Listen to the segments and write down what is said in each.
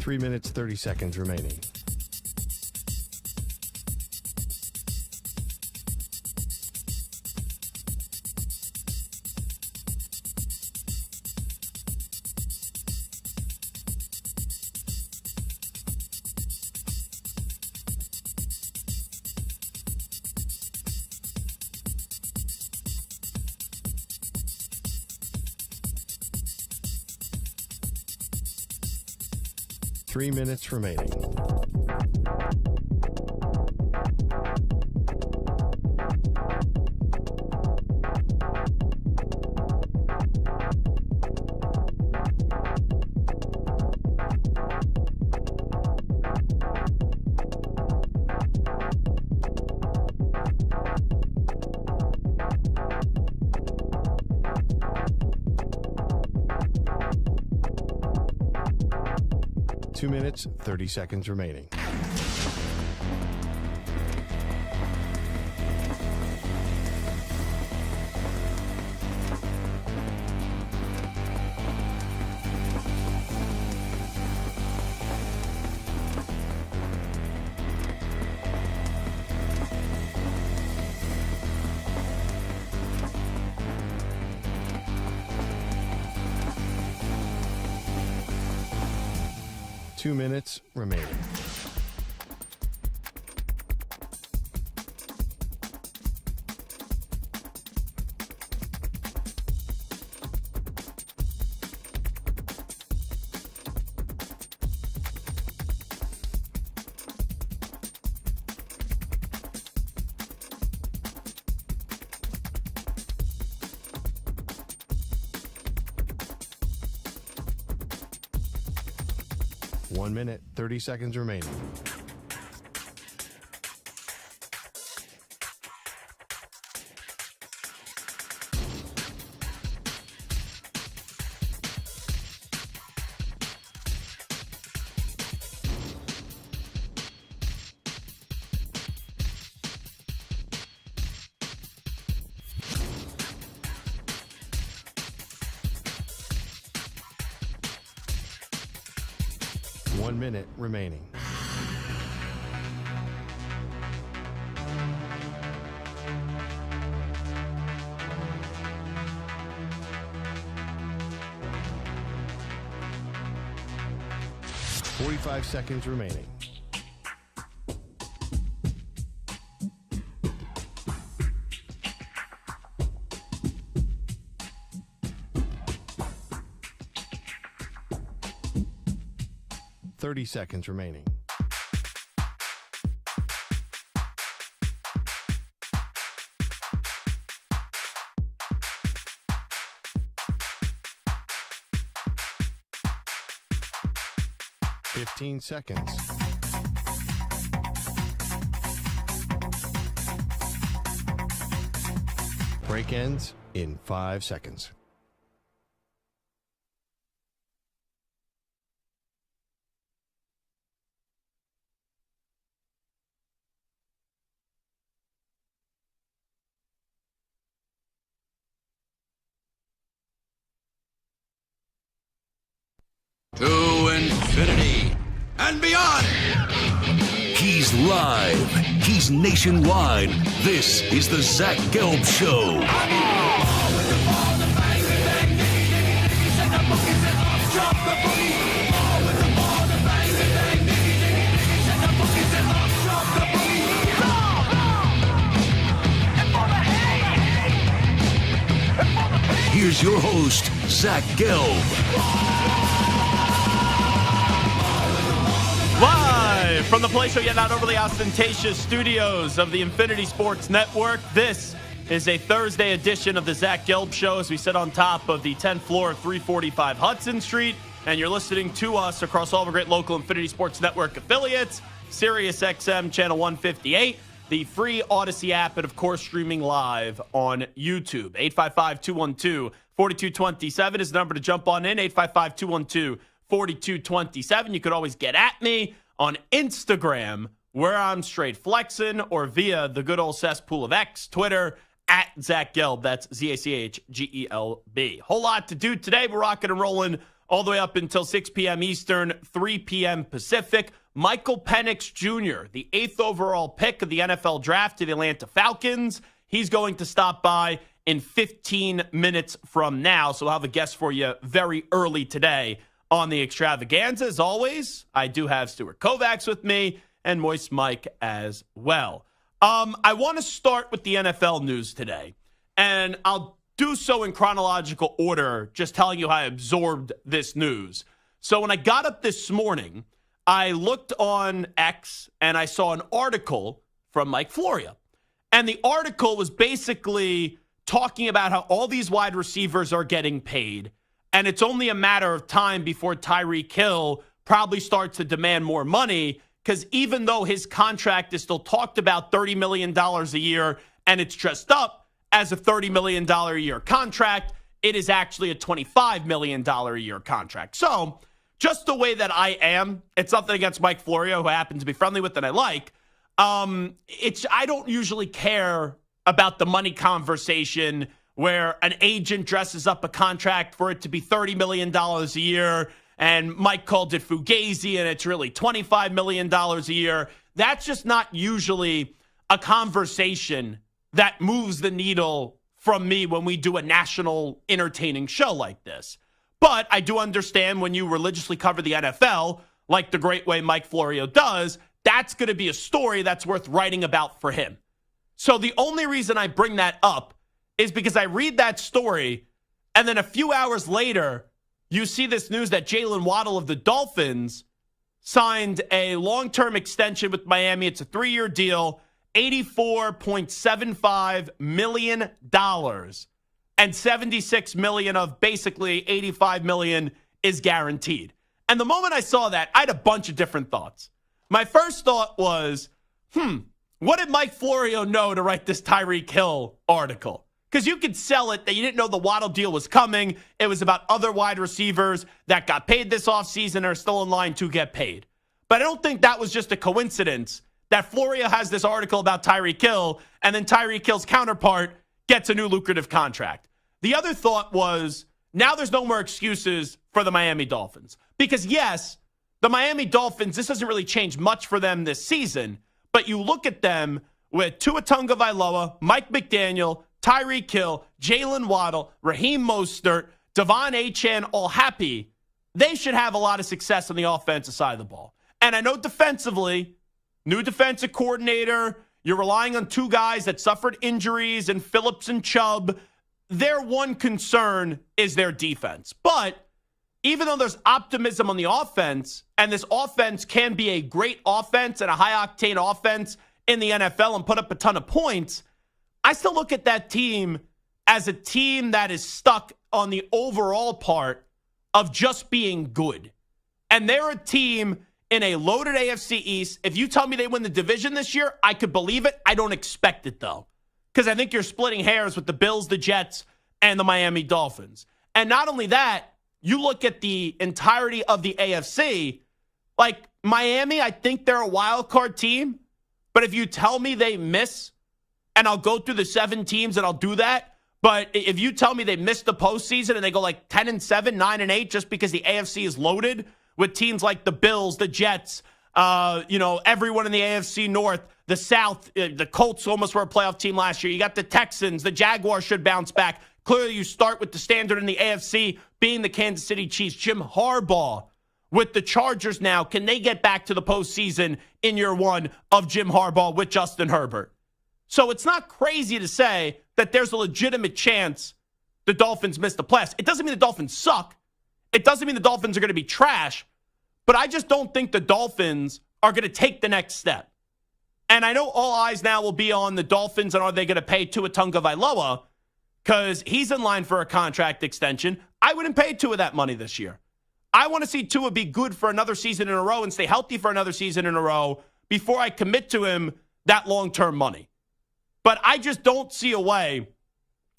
3 minutes, 30 seconds remaining. Three minutes remaining. Two minutes, 30 seconds remaining. Two minutes remaining. One minute, 30 seconds remaining. One minute remaining. Forty-five seconds remaining. Thirty seconds remaining. Fifteen seconds. Break ends in 5 seconds. To infinity and beyond. He's live. He's nationwide. This is the Zach Gelb Show. Here's your host, Zach Gelb. Live from the Play Show, yet not overly ostentatious studios of the Infinity Sports Network. This is a Thursday edition of the Zach Gelb Show as we sit on top of the 10th floor of 345 Hudson Street. And you're listening to us across all the great local Infinity Sports Network affiliates, Sirius XM Channel 158, the free Odyssey app, and, of course, streaming live on YouTube. 855-212-4227 is the number to jump on in, 855-212-4227. You could always get at me on Instagram, where I'm straight flexing, or via the good old cesspool of X, Twitter, at Zach Gelb. That's ZACHGELB. Whole lot to do today. We're rocking and rolling all the way up until 6 p.m. Eastern, 3 p.m. Pacific. Michael Penix Jr., the 8th overall pick of the NFL draft to the Atlanta Falcons. He's going to stop by in 15 minutes from now. So I'll have a guest for you very early today on the extravaganza. As always, I do have Stuart Kovacs with me and Moist Mike as well. I want to start with the NFL news today, and I'll do so in chronological order, just telling you how I absorbed this news. So when I got up this morning, I looked on X and I saw an article from Mike Florio. And the article was basically talking about how all these wide receivers are getting paid. And it's only a matter of time before Tyreek Hill probably starts to demand more money, because even though his contract is still talked about $30 million a year and it's dressed up as a $30 million a year contract, it is actually a $25 million a year contract. So just the way that I am, it's nothing against Mike Florio, who I happen to be friendly with and I like. I don't usually care about the money conversation where an agent dresses up a contract for it to be $30 million a year, and Mike called it fugazi, and it's really $25 million a year. That's just not usually a conversation that moves the needle from me when we do a national entertaining show like this. But I do understand when you religiously cover the NFL, like the great way Mike Florio does, that's going to be a story that's worth writing about for him. So the only reason I bring that up is because I read that story, and then a few hours later, you see this news that Jaylen Waddle of the Dolphins signed a long-term extension with Miami. It's a 3-year deal, $84.75 million, and $76 million of basically $85 million is guaranteed. And the moment I saw that, I had a bunch of different thoughts. My first thought was, what did Mike Florio know to write this Tyreek Hill article? Because you could sell it that you didn't know the Waddle deal was coming. It was about other wide receivers that got paid this offseason and are still in line to get paid. But I don't think that was just a coincidence that Florio has this article about Tyreek Hill, and then Tyreek Hill's counterpart gets a new lucrative contract. The other thought was, now there's no more excuses for the Miami Dolphins. Because yes, the Miami Dolphins, this doesn't really change much for them this season, but you look at them with Tua Tagovailoa, Mike McDaniel, Tyreek Hill, Jaylen Waddle, Raheem Mostert, Davante Chan, all happy. They should have a lot of success on the offensive side of the ball. And I know defensively, new defensive coordinator, you're relying on two guys that suffered injuries in Phillips and Chubb. Their one concern is their defense. But even though there's optimism on the offense, and this offense can be a great offense and a high-octane offense in the NFL and put up a ton of points, I still look at that team as a team that is stuck on the overall part of just being good. And they're a team in a loaded AFC East. If you tell me they win the division this year, I could believe it. I don't expect it, though, because I think you're splitting hairs with the Bills, the Jets, and the Miami Dolphins. And not only that, you look at the entirety of the AFC, like Miami, I think they're a wild card team. But if you tell me they miss, and I'll go through the 7 teams and I'll do that, but if you tell me they missed the postseason and they go like 10-7, 9-8, just because the AFC is loaded with teams like the Bills, the Jets, everyone in the AFC North, the South, the Colts almost were a playoff team last year. You got the Texans, the Jaguars should bounce back. Clearly, you start with the standard in the AFC being the Kansas City Chiefs. Jim Harbaugh with the Chargers now. Can they get back to the postseason in year one of Jim Harbaugh with Justin Herbert? So it's not crazy to say that there's a legitimate chance the Dolphins miss the playoffs. It doesn't mean the Dolphins suck. It doesn't mean the Dolphins are going to be trash. But I just don't think the Dolphins are going to take the next step. And I know all eyes now will be on the Dolphins and are they going to pay Tua Tagovailoa, because he's in line for a contract extension. I wouldn't pay Tua that money this year. I want to see Tua be good for another season in a row and stay healthy for another season in a row before I commit to him that long-term money. But I just don't see a way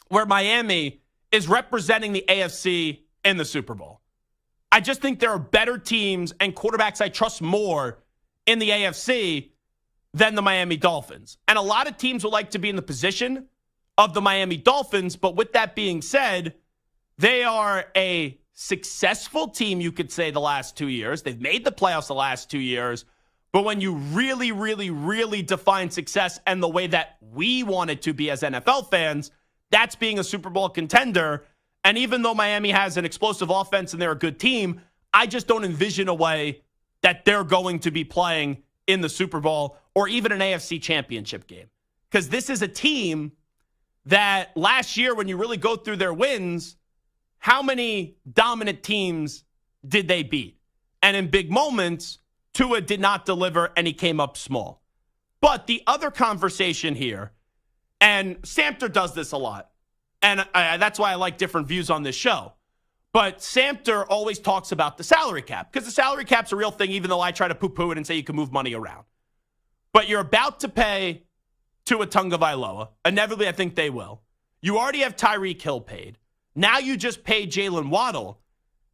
where Miami is representing the AFC in the Super Bowl. I just think there are better teams and quarterbacks I trust more in the AFC than the Miami Dolphins. And a lot of teams would like to be in the position of the Miami Dolphins, but with that being said, they are a successful team, you could say, the last 2 years. They've made the playoffs the last 2 years. But when you really, really, really define success and the way that we want it to be as NFL fans, that's being a Super Bowl contender. And even though Miami has an explosive offense and they're a good team, I just don't envision a way that they're going to be playing in the Super Bowl or even an AFC championship game. Because this is a team that last year, when you really go through their wins, how many dominant teams did they beat? And in big moments, Tua did not deliver and he came up small. But the other conversation here, and Samter does this a lot, and that's why I like different views on this show. But Samter always talks about the salary cap, because the salary cap's a real thing, even though I try to poo-poo it and say you can move money around. But you're about to pay Tua Tagovailoa. Inevitably, I think they will. You already have Tyreek Hill paid. Now you just paid Jaylen Waddle.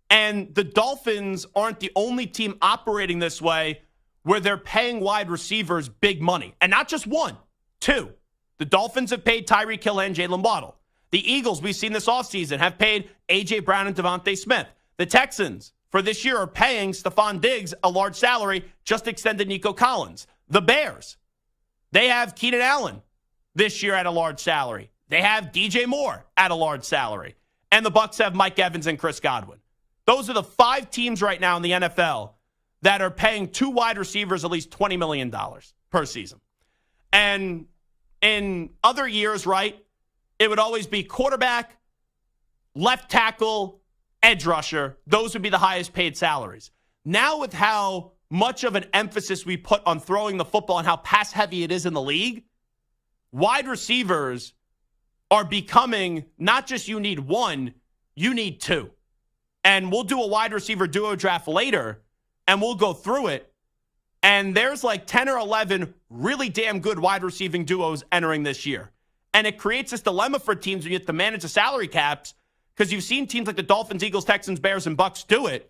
And the Dolphins aren't the only team operating this way where they're paying wide receivers big money. And not just one, two. The Dolphins have paid Tyreek Hill and Jaylen Waddle. The Eagles, we've seen this offseason, have paid A.J. Brown and Davante Smith. The Texans, for this year, are paying Stephon Diggs a large salary, just extended Nico Collins. The Bears, they have Keenan Allen this year at a large salary. They have DJ Moore at a large salary. And the Bucs have Mike Evans and Chris Godwin. Those are the 5 teams right now in the NFL that are paying 2 wide receivers at least $20 million per season. And in other years, right, it would always be quarterback, left tackle, edge rusher. Those would be the highest paid salaries. Now with how much of an emphasis we put on throwing the football and how pass heavy it is in the league, wide receivers are becoming not just you need 1, you need 2. And we'll do a wide receiver duo draft later, and we'll go through it. And there's like 10 or 11 really damn good wide receiving duos entering this year. And it creates this dilemma for teams when you have to manage the salary caps, because you've seen teams like the Dolphins, Eagles, Texans, Bears, and Bucks do it.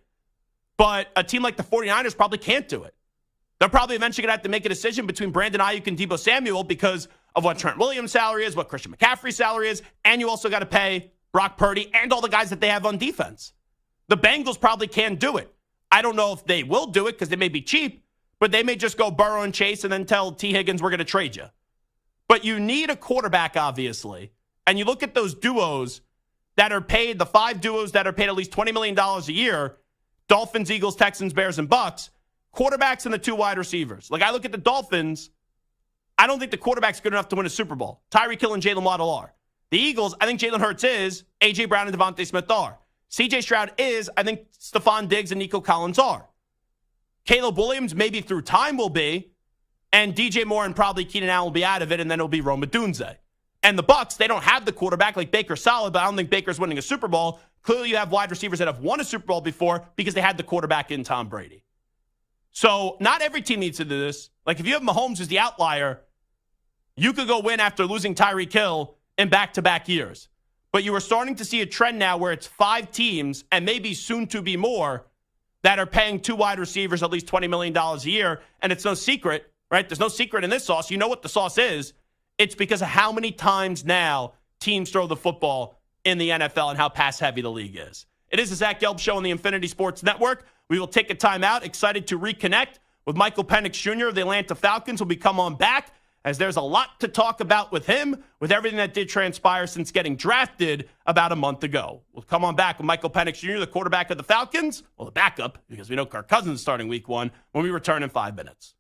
But a team like the 49ers probably can't do it. They're probably eventually going to have to make a decision between Brandon Ayuk and Deebo Samuel because of what Trent Williams' salary is, what Christian McCaffrey's salary is, and you also got to pay Brock Purdy and all the guys that they have on defense. The Bengals probably can't do it. I don't know if they will do it because they may be cheap, but they may just go Burrow and Chase and then tell T. Higgins we're going to trade you. But you need a quarterback, obviously. And you look at those duos that are paid, the 5 duos that are paid at least $20 million a year, Dolphins, Eagles, Texans, Bears, and Bucks, quarterbacks and the 2 wide receivers. Like, I look at the Dolphins, I don't think the quarterback's good enough to win a Super Bowl. Tyreek Hill and Jaylen Waddle are. The Eagles, I think Jalen Hurts is. A.J. Brown and Davante Smith are. C.J. Stroud is. I think Stephon Diggs and Nico Collins are. Caleb Williams, maybe through time, will be. And DJ Moore and probably Keenan Allen will be out of it, and then it'll be Rome Odunze. And the Bucs, they don't have the quarterback like Baker's solid, but I don't think Baker's winning a Super Bowl. Clearly, you have wide receivers that have won a Super Bowl before because they had the quarterback in Tom Brady. So not every team needs to do this. Like, if you have Mahomes as the outlier, you could go win after losing Tyreek Hill in back-to-back years. But you are starting to see a trend now where it's 5 teams, and maybe soon to be more, that are paying 2 wide receivers at least $20 million a year. And it's no secret, right? There's no secret in this sauce. You know what the sauce is. It's because of how many times now teams throw the football in the NFL and how pass-heavy the league is. It is the Zach Gelb Show on the Infinity Sports Network. We will take a timeout. Excited to reconnect with Michael Penix Jr. of the Atlanta Falcons. Will be come on back, as there's a lot to talk about with him, with everything that did transpire since getting drafted about a month ago. We'll come on back with Michael Penix Jr., the quarterback of the Falcons. Well, the backup, because we know Kirk Cousins is starting week 1, when we return in 5 minutes.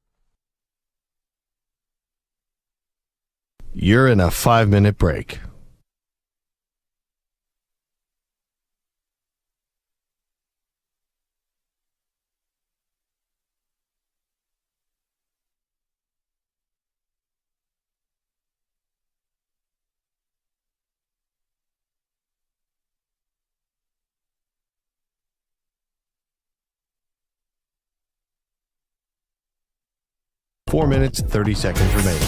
You're in a 5-minute break. Four minutes, 30 seconds remaining.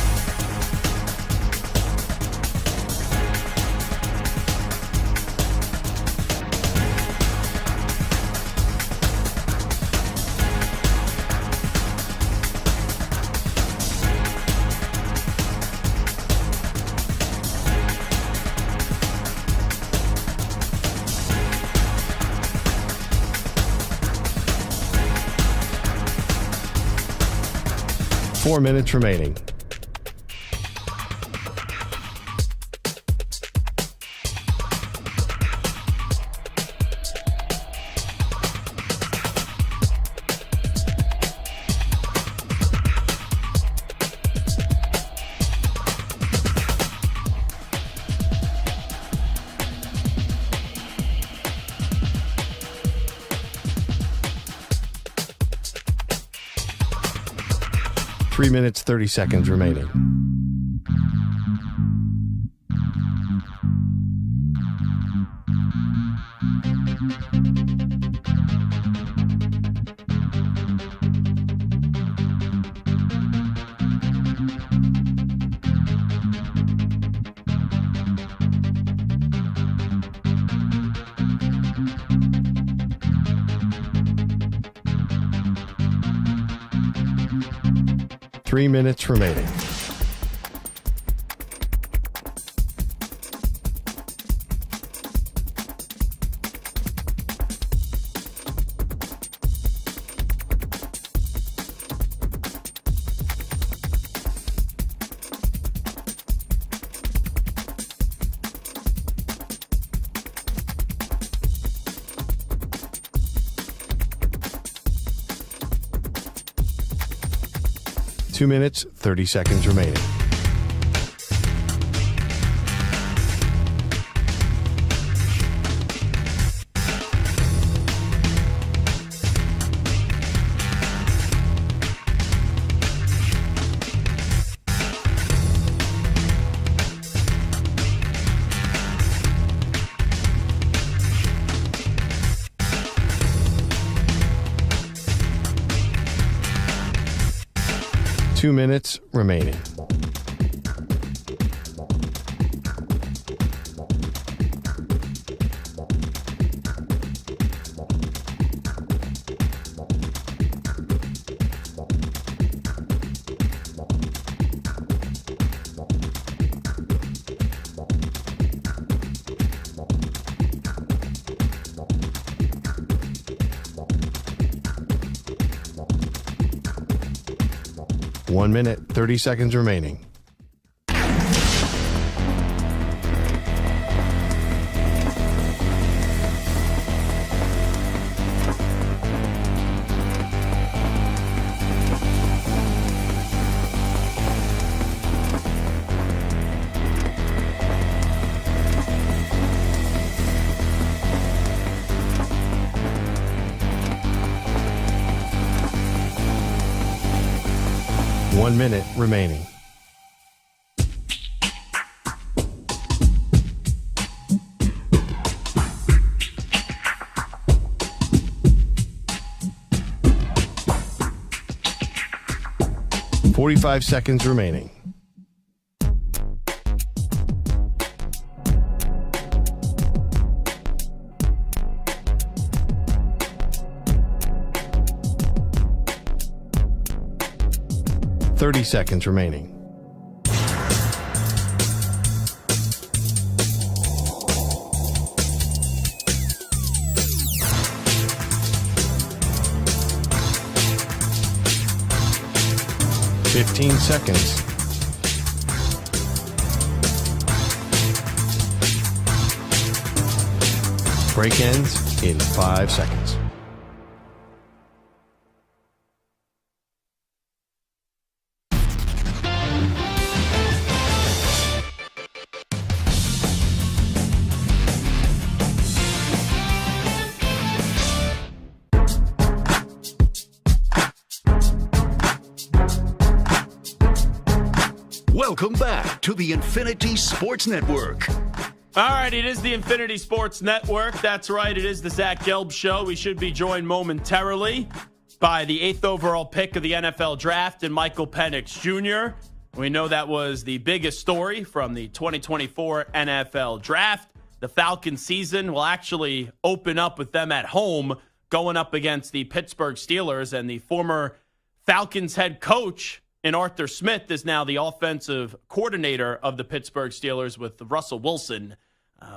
4 minutes remaining. Three minutes, 30 seconds remaining. Three minutes remaining. Two minutes, 30 seconds remaining. Two minutes remaining. One minute, 30 seconds remaining. One minute remaining. Forty-five seconds remaining. Thirty seconds remaining. Fifteen seconds. Break ends in 5 seconds. Welcome back to the Infinity Sports Network. All right, it is the Infinity Sports Network. That's right, it is the Zach Gelb Show. We should be joined momentarily by the 8th overall pick of the NFL Draft and Michael Penix Jr. We know that was the biggest story from the 2024 NFL Draft. The Falcons season will actually open up with them at home going up against the Pittsburgh Steelers, and the former Falcons head coach and Arthur Smith is now the offensive coordinator of the Pittsburgh Steelers, with Russell Wilson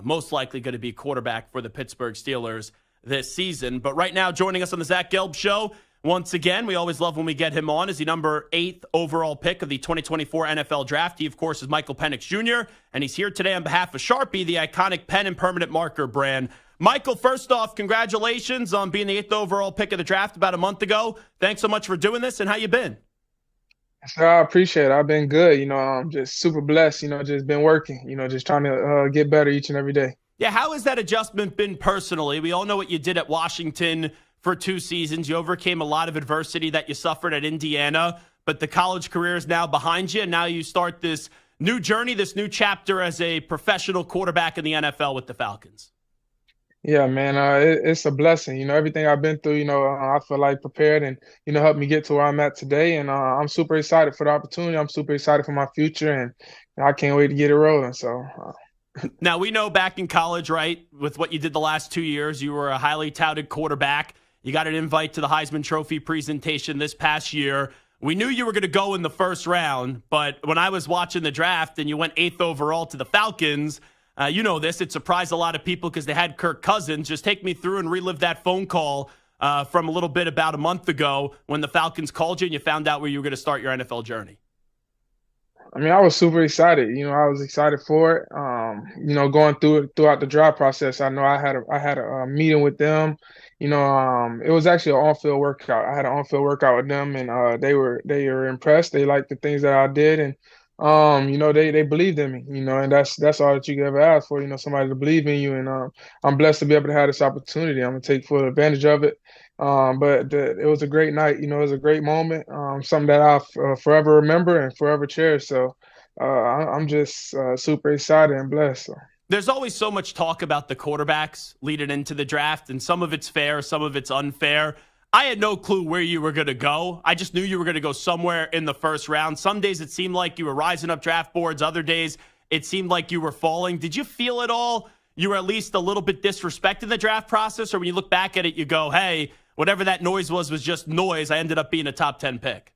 most likely going to be quarterback for the Pittsburgh Steelers this season. But right now, joining us on the Zach Gelb Show, once again. We always love when we get him on as the number 8th overall pick of the 2024 NFL Draft. He, of course, is Michael Penix Jr., and he's here today on behalf of Sharpie, the iconic pen and permanent marker brand. Michael, first off, congratulations on being the 8th overall pick of the draft about a month ago. Thanks so much for doing this, and how you been? So I appreciate it. I've been good. I'm just super blessed, just been working, just trying to get better each and every day. Yeah, how has that adjustment been personally? We all know what you did at Washington for 2 seasons. You overcame a lot of adversity that you suffered at Indiana, but the college career is now behind you, and now you start this new journey, this new chapter as a professional quarterback in the NFL with the Falcons. Yeah, man, it's a blessing. Everything I've been through, I feel like prepared and, helped me get to where I'm at today. And I'm super excited for the opportunity. I'm super excited for my future, and I can't wait to get it rolling. So. Now, we know back in college, right, with what you did the last 2 years, you were a highly touted quarterback. You got an invite to the Heisman Trophy presentation this past year. We knew you were going to go in the first round, but when I was watching the draft and you went 8th overall to the Falcons, you know this, it surprised a lot of people because they had Kirk Cousins. Just take me through and relive that phone call from a little bit about a month ago when the Falcons called you and you found out where you were going to start your NFL journey. I mean, I was super excited. I was excited for it. Going throughout the draft process, I know I had a meeting with them. It was actually an on-field workout. I had an on-field workout with them, and they were impressed. They liked the things that I did, and they believed in me. And that's all that you could ever ask for. Somebody to believe in you, and I'm blessed to be able to have this opportunity. I'm gonna take full advantage of it. But it was a great night. It was a great moment. Something that I'll forever remember and forever cherish. So I'm just super excited and blessed. So. There's always so much talk about the quarterbacks leading into the draft, and some of it's fair, some of it's unfair. I had no clue where you were going to go. I just knew you were going to go somewhere in the first round. Some days it seemed like you were rising up draft boards. Other days it seemed like you were falling. Did you feel at all you were at least a little bit disrespecting the draft process? Or when you look back at it, you go, hey, whatever that noise was just noise. I ended up being a top 10 pick.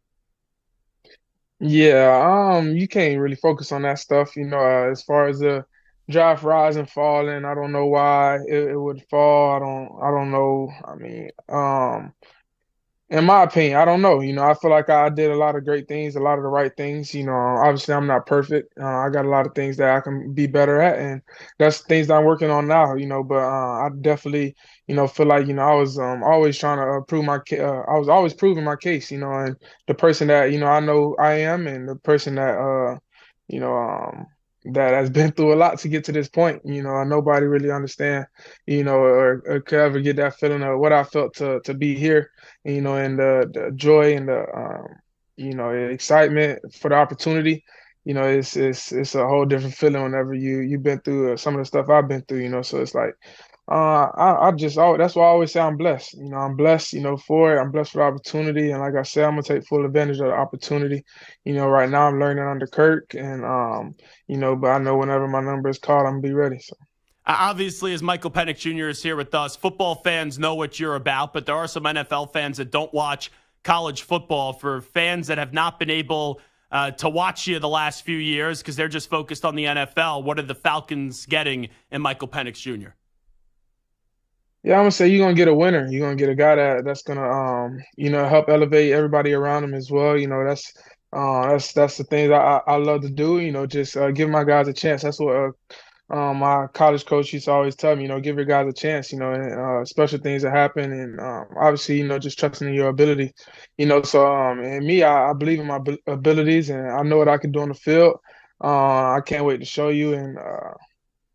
Yeah, you can't really focus on that stuff, as far as the draft rise and falling. I don't know why it would fall. I don't know. I mean, in my opinion, I don't know. I feel like I did a lot of great things, a lot of the right things. Obviously I'm not perfect. I got a lot of things that I can be better at, and that's things that I'm working on now. But I definitely, feel like I was always trying to prove my. I was always proving my case. And the person that I know I am, and the person that that has been through a lot to get to this point. Nobody really understand, or could ever get that feeling of what I felt to be here, and the joy and the excitement for the opportunity. It's a whole different feeling whenever you've been through some of the stuff I've been through. So it's like, that's why I always say I'm blessed. I'm blessed, for it. I'm blessed for the opportunity. And like I said, I'm going to take full advantage of the opportunity. Right now I'm learning under Kirk, and, but I know whenever my number is called, I'm going to be ready. So. Obviously, as Michael Penix Jr. is here with us, football fans know what you're about, but there are some NFL fans that don't watch college football. For fans that have not been able to watch you the last few years because they're just focused on the NFL, what are the Falcons getting in Michael Penix Jr.? Yeah, I'm gonna say you're gonna get a winner. You're gonna get a guy that's gonna help elevate everybody around him as well. That's the things I love to do. Just give my guys a chance. That's what my college coach used to always tell me. Give your guys a chance. And special things that happen, and obviously just trusting in your ability. So and me, I believe in my abilities, and I know what I can do on the field. I can't wait to show you, and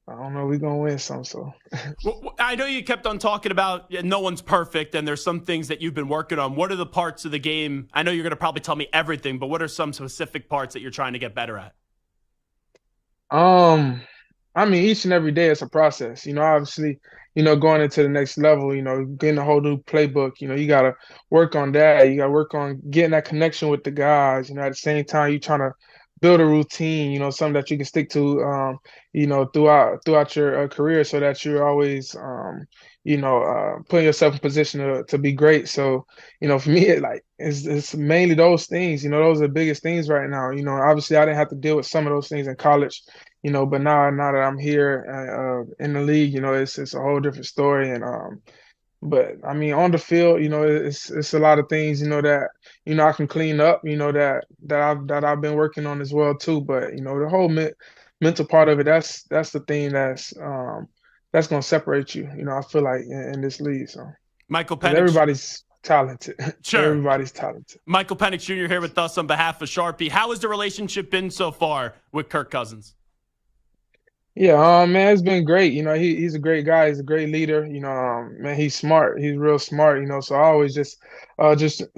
I don't know, we're going to win some. So well, I know you kept on talking about no one's perfect, and there's some things that you've been working on. What are the parts of the game? I know you're going to probably tell me everything, but what are some specific parts that you're trying to get better at? I mean, each and every day it's a process. Obviously, going into the next level, getting a whole new playbook, you got to work on that. You got to work on getting that connection with the guys. At the same time, you're trying to build a routine, something that you can stick to, throughout your career, so that you're always, putting yourself in position to be great. So, for me, it's mainly those things. Those are the biggest things right now. Obviously, I didn't have to deal with some of those things in college, but now that I'm here in the league, it's a whole different story. And But I mean, on the field, it's a lot of things, that I can clean up, that I've been working on as well too. But the whole mental part of it, that's the thing that's gonna separate you. I feel like in this league. So Michael because Penix. everybody's talented, Sure. everybody's talented. Michael Penix Jr. here with us on behalf of Sharpie. How has the relationship been so far with Kirk Cousins? Yeah, man, it's been great. He's a great guy. He's a great leader. Man, he's smart. He's real smart. So I always just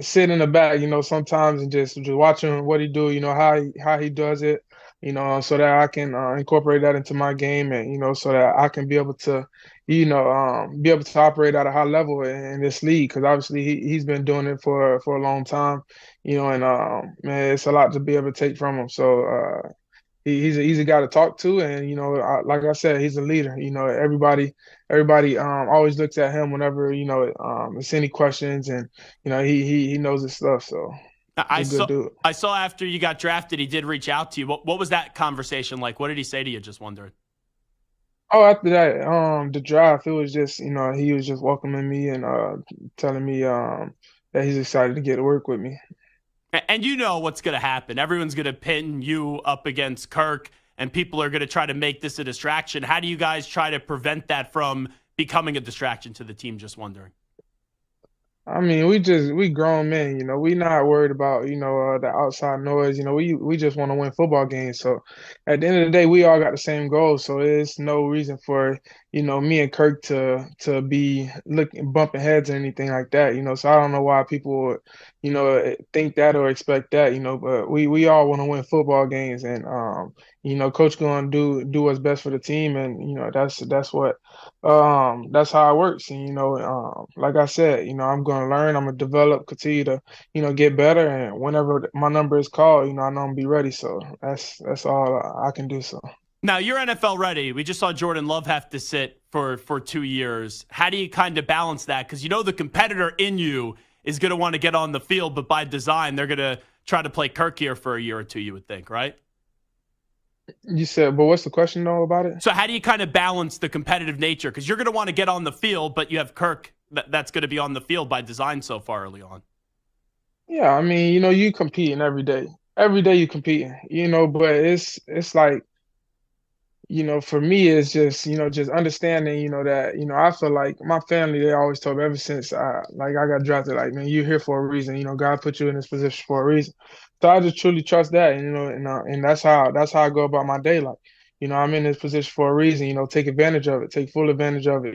sit in the back. Sometimes and just watching what he do. How he does it. So that I can incorporate that into my game, and so that I can be able to, be able to operate at a high level in this league. Because obviously he's been doing it for a long time. And man, it's a lot to be able to take from him. So. He's an easy guy to talk to, and like I said, he's a leader. Everybody always looks at him whenever it's any questions, and he knows his stuff. So he's a good dude. I saw after you got drafted, he did reach out to you. What was that conversation like? What did he say to you? Just wondering. Oh, after that, the draft, it was just he was just welcoming me and telling me that he's excited to get to work with me. And you know what's going to happen. Everyone's going to pin you up against Kirk, and people are going to try to make this a distraction. How do you guys try to prevent that from becoming a distraction to the team? Just wondering. I mean, we grown men, we not worried about, the outside noise. We just want to win football games. So at the end of the day, we all got the same goals. So there's no reason for, me and Kirk to be bumping heads or anything like that. So I don't know why people would, think that or expect that, but we all want to win football games, and coach going to do what's best for the team, and that's how it works. And like I said, I'm going to learn, I'm going to develop, continue to get better, and whenever my number is called, I know I'm going to be ready. So that's all I can do. So now you're NFL ready. We just saw Jordan Love have to sit for 2 years. How do you kind of balance that? Because the competitor in you is going to want to get on the field, but by design they're going to try to play Kirk here for a year or two, you would think, right? You said, but what's the question though about it? So how do you kind of balance the competitive nature? Because you're going to want to get on the field, but you have Kirk that's going to be on the field by design so far early on. Yeah, I mean, you competing every day. Every day you competing, but it's like, for me, it's just understanding, that, I feel like my family, they always told me ever since I got drafted, like, man, you're here for a reason. God put you in this position for a reason. So I just truly trust that, and that's how I go about my day. Like, I'm in this position for a reason, take advantage of it, take full advantage of it,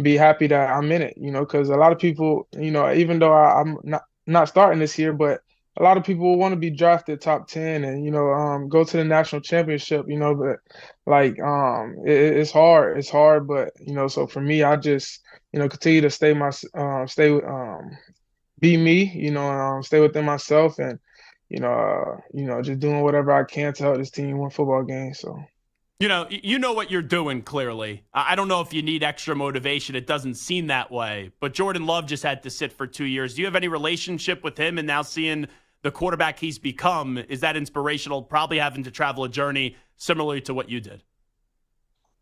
be happy that I'm in it, because a lot of people, even though I'm not starting this year, but a lot of people want to be drafted top 10 and, go to the national championship, but like, it's hard. It's hard. But, so for me, I just, continue to be me, stay within myself, and, just doing whatever I can to help this team win football games. So. You know what you're doing, clearly. I don't know if you need extra motivation. It doesn't seem that way. But Jordan Love just had to sit for 2 years. Do you have any relationship with him, and now seeing the quarterback he's become, is that inspirational, probably having to travel a journey similar to what you did?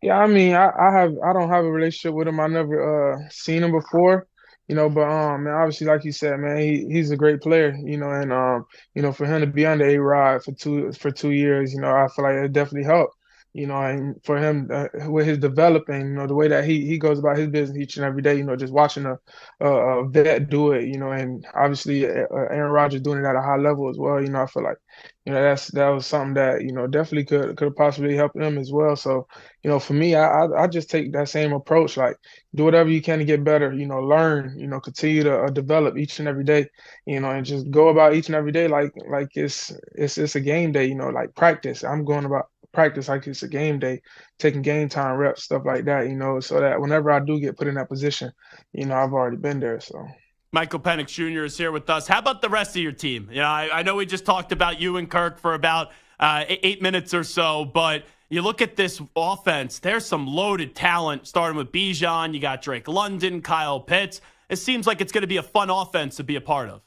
Yeah, I mean, I don't have a relationship with him. I never seen him before, but man, obviously, like you said, man, he's a great player, and for him to be under A-Rod for 2 years, I feel like it definitely helped. And for him with his developing, the way that he goes about his business each and every day, just watching a vet do it, and obviously Aaron Rodgers doing it at a high level as well. I feel like, that was something that, definitely could have possibly helped him as well. So, for me, I just take that same approach, like do whatever you can to get better, learn, continue to develop each and every day, and just go about each and every day like it's a game day, like practice. I'm going about practice like it's a game day, taking game time reps, stuff like that, so that whenever I do get put in that position, I've already been there. So Michael Penix Jr. is here with us. How about the rest of your team? I know we just talked about you and Kirk for about 8 minutes or so, but you look at this offense, there's some loaded talent, starting with Bijan. You got Drake London, Kyle Pitts. It seems like it's going to be a fun offense to be a part of.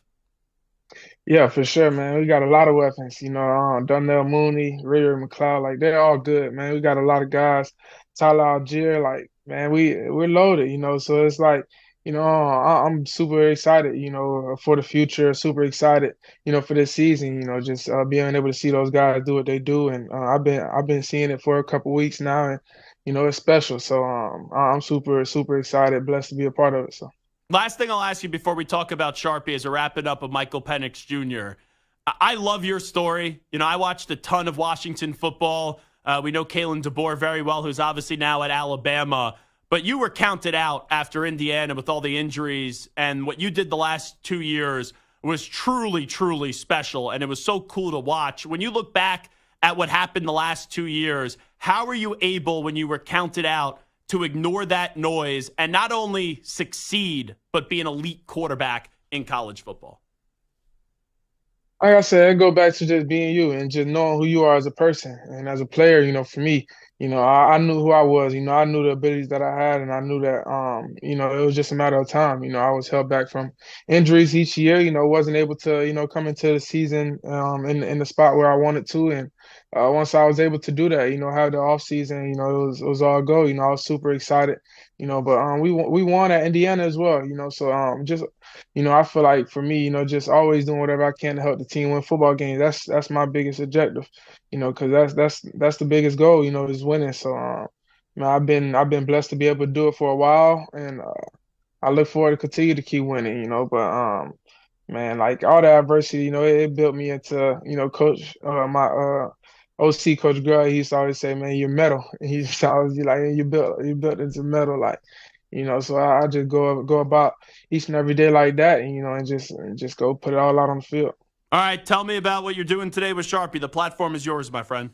Yeah, for sure, man. We got a lot of weapons, Donnell Mooney, Ray McLeod, like they're all good, man. We got a lot of guys. Tyler Algier, like, man, we're loaded, so it's like, I'm super excited, for the future, super excited, for this season, just being able to see those guys do what they do. And I've been seeing it for a couple weeks now, and, it's special. So I'm super, super excited, blessed to be a part of it. So. Last thing I'll ask you before we talk about Sharpie as a wrapping up of Michael Penix Jr. I love your story. I watched a ton of Washington football. We know Kalen DeBoer very well, who's obviously now at Alabama. But you were counted out after Indiana with all the injuries, and what you did the last 2 years was truly, truly special, and it was so cool to watch. When you look back at what happened the last 2 years, how were you able, when you were counted out, to ignore that noise and not only succeed, but be an elite quarterback in college football? Like I said, it go back to just being you and just knowing who you are as a person and as a player. For me, I knew who I was. I knew the abilities that I had, and I knew that, it was just a matter of time. I was held back from injuries each year. Wasn't able to, come into the season in the spot where I wanted to, and once I was able to do that, have the off season, it was all go. I was super excited. But we won at Indiana as well. So just. I feel like for me, just always doing whatever I can to help the team win football games. That's my biggest objective, because that's the biggest goal, is winning. So, I've been blessed to be able to do it for a while, and I look forward to continue to keep winning, But man, like all the adversity, it built me into, Coach, my OC Coach Grell. He used to always say, "Man, you're metal." And he used to always be like, "Hey, you built into metal," like. So I just go about each and every day like that, and just go put it all out on the field. All right, tell me about what you're doing today with Sharpie. The platform is yours, my friend.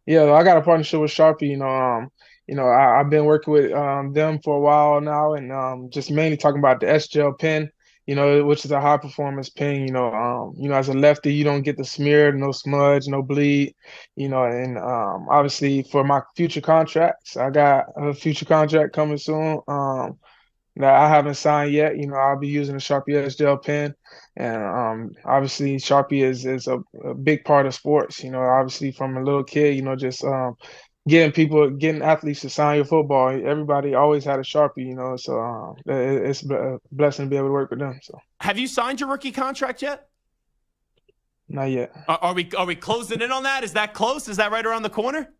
Yeah, I got a partnership with Sharpie. I've been working with them for a while now, and just mainly talking about the S-Gel pen, which is a high performance pen. As a lefty, you don't get the smear, no smudge, no bleed. And obviously for my future contracts, I got a future contract coming soon. That I haven't signed yet. I'll be using the Sharpie S-Gel pen, and obviously Sharpie is a big part of sports. Obviously from a little kid, just getting athletes to sign your football. Everybody always had a Sharpie, so it's a blessing to be able to work with them. So, have you signed your rookie contract yet? Not yet. Are we closing in on that? Is that close? Is that right around the corner?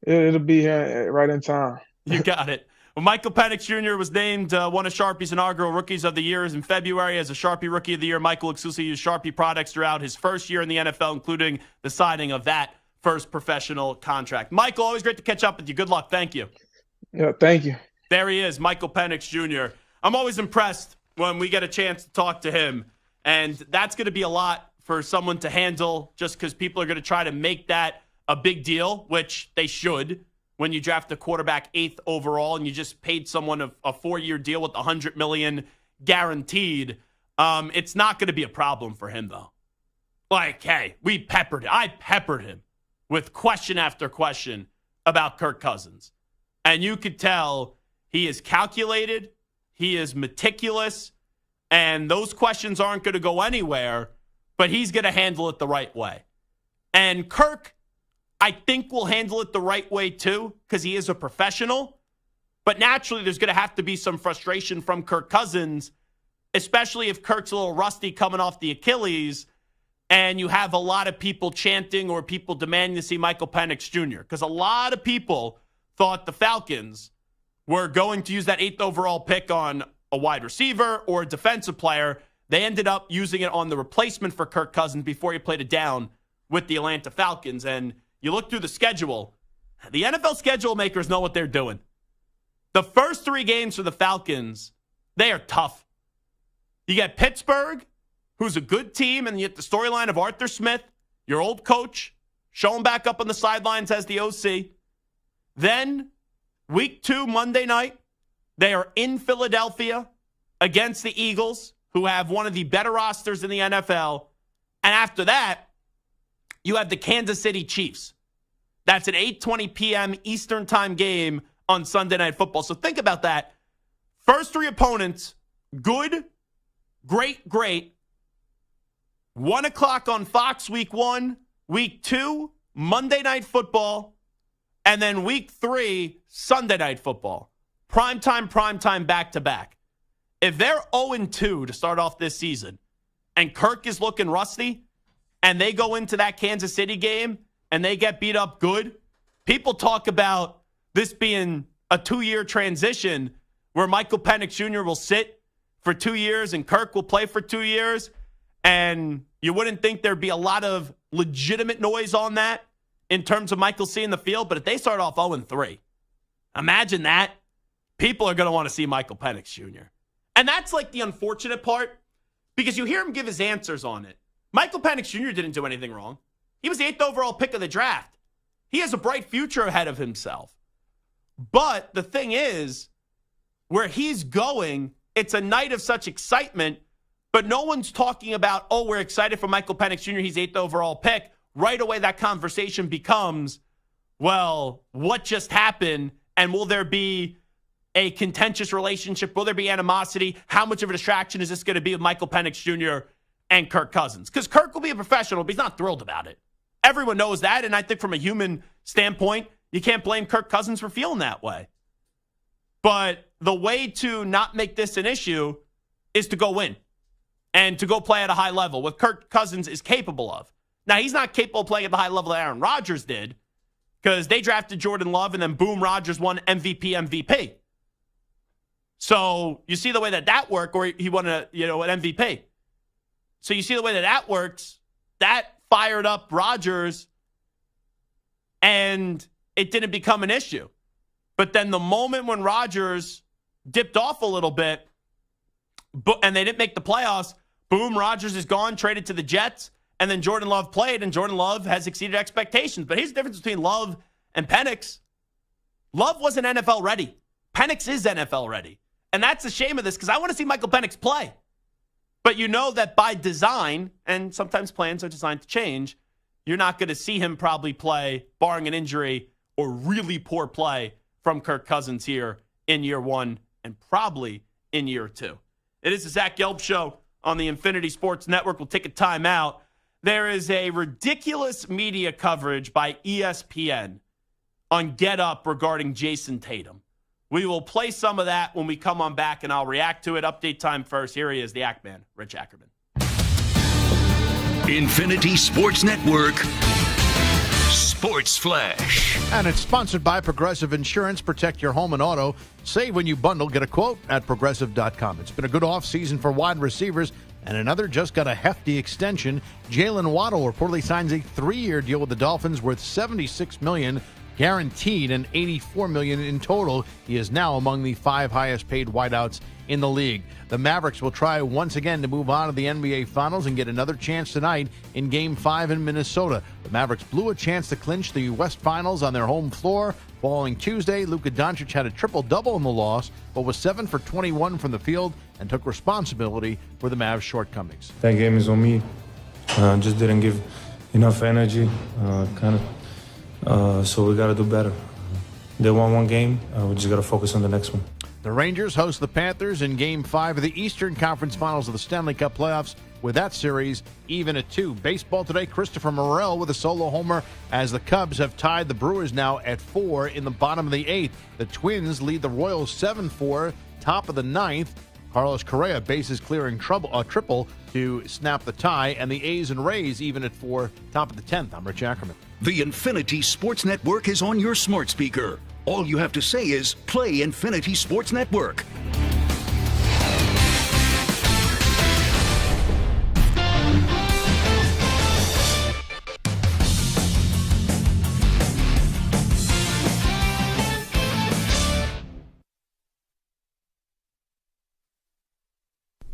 It'll be here right in time. You got it. Well, Michael Penix Jr. was named one of Sharpie's inaugural Rookies of the Year in February as a Sharpie Rookie of the Year. Michael exclusively used Sharpie products throughout his first year in the NFL, including the signing of that first professional contract. Michael, always great to catch up with you. Good luck. Thank you. Yeah, thank you. There he is, Michael Penix Jr. I'm always impressed when we get a chance to talk to him, and that's going to be a lot for someone to handle just because people are going to try to make that a big deal, which they should. When you draft a quarterback 8th overall and you just paid someone a 4-year deal with $100 million guaranteed, it's not going to be a problem for him, though. Like, hey, I peppered him with question after question about Kirk Cousins. And you could tell he is calculated, he is meticulous, and those questions aren't going to go anywhere, but he's going to handle it the right way. And Kirk, I think, will handle it the right way too, because he is a professional. But naturally, there's going to have to be some frustration from Kirk Cousins, especially if Kirk's a little rusty coming off the Achilles, and you have a lot of people chanting or people demanding to see Michael Penix Jr. Because a lot of people thought the Falcons were going to use that 8th overall pick on a wide receiver or a defensive player. They ended up using it on the replacement for Kirk Cousins before he played it down with the Atlanta Falcons. And you look through the schedule, the NFL schedule makers know what they're doing. The first 3 games for the Falcons, they are tough. You get Pittsburgh, who's a good team, and you get the storyline of Arthur Smith, your old coach, showing back up on the sidelines as the OC. Then, week 2, Monday night, they are in Philadelphia against the Eagles, who have one of the better rosters in the NFL. And after that, you have the Kansas City Chiefs. That's an 8:20 p.m. Eastern time game on Sunday Night Football. So think about that. First 3 opponents, good, great, great. 1 o'clock on Fox week 1. Week 2, Monday Night Football. And then week 3, Sunday Night Football. primetime back-to-back. If they're 0-2 to start off this season and Kirk is looking rusty and they go into that Kansas City game and they get beat up good, people talk about this being a 2-year transition where Michael Penix Jr. will sit for 2 years and Kirk will play for 2 years. And you wouldn't think there'd be a lot of legitimate noise on that in terms of Michael seeing the field. But if they start off 0-3, imagine that. People are going to want to see Michael Penix Jr. And that's like the unfortunate part, because you hear him give his answers on it. Michael Penix Jr. didn't do anything wrong. He was the 8th overall pick of the draft. He has a bright future ahead of himself. But the thing is, where he's going, it's a night of such excitement, but no one's talking about, oh, we're excited for Michael Penix Jr., he's 8th overall pick. Right away, that conversation becomes, well, what just happened? And will there be a contentious relationship? Will there be animosity? How much of a distraction is this going to be with Michael Penix Jr. and Kirk Cousins? Because Kirk will be a professional, but he's not thrilled about it. Everyone knows that, and I think from a human standpoint, you can't blame Kirk Cousins for feeling that way. But the way to not make this an issue is to go win and to go play at a high level, what Kirk Cousins is capable of. Now, he's not capable of playing at the high level that Aaron Rodgers did, because they drafted Jordan Love and then boom, Rodgers won MVP. So you see the way that worked, or he won an MVP. So you see the way that works. That fired up Rodgers, and it didn't become an issue. But then the moment when Rodgers dipped off a little bit, and they didn't make the playoffs, boom, Rodgers is gone, traded to the Jets, and then Jordan Love played, and Jordan Love has exceeded expectations. But here's the difference between Love and Penix. Love wasn't NFL ready. Penix is NFL ready. And that's the shame of this, because I want to see Michael Penix play. But you know that by design, and sometimes plans are designed to change, you're not going to see him probably play, barring an injury or really poor play from Kirk Cousins here in year one and probably in year two. It is the Zach Gelb Show on the Infinity Sports Network. We'll take a timeout. There is a ridiculous media coverage by ESPN on Get Up regarding Jason Tatum. We will play some of that when we come on back, and I'll react to it. Update time first. Here he is, the Ackman, Rich Ackerman. Infinity Sports Network Sports Flash. And it's sponsored by Progressive Insurance. Protect your home and auto. Save when you bundle. Get a quote at Progressive.com. It's been a good offseason for wide receivers, and another just got a hefty extension. Jaylen Waddle reportedly signs a 3-year deal with the Dolphins worth $76 million guaranteed and $84 million in total. He is now among the 5 highest paid wideouts in the league. The Mavericks will try once again to move on to the NBA Finals and get another chance tonight in Game 5 in Minnesota. The Mavericks blew a chance to clinch the West Finals on their home floor. Following Tuesday, Luka Doncic had a triple-double in the loss, but was 7 for 21 from the field and took responsibility for the Mavs' shortcomings. That game is on me. Just didn't give enough energy, so we got to do better. They won one game. We just got to focus on the next one. The Rangers host the Panthers in Game 5 of the Eastern Conference Finals of the Stanley Cup playoffs, with that series even at 2. Baseball today, Christopher Morel with a solo homer as the Cubs have tied the Brewers now at 4 in the bottom of the 8th. The Twins lead the Royals 7-4, top of the 9th. Carlos Correa bases clearing triple to snap the tie, and the A's and Rays even at 4, top of the 10th. I'm Rich Ackerman. The Infinity Sports Network is on your smart speaker. All you have to say is play Infinity Sports Network.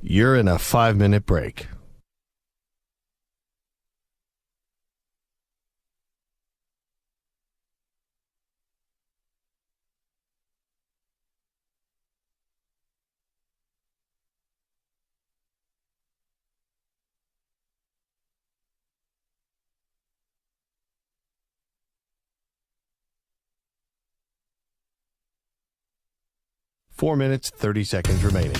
You're in a 5-minute break. Four minutes, 30 seconds remaining.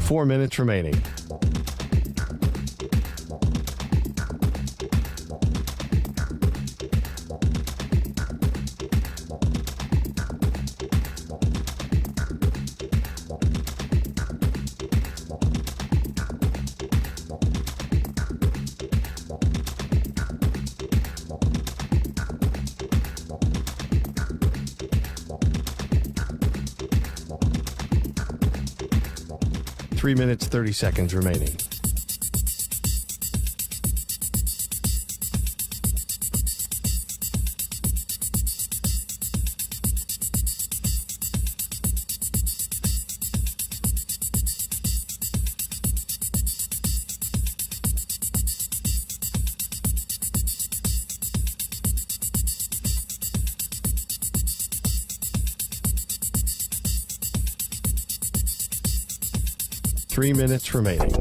4 minutes remaining. Three minutes, 30 seconds remaining. Three minutes remaining.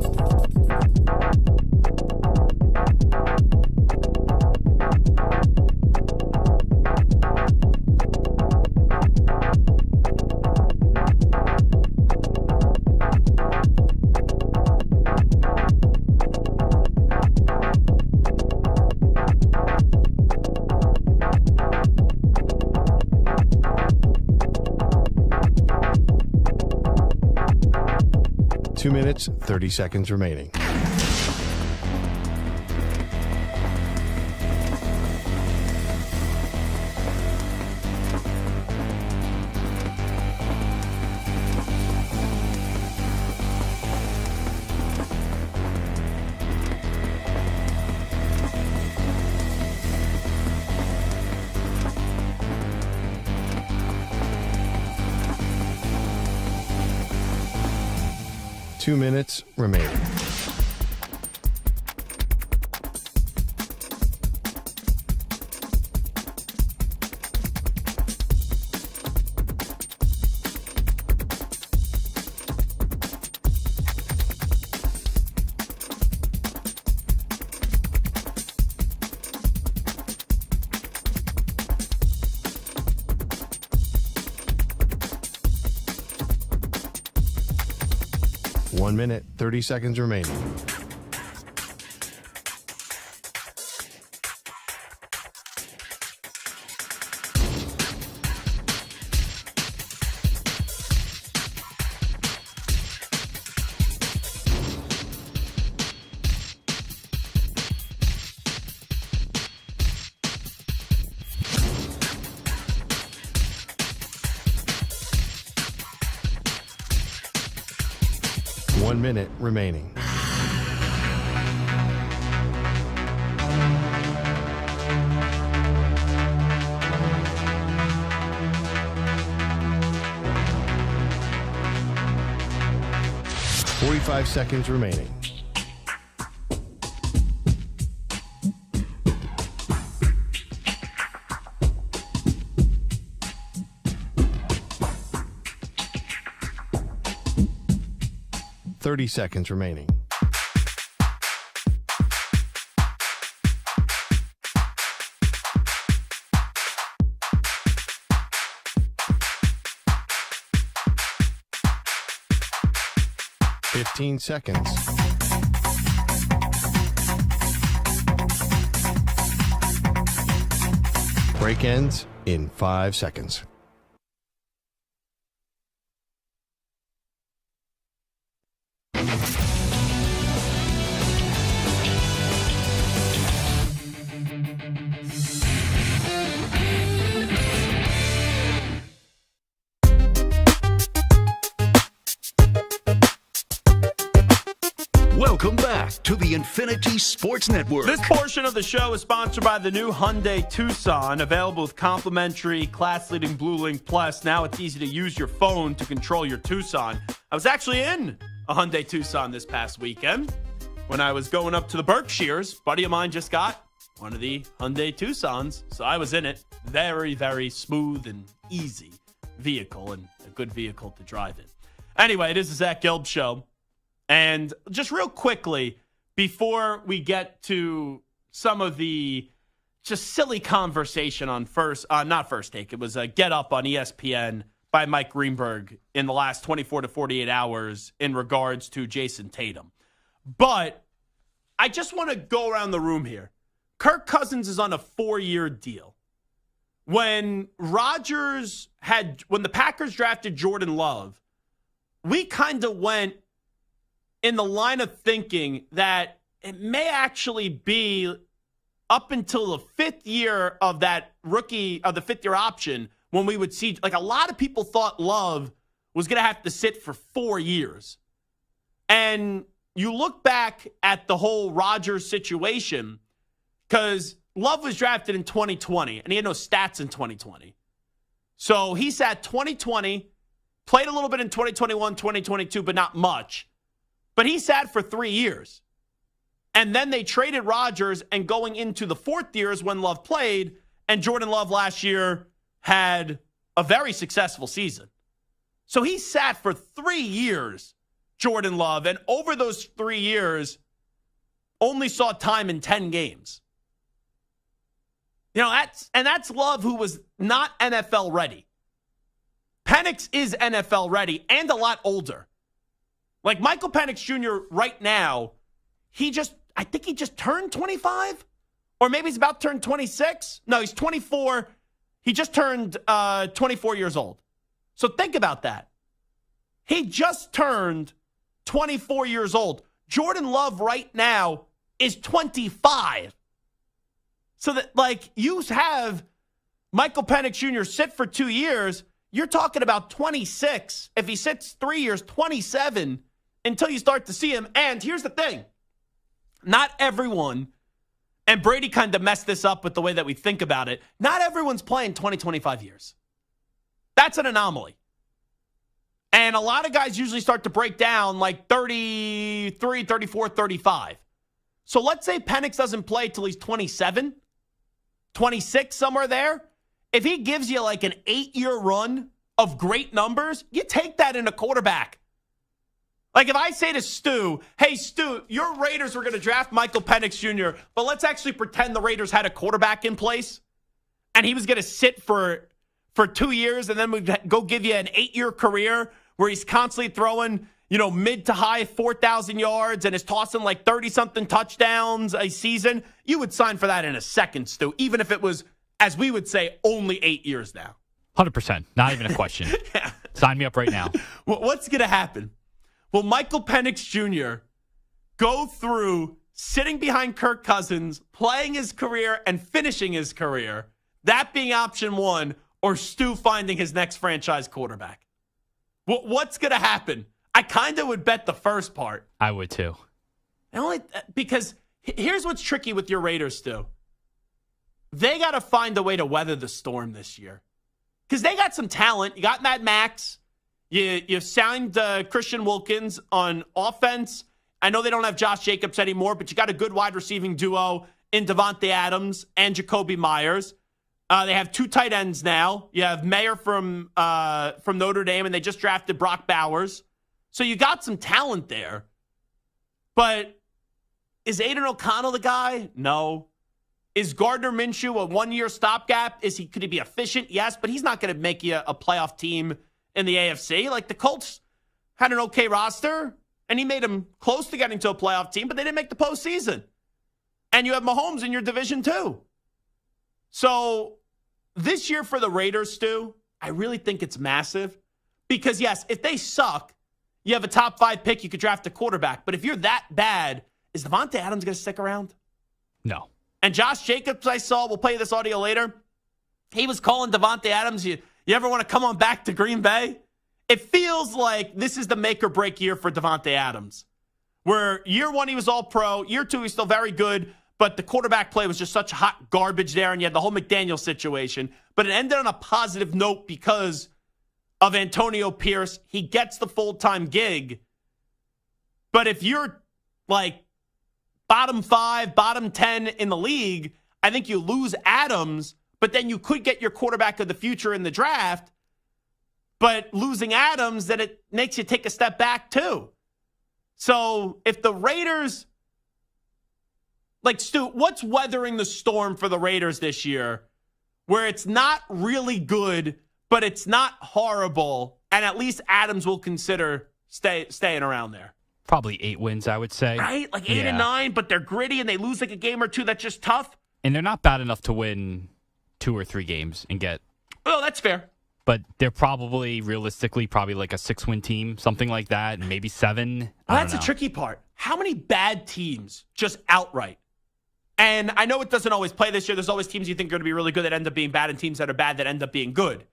Two minutes, 30 seconds remaining. Two minutes remaining. One minute, 30 seconds remaining. One minute remaining. Forty-five seconds remaining. Thirty seconds remaining. Fifteen seconds. Break ends in 5 seconds. Welcome back to the Infinity Sports Network. This portion of the show is sponsored by the new Hyundai Tucson, available with complimentary class-leading Blue Link Plus. Now it's easy to use your phone to control your Tucson. I was actually in a Hyundai Tucson this past weekend when I was going up to the Berkshires. A buddy of mine just got one of the Hyundai Tucsons, so I was in it. Very, very smooth and easy vehicle, and a good vehicle to drive in. Anyway, it is the Zach Gelb Show. And just real quickly, before we get to some of the just silly conversation on not First Take, it was Get Up on ESPN by Mike Greenberg in the last 24 to 48 hours in regards to Jason Tatum. But I just want to go around the room here. Kirk Cousins is on a 4-year deal. When the Packers drafted Jordan Love, we kind of went in the line of thinking that it may actually be up until the 5th year of that rookie, of the 5th-year option, when we would see, like, a lot of people thought Love was going to have to sit for 4 years. And you look back at the whole Rodgers situation, because Love was drafted in 2020, and he had no stats in 2020. So he sat 2020, played a little bit in 2021, 2022, but not much. But he sat for 3 years. And then they traded Rodgers, and going into the 4th year is when Love played, and Jordan Love last year had a very successful season. So he sat for 3 years, Jordan Love, and over those 3 years, only saw time in 10 games. You know, that's Love, who was not NFL ready. Penix is NFL ready and a lot older. Like Michael Penix Jr. right now, I think he just turned 25, or maybe he's about to turn 26. No, he's 24. He just turned 24 years old. So think about that. He just turned 24 years old. Jordan Love right now is 25. So that, like, you have Michael Penix Jr. sit for 2 years, you're talking about 26. If he sits 3 years, 27 until you start to see him. And here's the thing. Not everyone, and Brady kind of messed this up with the way that we think about it, not everyone's playing 20, 25 years. That's an anomaly. And a lot of guys usually start to break down like 33, 34, 35. So let's say Penix doesn't play till he's 27, 26, somewhere there. If he gives you like an 8-year run of great numbers, you take that in a quarterback. Like if I say to Stu, hey, Stu, your Raiders were going to draft Michael Penix Jr., but let's actually pretend the Raiders had a quarterback in place and he was going to sit for 2 years and then we'd go give you an 8-year career where he's constantly throwing, mid to high 4,000 yards and is tossing like 30-something touchdowns a season. You would sign for that in a second, Stu, even if it was, as we would say, only 8 years now. 100%. Not even a question. Yeah. Sign me up right now. What's going to happen? Will Michael Penix Jr. go through sitting behind Kirk Cousins, playing his career and finishing his career, that being option one, or Stu finding his next franchise quarterback? What's going to happen? I kind of would bet the first part. I would too. Because here's what's tricky with your Raiders, Stu. They got to find a way to weather the storm this year. Because they got some talent. You got Mad Max. You signed Christian Wilkins on offense. I know they don't have Josh Jacobs anymore, but you got a good wide receiving duo in Davante Adams and Jacoby Myers. They have 2 tight ends now. You have Mayer from Notre Dame, and they just drafted Brock Bowers. So you got some talent there. But is Aiden O'Connell the guy? No. Is Gardner Minshew a 1-year stopgap? Could he be efficient? Yes, but he's not going to make you a playoff team in the AFC. Like the Colts had an okay roster, and he made them close to getting to a playoff team, but they didn't make the postseason. And you have Mahomes in your division too. So this year for the Raiders, Stu, I really think it's massive. Because yes, if they suck, you have a top 5 pick, you could draft a quarterback. But if you're that bad, is Davante Adams going to stick around? No. And Josh Jacobs, I saw, we'll play this audio later, he was calling Davante Adams, you ever want to come on back to Green Bay? It feels like this is the make or break year for Davante Adams. Where year 1 he was all pro, year 2 he's still very good, but the quarterback play was just such hot garbage there, and you had the whole McDaniel situation. But it ended on a positive note because of Antonio Pierce. He gets the full-time gig. But if you're like bottom 5, bottom 10 in the league, I think you lose Adams, but then you could get your quarterback of the future in the draft. But losing Adams, then it makes you take a step back too. So if the Raiders, like Stu, what's weathering the storm for the Raiders this year where it's not really good, but it's not horrible, and at least Adams will consider staying around there. Probably 8 wins, I would say. Right? Like 8 and 9, but they're gritty and they lose like a game or two. That's just tough. And they're not bad enough to win 2 or 3 games and get. Oh, that's fair. But they're probably, realistically, like a 6-win team, something like that, and maybe 7. Well, that's the tricky part. How many bad teams just outright? And I know it doesn't always play this year. There's always teams you think are going to be really good that end up being bad and teams that are bad that end up being good.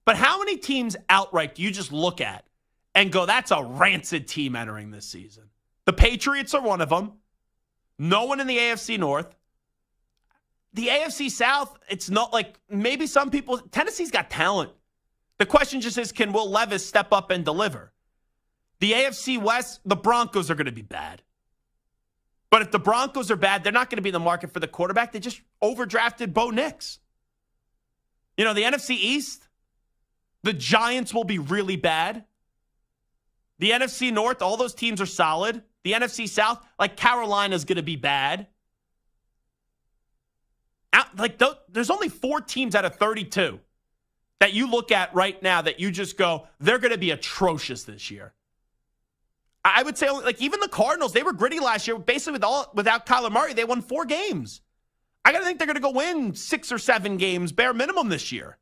But how many teams outright do you just look at and go, that's a rancid team entering this season? The Patriots are one of them. No one in the AFC North. The AFC South, it's not like maybe some people, Tennessee's got talent. The question just is, can Will Levis step up and deliver? The AFC West, the Broncos are going to be bad. But if the Broncos are bad, they're not going to be in the market for the quarterback. They just overdrafted Bo Nix. The NFC East, the Giants will be really bad. The NFC North, all those teams are solid. The NFC South, like Carolina's going to be bad. There's only 4 teams out of 32 that you look at right now that you just go, they're going to be atrocious this year. I would say, even the Cardinals, they were gritty last year. Basically, without Kyler Murray, they won 4 games. I got to think they're going to go win 6 or 7 games, bare minimum, this year.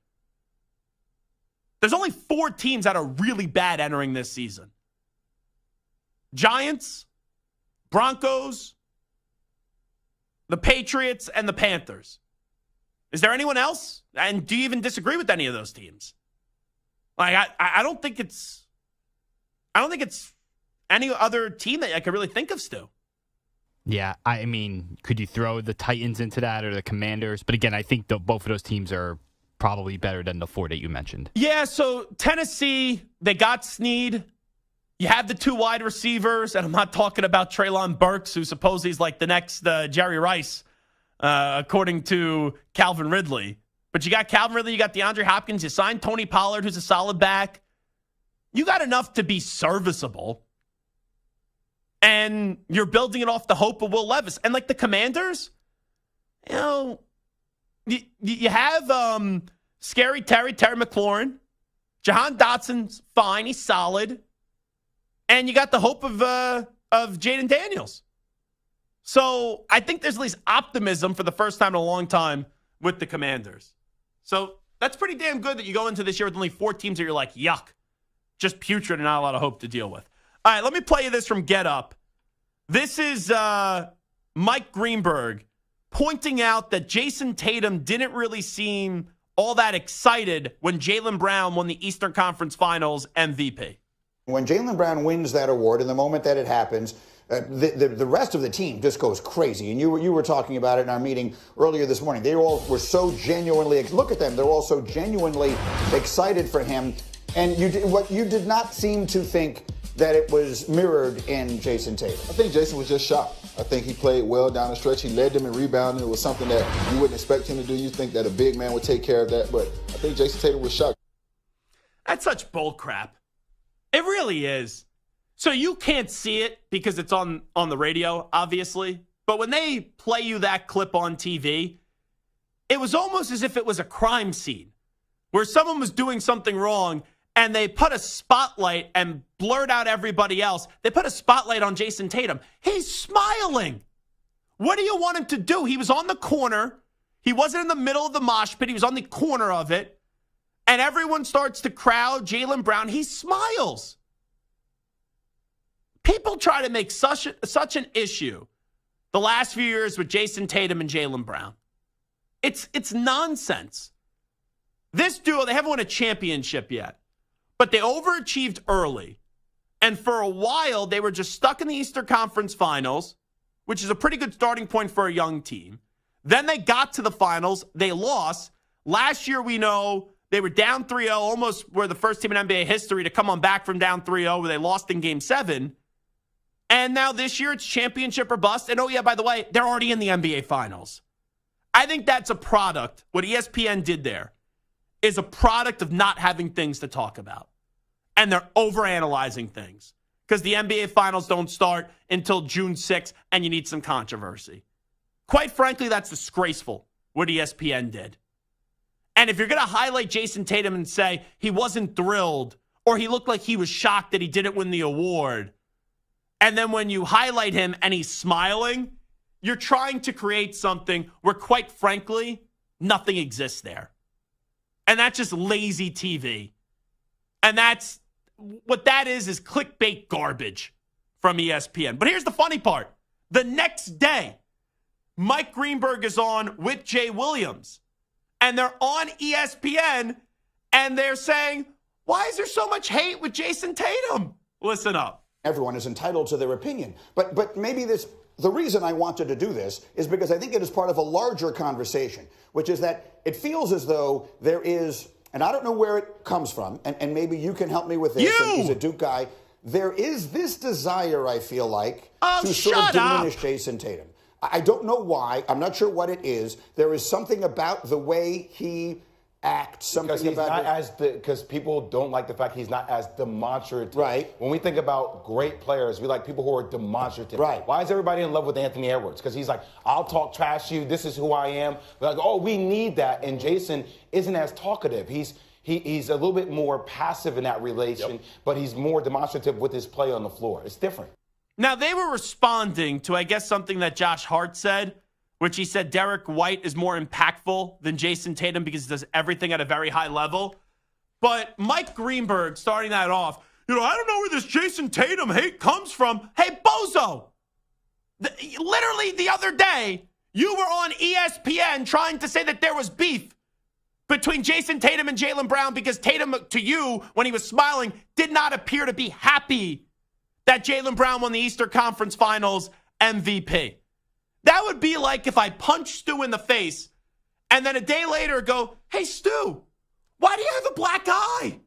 There's only 4 teams that are really bad entering this season. Giants, Broncos, the Patriots, and the Panthers. Is there anyone else? And do you even disagree with any of those teams? I don't think it's any other team that I could really think of, Stu. Yeah, I mean, could you throw the Titans into that or the Commanders? But again, I think both of those teams are probably better than the 4 that you mentioned. Yeah, so Tennessee, they got Snead. You have the 2 wide receivers, and I'm not talking about Treylon Burks, who supposedly is like the next Jerry Rice, according to Calvin Ridley. But you got Calvin Ridley, you got DeAndre Hopkins, you signed Tony Pollard, who's a solid back. You got enough to be serviceable. And you're building it off the hope of Will Levis. And like the Commanders, you have Scary Terry McLaurin. Jahan Dotson's fine. He's solid. And you got the hope of Jaden Daniels. So I think there's at least optimism for the first time in a long time with the Commanders. So that's pretty damn good that you go into this year with only 4 teams that you're like, yuck, just putrid and not a lot of hope to deal with. All right, let me play you this from Get Up. This is Mike Greenberg pointing out that Jason Tatum didn't really seem all that excited when Jaylen Brown won the Eastern Conference Finals MVP. When Jaylen Brown wins that award, in the moment that it happens, the rest of the team just goes crazy. And you were talking about it in our meeting earlier this morning. They all were so genuinely, look at them, they're all so genuinely excited for him. And you did not seem to think that it was mirrored in Jason Tatum. I think Jason was just shocked. I think he played well down the stretch. He led them in rebounding. It was something that you wouldn't expect him to do. You think that a big man would take care of that, but I think Jason Tatum was shocked. That's such bull crap. It really is. So you can't see it because it's on the radio, obviously. But when they play you that clip on TV, it was almost as if it was a crime scene where someone was doing something wrong and they put a spotlight and blurred out everybody else. They put a spotlight on Jason Tatum. He's smiling. What do you want him to do? He was on the corner. He wasn't in the middle of the mosh pit. He was on the corner of it. And everyone starts to crowd Jaylen Brown. He smiles. People try to make such an issue the last few years with Jason Tatum and Jaylen Brown. It's nonsense. This duo, they haven't won a championship yet, but they overachieved early. And for a while, they were just stuck in the Eastern Conference Finals, which is a pretty good starting point for a young team. Then they got to the finals. They lost. Last year, we know they were down 3-0, almost were the first team in NBA history to come on back from down 3-0, where they lost in Game 7. And now this year, it's championship or bust. And oh, yeah, by the way, they're already in the NBA Finals. I think that's a product. What ESPN did there is a product of not having things to talk about. And they're overanalyzing things because the NBA Finals don't start until June 6th, and you need some controversy. Quite frankly, that's disgraceful what ESPN did. And if you're going to highlight Jason Tatum and say he wasn't thrilled or he looked like he was shocked that he didn't win the award, and then when you highlight him and he's smiling, you're trying to create something where, quite frankly, nothing exists there. And that's just lazy TV. And that's what that is clickbait garbage from ESPN. But here's the funny part. The next day, Mike Greenberg is on with Jay Williams. And they're on ESPN, and they're saying, why is there so much hate with Jason Tatum? Listen up. Everyone is entitled to their opinion. But maybe the reason I wanted to do this is because I think it is part of a larger conversation, which is that it feels as though there is, and I don't know where it comes from, and maybe you can help me with this. And he's a Duke guy. There is this desire, I feel like, to sort of diminish Jason Tatum. I don't know why. I'm not sure what it is. There is something about the way he acts. Because people don't like the fact he's not as demonstrative. Right. When we think about great players, we like people who are demonstrative. Right. Why is everybody in love with Anthony Edwards? Because he's like, I'll talk trash to you. This is who I am. They're like, oh, we need that. And Jason isn't as talkative. He's a little bit more passive in that relation, but he's more demonstrative with his play on the floor. It's different. Now, they were responding to, I guess, something that Josh Hart said, which he said Derek White is more impactful than Jason Tatum because he does everything at a very high level. But Mike Greenberg, starting that off, I don't know where this Jason Tatum hate comes from. Hey, bozo! Literally the other day, you were on ESPN trying to say that there was beef between Jason Tatum and Jaylen Brown because Tatum, to you, when he was smiling, did not appear to be happy that Jaylen Brown won the Eastern Conference Finals MVP. That would be like if I punched Stu in the face and then a day later go, hey, Stu, why do you have a black eye?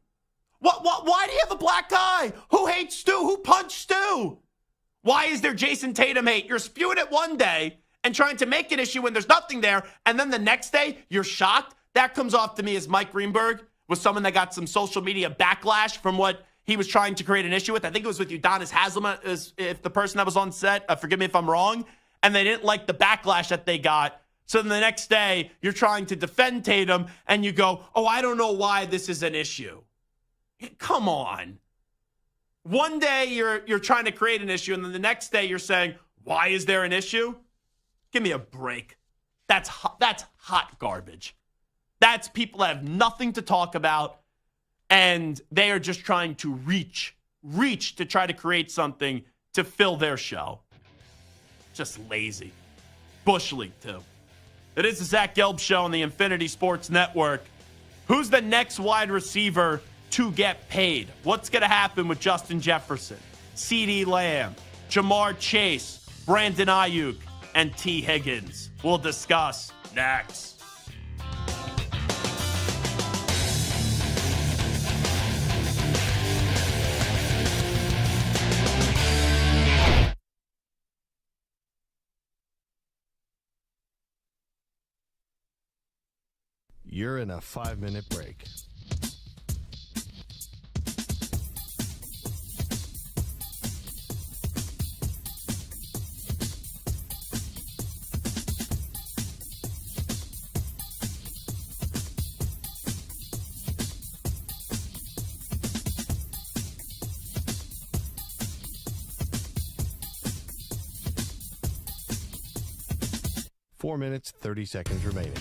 Why do you have a black eye? Who hates Stu? Who punched Stu? Why is there Jason Tatum hate? You're spewing it one day and trying to make an issue when there's nothing there, and then the next day you're shocked? That comes off to me as Mike Greenberg was someone that got some social media backlash from what he was trying to create an issue with. I think it was with Udonis Haslem, if the person that was on set. Forgive me if I'm wrong. And they didn't like the backlash that they got. So then the next day, you're trying to defend Tatum, and you go, oh, I don't know why this is an issue. Come on. One day, you're trying to create an issue, and then the next day, you're saying, why is there an issue? Give me a break. That's hot garbage. That's people that have nothing to talk about, and they are just trying to reach to try to create something to fill their show. Just lazy. Bush League, too. It is the Zach Gelb Show on the Infinity Sports Network. Who's the next wide receiver to get paid? What's going to happen with Justin Jefferson, CeeDee Lamb, Jamar Chase, Brandon Ayuk, and T. Higgins? We'll discuss next. You're in a 5-minute break. Four minutes, 30 seconds remaining.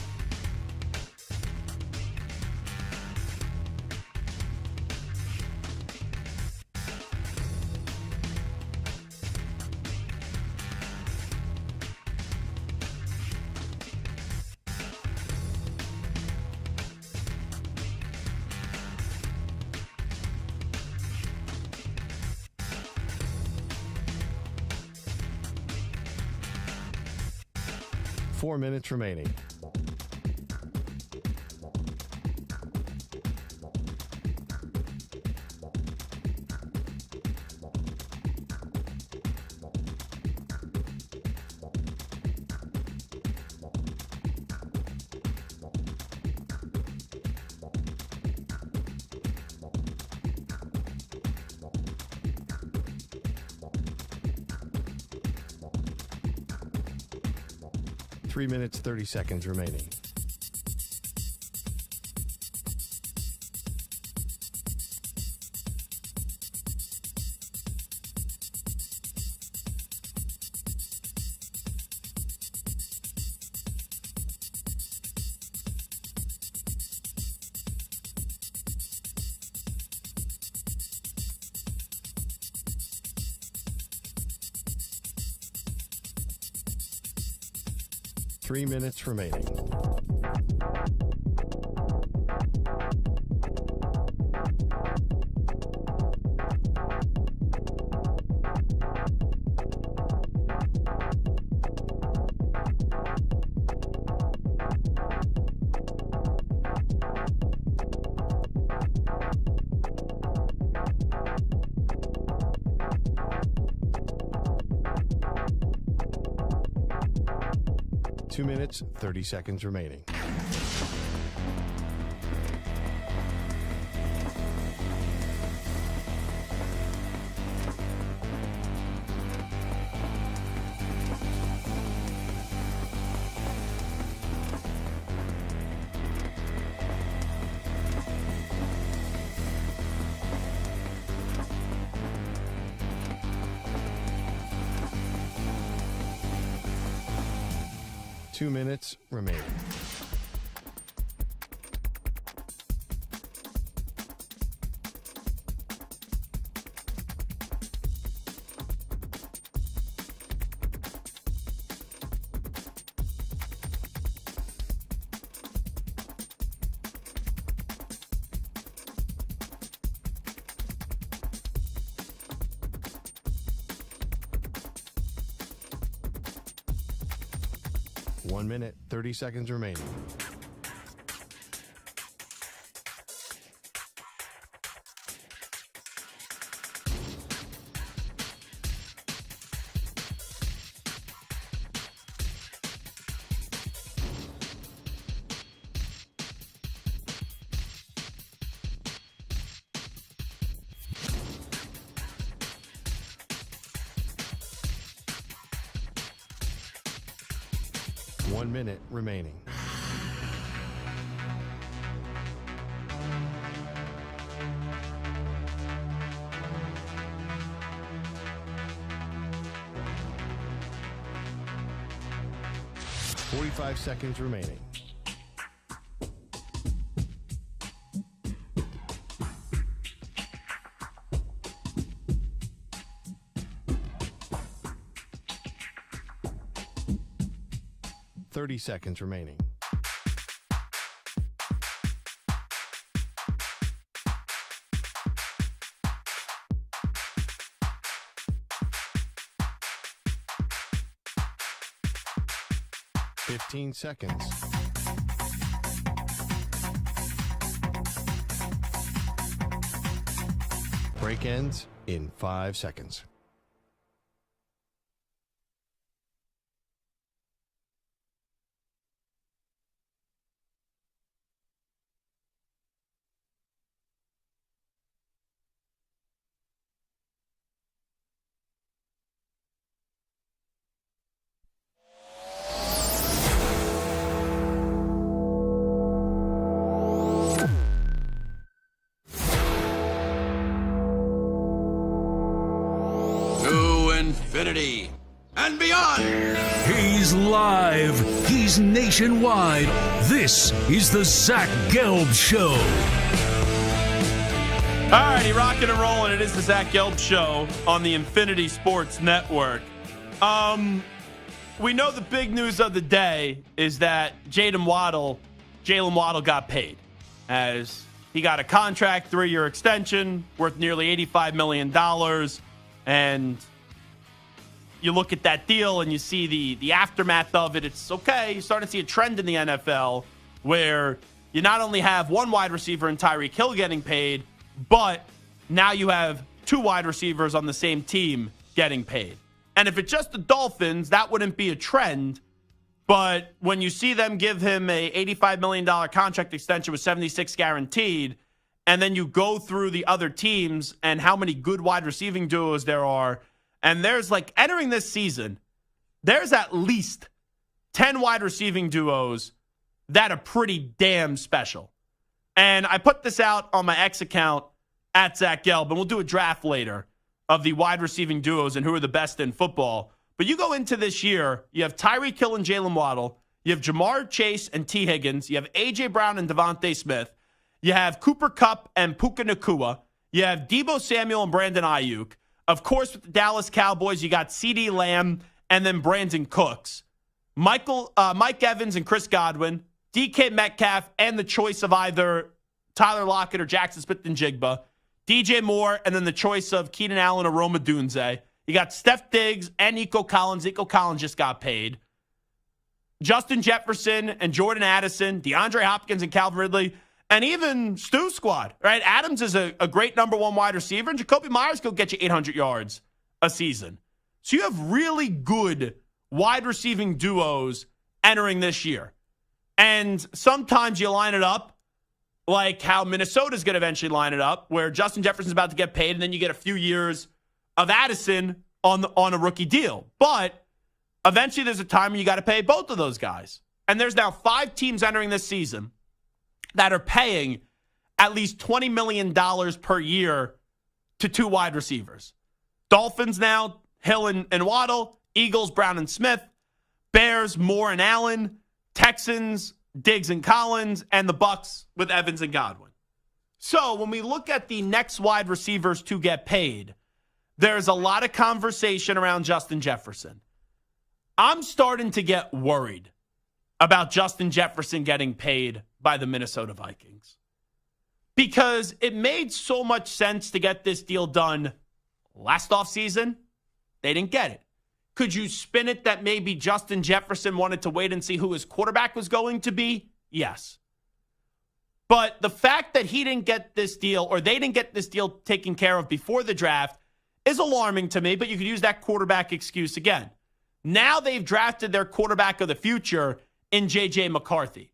Four minutes remaining. Three minutes, 30 seconds remaining. 3 minutes remaining. Two minutes, 30 seconds remaining. Two minutes remaining. One minute, 30 seconds remaining. One minute remaining. Forty-five seconds remaining. Seconds remaining. Fifteen seconds. Break ends in 5 seconds. Infinity and beyond. He's live. He's nationwide. This is the Zach Gelb Show. All righty, rocking and rolling. It is the Zach Gelb Show on the Infinity Sports Network. We know the big news of the day is that Jaylen Waddle got paid, as he got a contract, 3-year extension worth nearly $85 million. And you look at that deal and you see the aftermath of it. It's okay. You're starting to see a trend in the NFL where you not only have one wide receiver in Tyreek Hill getting paid, but now you have 2 wide receivers on the same team getting paid. And if it's just the Dolphins, that wouldn't be a trend. But when you see them give him a $85 million contract extension with 76 guaranteed, and then you go through the other teams and how many good wide receiving duos there are, and there's entering this season, there's at least 10 wide receiving duos that are pretty damn special. And I put this out on my X account at Zach Gelb, and we'll do a draft later of the wide receiving duos and who are the best in football. But you go into this year, you have Tyreek Hill and Jaylen Waddle, you have Jamar Chase and T. Higgins, you have A.J. Brown and Davante Smith, you have Cooper Kupp and Puka Nacua, you have Deebo Samuel and Brandon Ayuk. Of course, with the Dallas Cowboys, you got CeeDee Lamb and then Brandon Cooks. Mike Evans and Chris Godwin, DK Metcalf, and the choice of either Tyler Lockett or Jackson Smith-Njigba, DJ Moore, and then the choice of Keenan Allen or Rome Odunze. You got Steph Diggs and Nico Collins. Nico Collins just got paid. Justin Jefferson and Jordan Addison, DeAndre Hopkins and Calvin Ridley, and even Stu Squad, right? Adams is a great number one wide receiver, and Jacoby Myers could get you 800 yards a season. So you have really good wide receiving duos entering this year. And sometimes you line it up like how Minnesota's going to eventually line it up, where Justin Jefferson's about to get paid, and then you get a few years of Addison on a rookie deal. But eventually there's a time when you got to pay both of those guys. And there's now 5 teams entering this season that are paying at least $20 million per year to 2 wide receivers. Dolphins now, Hill and Waddle. Eagles, Brown and Smith. Bears, Moore and Allen. Texans, Diggs and Collins. And the Bucks with Evans and Godwin. So when we look at the next wide receivers to get paid, there's a lot of conversation around Justin Jefferson. I'm starting to get worried about Justin Jefferson getting paid by the Minnesota Vikings, because it made so much sense to get this deal done last offseason. They didn't get it. Could you spin it that maybe Justin Jefferson wanted to wait and see who his quarterback was going to be? Yes. But the fact that he didn't get this deal, or they didn't get this deal taken care of before the draft, is alarming to me, but you could use that quarterback excuse again. Now they've drafted their quarterback of the future in J.J. McCarthy.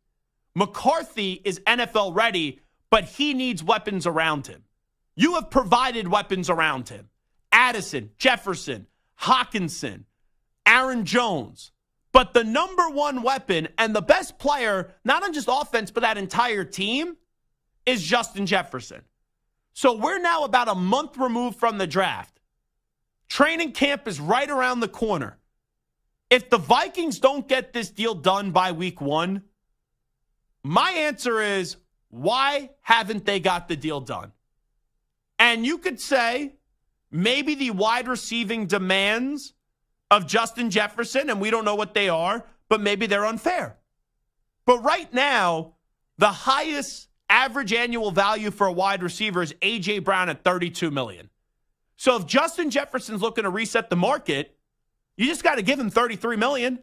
McCarthy is NFL ready, but he needs weapons around him. You have provided weapons around him. Addison, Jefferson, Hawkinson, Aaron Jones. But the number one weapon and the best player, not on just offense, but that entire team, is Justin Jefferson. So we're now about a month removed from the draft. Training camp is right around the corner. If the Vikings don't get this deal done by week 1, my answer is, why haven't they got the deal done? And you could say maybe the wide receiving demands of Justin Jefferson, and we don't know what they are, but maybe they're unfair. But right now, the highest average annual value for a wide receiver is A.J. Brown at $32 million. So if Justin Jefferson's looking to reset the market, you just got to give him $33 million.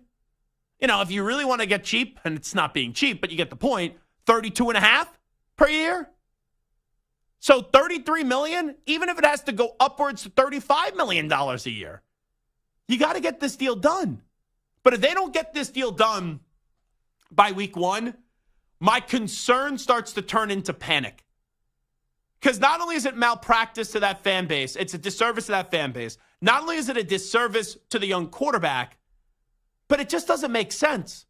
You know, if you really want to get cheap, and it's not being cheap, but you get the point, $32.5 per year. So $33 million, even if it has to go upwards to $35 million a year, you got to get this deal done. But if they don't get this deal done by week 1, my concern starts to turn into panic. Because not only is it malpractice to that fan base, it's a disservice to that fan base. Not only is it a disservice to the young quarterback, but it just doesn't make sense.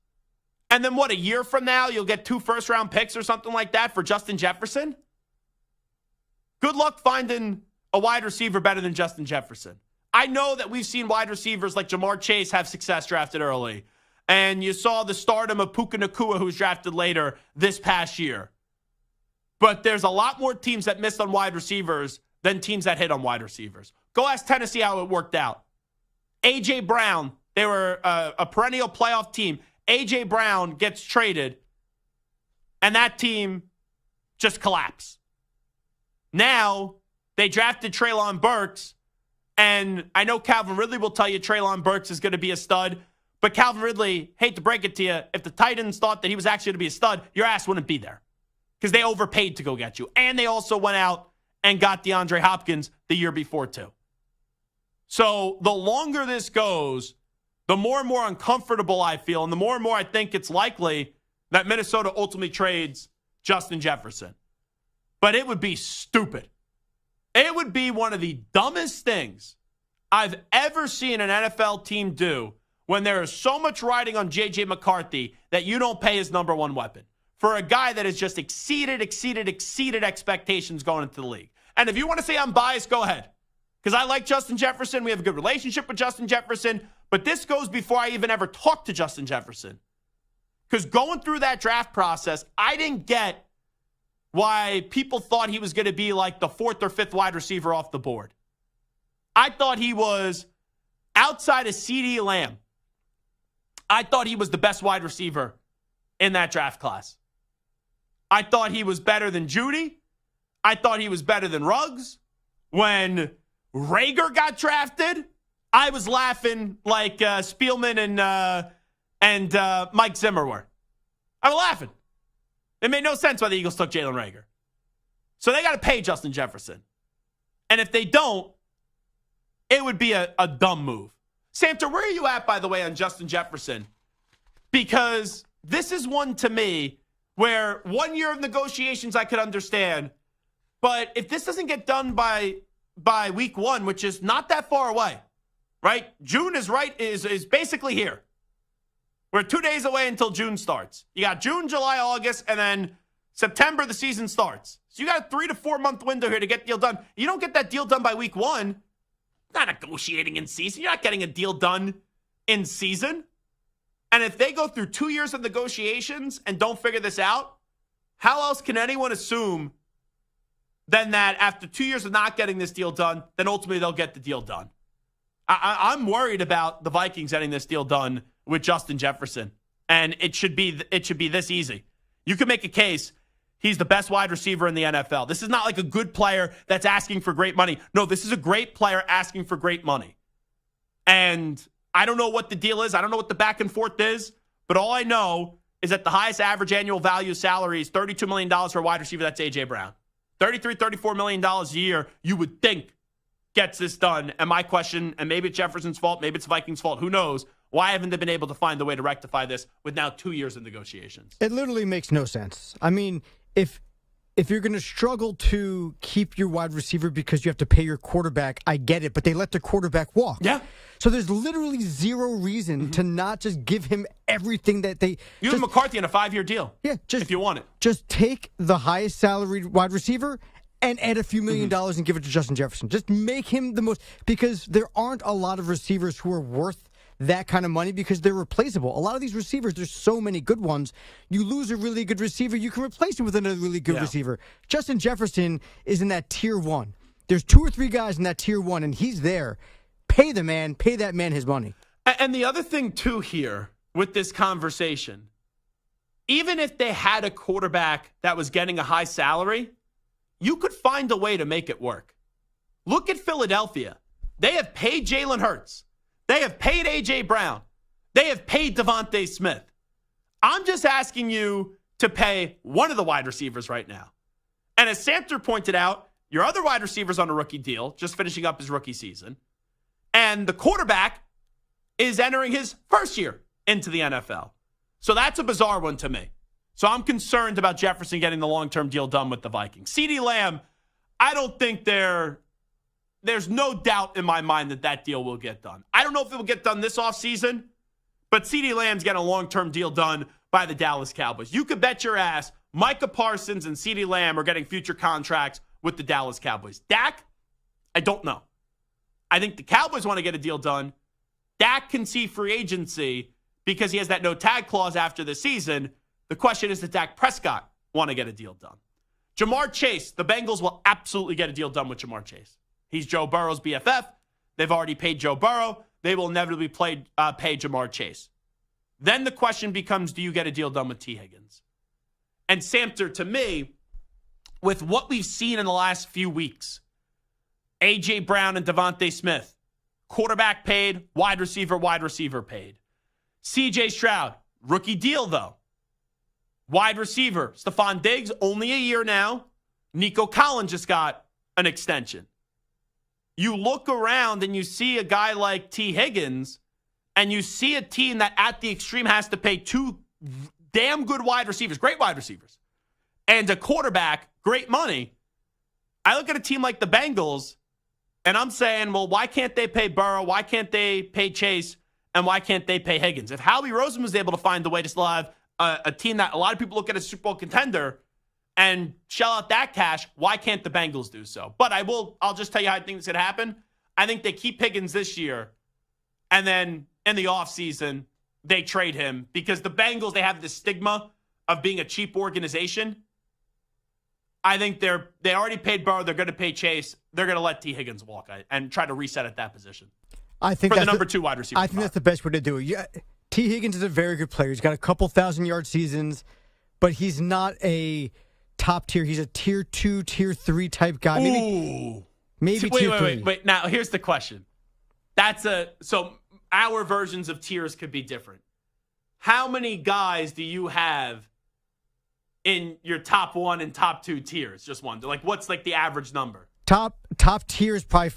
And then what, a year from now, you'll get 2 first-round picks or something like that for Justin Jefferson? Good luck finding a wide receiver better than Justin Jefferson. I know that we've seen wide receivers like Jamar Chase have success drafted early. And you saw the stardom of Puka Nacua, who was drafted later this past year. But there's a lot more teams that missed on wide receivers than teams that hit on wide receivers. Go ask Tennessee how it worked out. A.J. Brown, they were a perennial playoff team. A.J. Brown gets traded, and that team just collapsed. Now, they drafted Treylon Burks, and I know Calvin Ridley will tell you Treylon Burks is going to be a stud, but Calvin Ridley, hate to break it to you, if the Titans thought that he was actually going to be a stud, your ass wouldn't be there because they overpaid to go get you. And they also went out and got DeAndre Hopkins the year before, too. So the longer this goes, the more and more uncomfortable I feel, and the more and more I think it's likely that Minnesota ultimately trades Justin Jefferson. But it would be stupid. It would be one of the dumbest things I've ever seen an NFL team do when there is so much riding on J.J. McCarthy that you don't pay his number one weapon for a guy that has just exceeded expectations going into the league. And if you want to say I'm biased, go ahead. Because I like Justin Jefferson. We have a good relationship with Justin Jefferson. But this goes before I even ever talked to Justin Jefferson. Because going through that draft process, I didn't get why people thought he was going to be like the 4th or 5th wide receiver off the board. I thought he was outside of CeeDee Lamb I thought he was the best wide receiver in that draft class. I thought he was better than Judy. I thought he was better than Ruggs. When Rager got drafted, I was laughing like Spielman and Mike Zimmer were. I was laughing. It made no sense why the Eagles took Jalen Rager. So they got to pay Justin Jefferson. And if they don't, it would be a dumb move. Samter, where are you at, by the way, on Justin Jefferson? Because this is one to me where 1 year of negotiations I could understand. But if this doesn't get done by week 1, which is not that far away, right? June is basically here. We're 2 days away until June starts. You got June, July, August, and then September, the season starts. So you got a 3 to 4 month window here to get the deal done. You don't get that deal done by week 1. Not negotiating in season. You're not getting a deal done in season. And if they go through 2 years of negotiations and don't figure this out, how else can anyone assume then that after 2 years of not getting this deal done, then ultimately they'll get the deal done? I'm worried about the Vikings getting this deal done with Justin Jefferson. And it should be this easy. You can make a case he's the best wide receiver in the NFL. This is not like a good player that's asking for great money. No, this is a great player asking for great money. And I don't know what the deal is. I don't know what the back and forth is. But all I know is that the highest average annual value salary is $32 million for a wide receiver. That's A.J. Brown. $33, $34 million a year, you would think, gets this done. And my question, and maybe it's Jefferson's fault, maybe it's Vikings' fault, who knows? Why haven't they been able to find a way to rectify this with now 2 years of negotiations? It literally makes no sense. I mean, if you're going to struggle to keep your wide receiver because you have to pay your quarterback, I get it, but they let the quarterback walk. Yeah. So there's literally zero reason to not just give him everything that they... You have McCarthy in a 5-year deal. Yeah. If you want it. Just take the highest salaried wide receiver and add a few $1 million and give it to Justin Jefferson. Just make him the most... Because there aren't a lot of receivers who are worth that kind of money because they're replaceable. A lot of these receivers, there's so many good ones. You lose a really good receiver, you can replace him with another really good receiver. Justin Jefferson is in that tier 1. There's 2 or 3 guys in that tier 1, and he's there. Pay the man. Pay that man his money. And the other thing, too, here with this conversation, even if they had a quarterback that was getting a high salary, you could find a way to make it work. Look at Philadelphia. They have paid Jalen Hurts. They have paid A.J. Brown. They have paid Davante Smith. I'm just asking you to pay one of the wide receivers right now. And as Samter pointed out, your other wide receiver's on a rookie deal, just finishing up his rookie season. And the quarterback is entering his first year into the NFL. So that's a bizarre one to me. So I'm concerned about Jefferson getting the long-term deal done with the Vikings. CeeDee Lamb, I don't think there's no doubt in my mind that deal will get done. I don't know if it will get done this offseason, but CeeDee Lamb's getting a long-term deal done by the Dallas Cowboys. You could bet your ass Micah Parsons and CeeDee Lamb are getting future contracts with the Dallas Cowboys. Dak, I don't know. I think the Cowboys want to get a deal done. Dak can see free agency because he has that no-tag clause after the season. The question is, does Dak Prescott want to get a deal done? Jamar Chase, the Bengals will absolutely get a deal done with Jamar Chase. He's Joe Burrow's BFF. They've already paid Joe Burrow. They will inevitably pay Jamar Chase. Then the question becomes, do you get a deal done with T. Higgins? And Samter, to me, with what we've seen in the last few weeks, A.J. Brown and Davante Smith, quarterback paid, wide receiver paid. C.J. Stroud, rookie deal though. Wide receiver, Stephon Diggs, only a year now. Nico Collins just got an extension. You look around and you see a guy like T. Higgins, and you see a team that at the extreme has to pay 2 damn good wide receivers, great wide receivers, and a quarterback, great money. I look at a team like the Bengals, and I'm saying, well, why can't they pay Burrow? Why can't they pay Chase? And why can't they pay Higgins? If Howie Roseman was able to find a way to still have a team that a lot of people look at as a Super Bowl contender and shell out that cash, why can't the Bengals do so? But I'll just tell you how I think this could happen. I think they keep Higgins this year, and then in the offseason, they trade him because the Bengals, they have this stigma of being a cheap organization. I think they already paid Burrow. They're going to pay Chase. They're going to let T. Higgins walk and try to reset at that position. I think for that's the number 2 wide receiver. I think that's the best way to do it. Yeah, T. Higgins is a very good player. He's got a couple 1,000-yard seasons, but he's not a top tier. He's a tier 2, tier 3 type guy. Maybe tier 3. Wait. Now, here's the question. So our versions of tiers could be different. How many guys do you have in your top 1 and top 2 tiers? Just one. Like, what's like the average number? Top tier is probably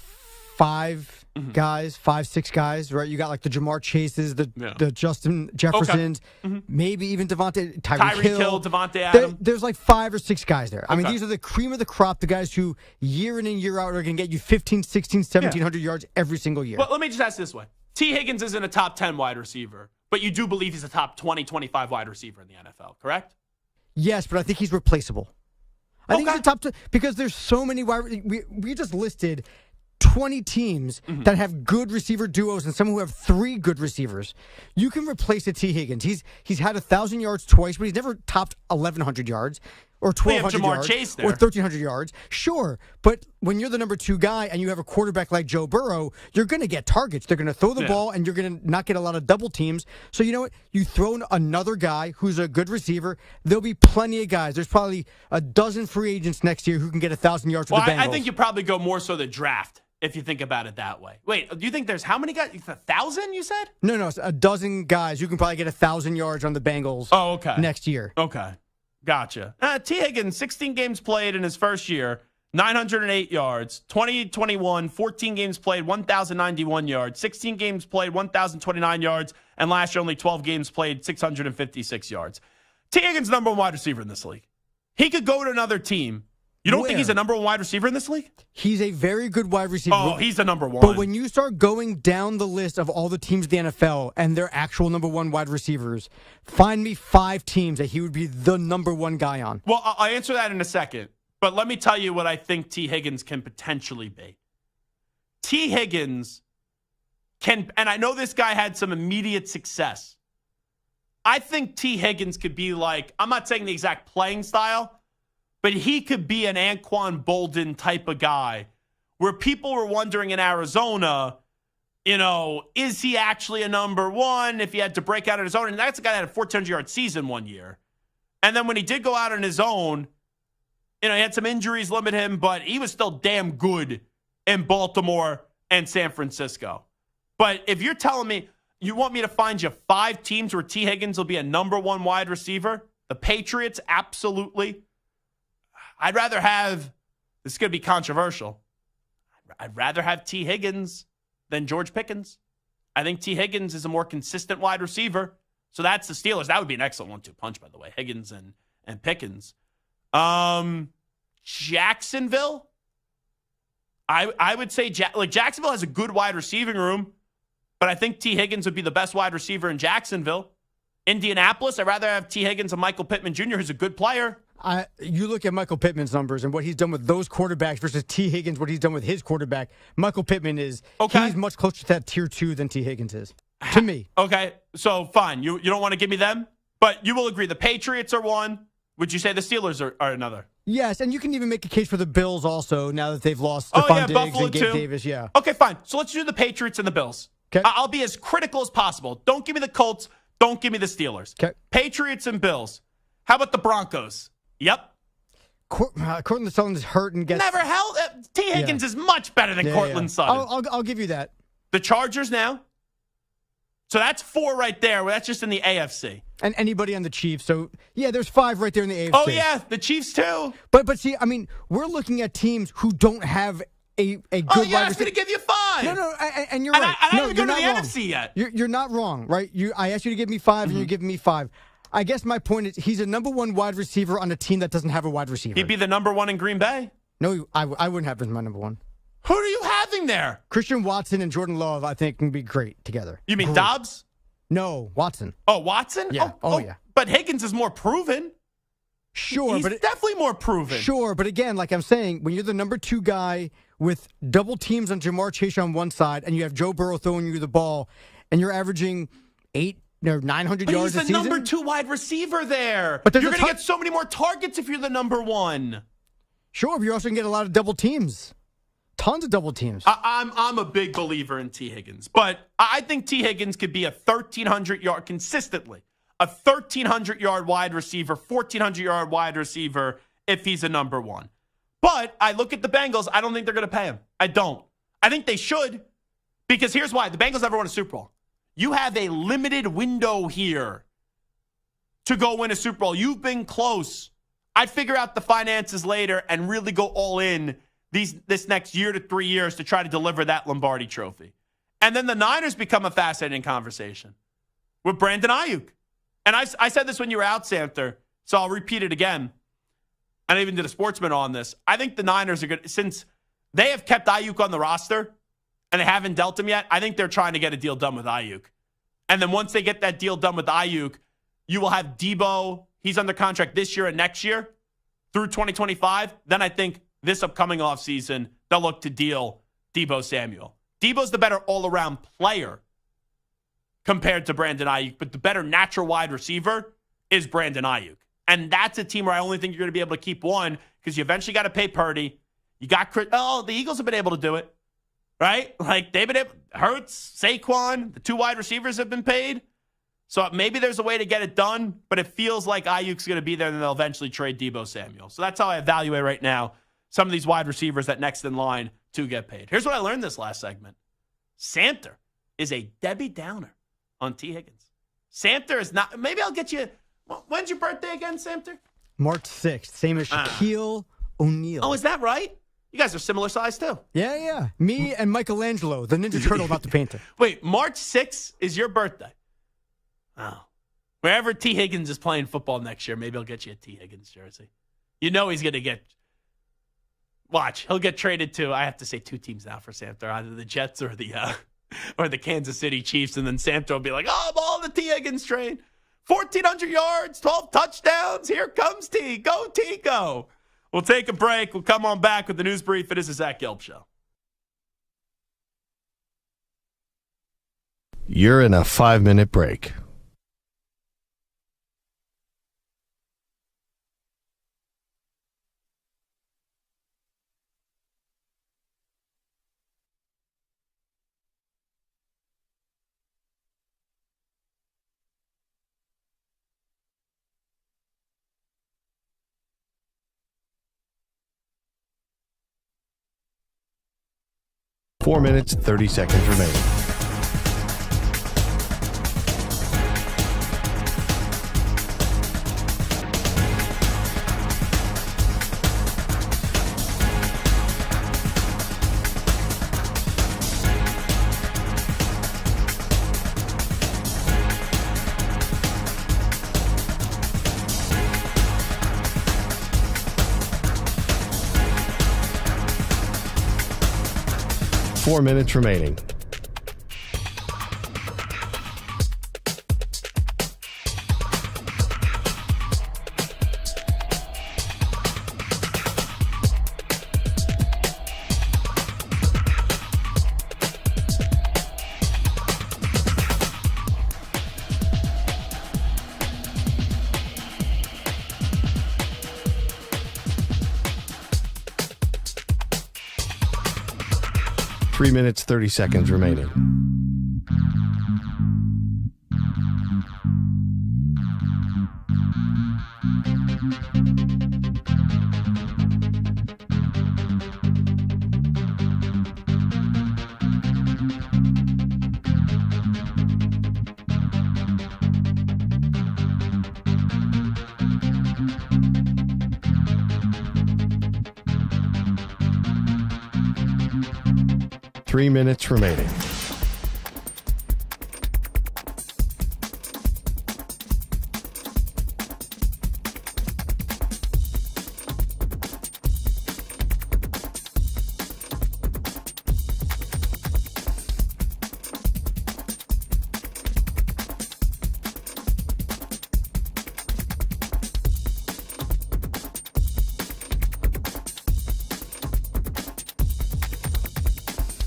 5 guys, 5, 6 guys, right? You got like the Jamar Chases, the Justin Jeffersons, maybe even Davante, Tyreek Hill, Davante Adams. There's like 5 or 6 guys there. I mean, these are the cream of the crop, the guys who year in and year out are going to get you 15, 16, 1,700 yards every single year. But let me just ask this way. T. Higgins isn't a top 10 wide receiver, but you do believe he's a top 20, 25 wide receiver in the NFL, correct? Yes, but I think he's replaceable. I think he's a top 2 because there's so many we just listed 20 teams that have good receiver duos and some who have 3 good receivers. You can replace a T. Higgins. He's had 1,000 yards twice, but he's never topped 1,100 yards or 1,200 yards Chase there. or 1,300 yards. Sure, but when you're the number 2 guy and you have a quarterback like Joe Burrow, you're going to get targets. They're going to throw the ball, and you're going to not get a lot of double teams. So you know what? You throw in another guy who's a good receiver. There'll be plenty of guys. There's probably a dozen free agents next year who can get 1,000 yards for the Bengals. I think you probably go more so the draft. If you think about it that way. Wait, do you think there's how many guys? 1,000, you said? No, it's a dozen guys who can probably get 1,000 yards on the Bengals next year. Okay. Gotcha. T. Higgins, 16 games played in his first year, 908 yards. 2021, 14 games played, 1,091 yards. 16 games played, 1,029 yards. And last year, only 12 games played, 656 yards. T. Higgins, number 1 wide receiver in this league. He could go to another team. You don't think he's a number 1 wide receiver in this league? He's a very good wide receiver. Oh, he's the number 1. But when you start going down the list of all the teams in the NFL and their actual number 1 wide receivers, find me 5 teams that he would be the number 1 guy on. Well, I'll answer that in a second. But let me tell you what I think T. Higgins can potentially be. T. Higgins can, and I know this guy had some immediate success. I think T. Higgins could be like, I'm not saying the exact playing style, but he could be an Anquan Bolden type of guy where people were wondering in Arizona, is he actually a number 1 if he had to break out on his own? And that's a guy that had a 1,400-yard season one year. And then when he did go out on his own, he had some injuries limit him, but he was still damn good in Baltimore and San Francisco. But if you're telling me you want me to find you 5 teams where T. Higgins will be a number 1 wide receiver, the Patriots, absolutely. I'd rather have, this is going to be controversial, I'd rather have T. Higgins than George Pickens. I think T. Higgins is a more consistent wide receiver. So that's the Steelers. That would be an excellent 1-2 punch, by the way, Higgins and Pickens. Jacksonville, I would say Jacksonville has a good wide receiving room, but I think T. Higgins would be the best wide receiver in Jacksonville. Indianapolis, I'd rather have T. Higgins and Michael Pittman Jr., who's a good player. You look at Michael Pittman's numbers and what he's done with those quarterbacks versus T. Higgins, what he's done with his quarterback. Michael Pittman he's much closer to that tier 2 than T. Higgins is, to me. Okay, so fine. You don't want to give me them, but you will agree the Patriots are 1. Would you say the Steelers are another? Yes, and you can even make a case for the Bills also now that they've lost Stephon Diggs Buffalo and Gabe Davis. Yeah. Okay, fine. So let's do the Patriots and the Bills. Okay. I'll be as critical as possible. Don't give me the Colts. Don't give me the Steelers. Okay. Patriots and Bills. How about the Broncos? Yep. Cortland Sutton's hurt and gets... Never held. T. Higgins is much better than Cortland Sutton. I'll give you that. The Chargers now. So that's 4 right there. That's just in the AFC. And anybody on the Chiefs. So, yeah, there's 5 right there in the AFC. Oh, yeah, the Chiefs too. But see, I mean, we're looking at teams who don't have a good wide receiver. You asked me to give you 5. No, and you're right. I haven't gone to the NFC yet. You're not wrong, right? I asked you to give me 5, and you're giving me 5. I guess my point is he's a number 1 wide receiver on a team that doesn't have a wide receiver. He'd be the number 1 in Green Bay. No, I wouldn't have him as my number 1. Who are you having there? Christian Watson and Jordan Love, I think, can be great together. You mean Dobbs? No, Watson. Oh, Watson? Yeah. Oh, yeah. But Higgins is more proven. Sure, He's definitely more proven. Sure, but again, like I'm saying, when you're the number 2 guy with double teams on Jamar Chase on one side, and you have Joe Burrow throwing you the ball, and you're averaging 900 yards a season. He's the number 2 wide receiver there. But you're going to get so many more targets if you're the number 1. Sure, but you're also going to get a lot of double teams. tons of double teams. I'm a big believer in T. Higgins, but I think T. Higgins could be a 1,300-yard consistently, a 1,300-yard wide receiver, 1,400-yard wide receiver if he's a number one. But I look at the Bengals. I don't think they're going to pay him. I don't. I think they should, because here's why. The Bengals never won a Super Bowl. You have a limited window here to go win a Super Bowl. You've been close. I'd figure out the finances later and really go all in this next year to 3 years to try to deliver that Lombardi trophy. And then the Niners become a fascinating conversation with Brandon Ayuk. And I said this when you were out, Samter, so I'll repeat it again. And I even did a Sportsman on this. I think the Niners are good. Since they have kept Ayuk on the roster and they haven't dealt him yet, I think they're trying to get a deal done with Ayuk. And then once they get that deal done with Ayuk, you will have Deebo. He's under contract this year and next year through 2025. Then I think this upcoming offseason, they'll look to deal Deebo Samuel. Deebo's the better all-around player compared to Brandon Ayuk, but the better natural wide receiver is Brandon Ayuk. And that's a team where I only think you're going to be able to keep one because you eventually got to pay Purdy. You got the Eagles have been able to do it, right? Like they've been able, Hurts, Saquon, the two wide receivers have been paid. So maybe there's a way to get it done, but it feels like Ayuk's going to be there and they'll eventually trade Deebo Samuel. So that's how I evaluate right now some of these wide receivers that next in line to get paid. Here's what I learned this last segment. Samter is a Debbie Downer on T. Higgins. Samter is not, maybe I'll get you, when's your birthday again, Samter? March 6th, same as Shaquille O'Neal. Oh, is that right? You guys are similar size too. Yeah. Me and Michelangelo, the Ninja Turtle about to paint it. Wait, March 6th is your birthday. Oh. Wherever T. Higgins is playing football next year, maybe I'll get you a T. Higgins jersey. You know he's going to get, watch, he'll get traded to, I have to say two teams now for Samter, either the Jets or the Kansas City Chiefs, and then Samter will be like, oh, I'm all the T. Higgins train. 1,400 yards, 12 touchdowns. Here comes T. Go, T, go. We'll take a break. We'll come on back with the news brief. It is the Zach Gelb Show. You're in a 5-minute break. Four minutes, 30 seconds remaining. Four minutes remaining. Three minutes, 30 seconds remaining. Three minutes remaining.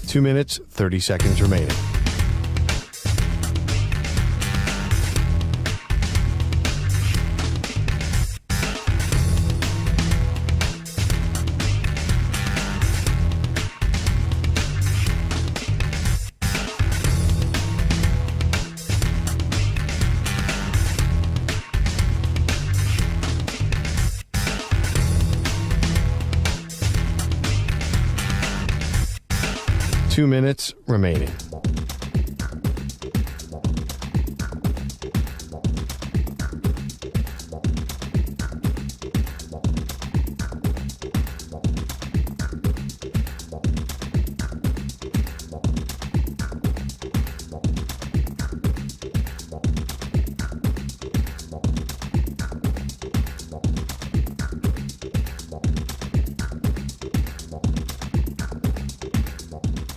Two minutes, 30 seconds remaining. 2 minutes remaining.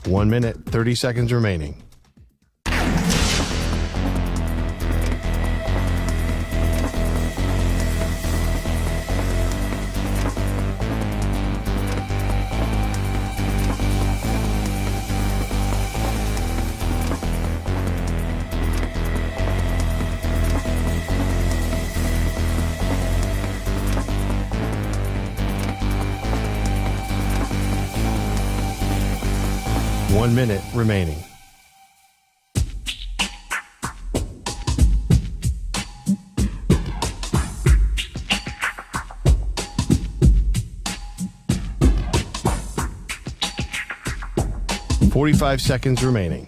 One minute, 30 seconds remaining. One minute remaining. .45 seconds remaining.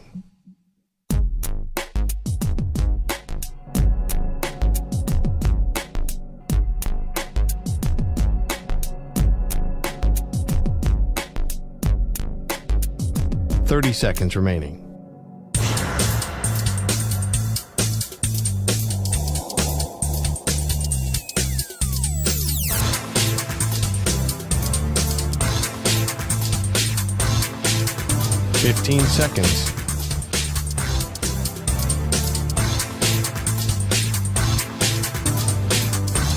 .30 seconds remaining. .15 seconds.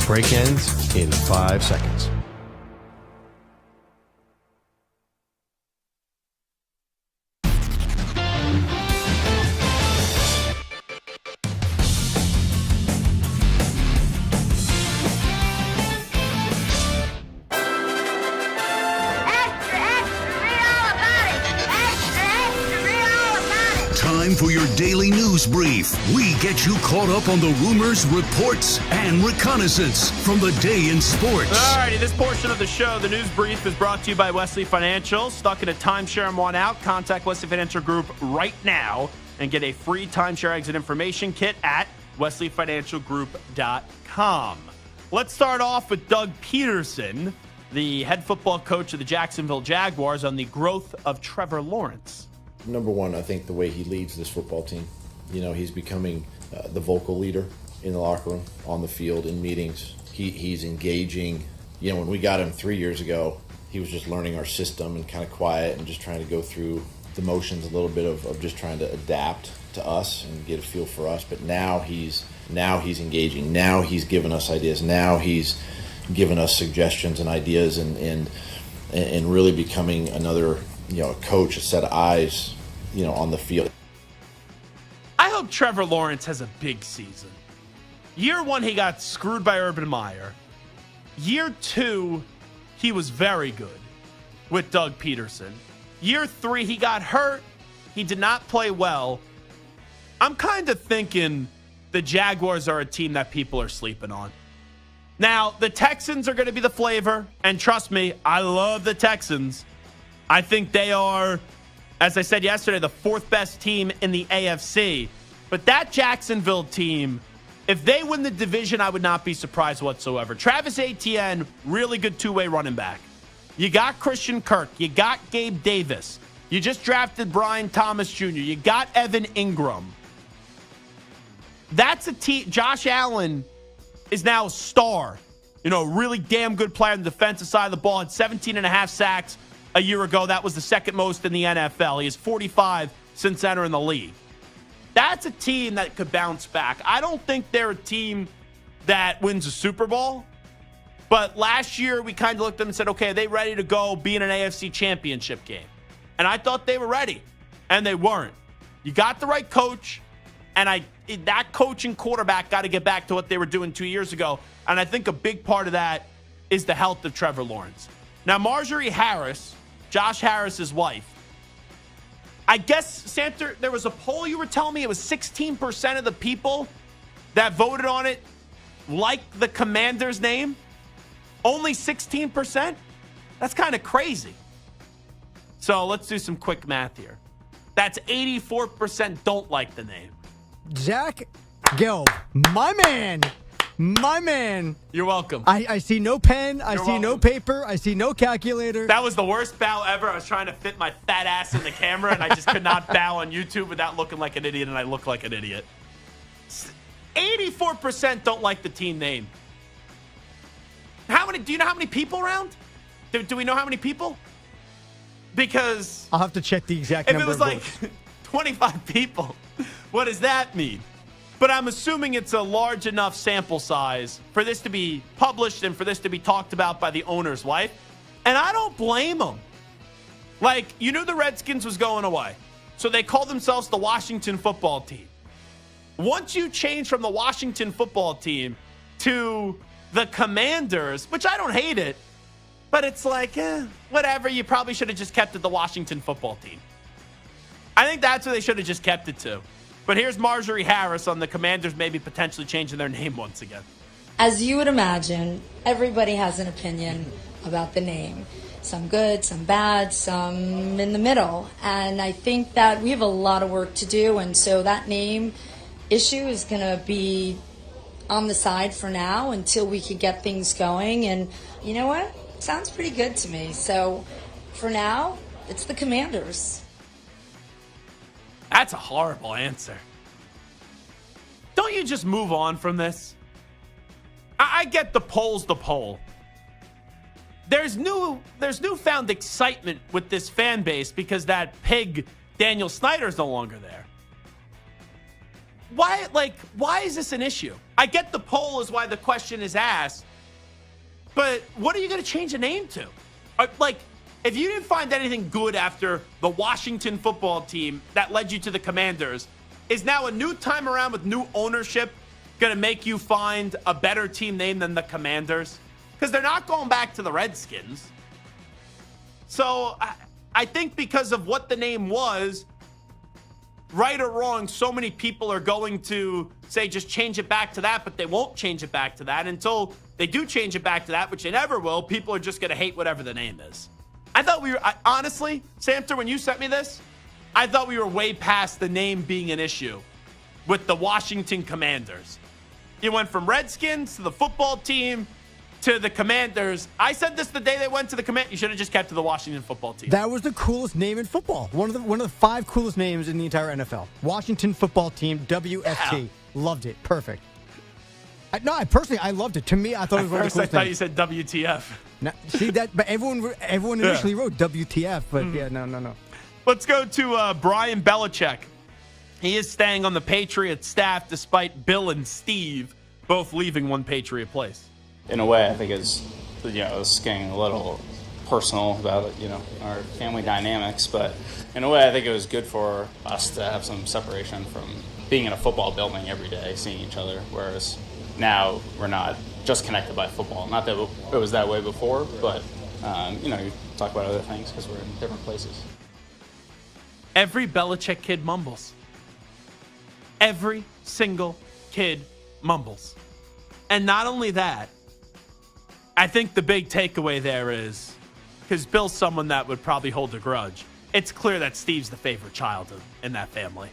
Break ends in 5 seconds. Time for your daily news brief. We get you caught up on the rumors, reports, and reconnaissance from the day in sports. Alrighty, this portion of the show, the news brief, is brought to you by Wesley Financial. Stuck in a timeshare and want out? Contact Wesley Financial Group right now and get a free timeshare exit information kit at wesleyfinancialgroup.com. Let's start off with Doug Peterson, the head football coach of the Jacksonville Jaguars, on the growth of Trevor Lawrence. Number one, I think the way he leads this football team. You know, he's becoming the vocal leader in the locker room, on the field, in meetings. He's engaging. You know, when we got him 3 years ago, he was just learning our system and kind of quiet and just trying to go through the motions a little bit of just trying to adapt to us and get a feel for us. But now he's engaging. Now he's giving us ideas. Now he's giving us suggestions and ideas and really becoming another, you know, a coach, a set of eyes, you know, on the field. I hope Trevor Lawrence has a big season. Year one, he got screwed by Urban Meyer. Year two, he was very good with Doug Peterson. Year three, he got hurt. He did not play well. I'm kind of thinking the Jaguars are a team that people are sleeping on. Now, the Texans are going to be the flavor, and trust me, I love the Texans. I think they are, as I said yesterday, the fourth best team in the AFC. But that Jacksonville team, if they win the division, I would not be surprised whatsoever. Travis Etienne, really good two-way running back. You got Christian Kirk. You got Gabe Davis. You just drafted Brian Thomas Jr. You got Evan Ingram. That's a team. Josh Allen is now a star. You know, really damn good player on the defensive side of the ball. Had 17.5 sacks a year ago. That was the second most in the NFL. He has 45 since entering the league. That's a team that could bounce back. I don't think they're a team that wins a Super Bowl. But last year, we kind of looked at them and said, okay, are they ready to go be in an AFC championship game? And I thought they were ready, and they weren't. You got the right coach, and that coach and quarterback got to get back to what they were doing 2 years ago. And I think a big part of that is the health of Trevor Lawrence. Now, Marjorie Harris, Josh Harris's wife, I guess, Santa, there was a poll you were telling me it was 16% of the people that voted on it like the Commander's name. Only 16%? That's kind of crazy. So let's do some quick math here. That's 84% don't like the name. Zach Gelb, my man. My man. You're welcome. I see no pen. I You're see no welcome. paper. I see no calculator. That was the worst bow ever. I was trying to fit my fat ass in the camera, and I just could not bow on YouTube without looking like an idiot, and I look like an idiot. 84% don't like the team name. Do you know how many people around? Do we know how many people? Because I'll have to check the exact if number. it was of like votes. 25 people, what does that mean? But I'm assuming it's a large enough sample size for this to be published and for this to be talked about by the owner's wife. And I don't blame them. Like, you knew the Redskins was going away. So they called themselves the Washington football team. Once you change from the Washington football team to the Commanders, which I don't hate it, but it's like, whatever. You probably should have just kept it the Washington football team. I think that's what they should have just kept it to. But here's Marjorie Harris on the Commanders maybe potentially changing their name once again. As you would imagine, everybody has an opinion about the name. Some good, some bad, some in the middle. And I think that we have a lot of work to do. And so that name issue is going to be on the side for now until we can get things going. And you know what? It sounds pretty good to me. So for now, it's the Commanders. That's a horrible answer. Don't you just move on from this? I get the poll's the poll. There's newfound excitement with this fan base because that pig Daniel Snyder is no longer there. Why is this an issue? I get the poll is why the question is asked, but what are you going to change the name to? If you didn't find anything good after the Washington football team that led you to the Commanders, is now a new time around with new ownership going to make you find a better team name than the Commanders? Because they're not going back to the Redskins. So I think because of what the name was, right or wrong, so many people are going to say just change it back to that, but they won't change it back to that. Until they do change it back to that, which they never will, people are just going to hate whatever the name is. I thought honestly, Samter, when you sent me this, I thought we were way past the name being an issue with the Washington Commanders. You went from Redskins to the football team to the Commanders. I said this the day they went to the Commanders. You should have just kept to the Washington football team. That was the coolest name in football. One of the 5 coolest names in the entire NFL. Washington football team, WFT. Yeah. Loved it. Perfect. I loved it. To me, I thought it was one of the coolest I thought you said WTF. Now, see that? But everyone initially wrote WTF, but yeah, no. Let's go to Brian Belichick. He is staying on the Patriots staff despite Bill and Steve both leaving one Patriot place. In a way, I think it's getting a little personal about our family dynamics, but in a way, I think it was good for us to have some separation from being in a football building every day, seeing each other, whereas now we're not just connected by football. Not that it was that way before, but you talk about other things because we're in different places. Every Belichick kid mumbles. Every single kid mumbles. And not only that, I think the big takeaway there is, because Bill's someone that would probably hold a grudge, it's clear that Steve's the favorite child in that family.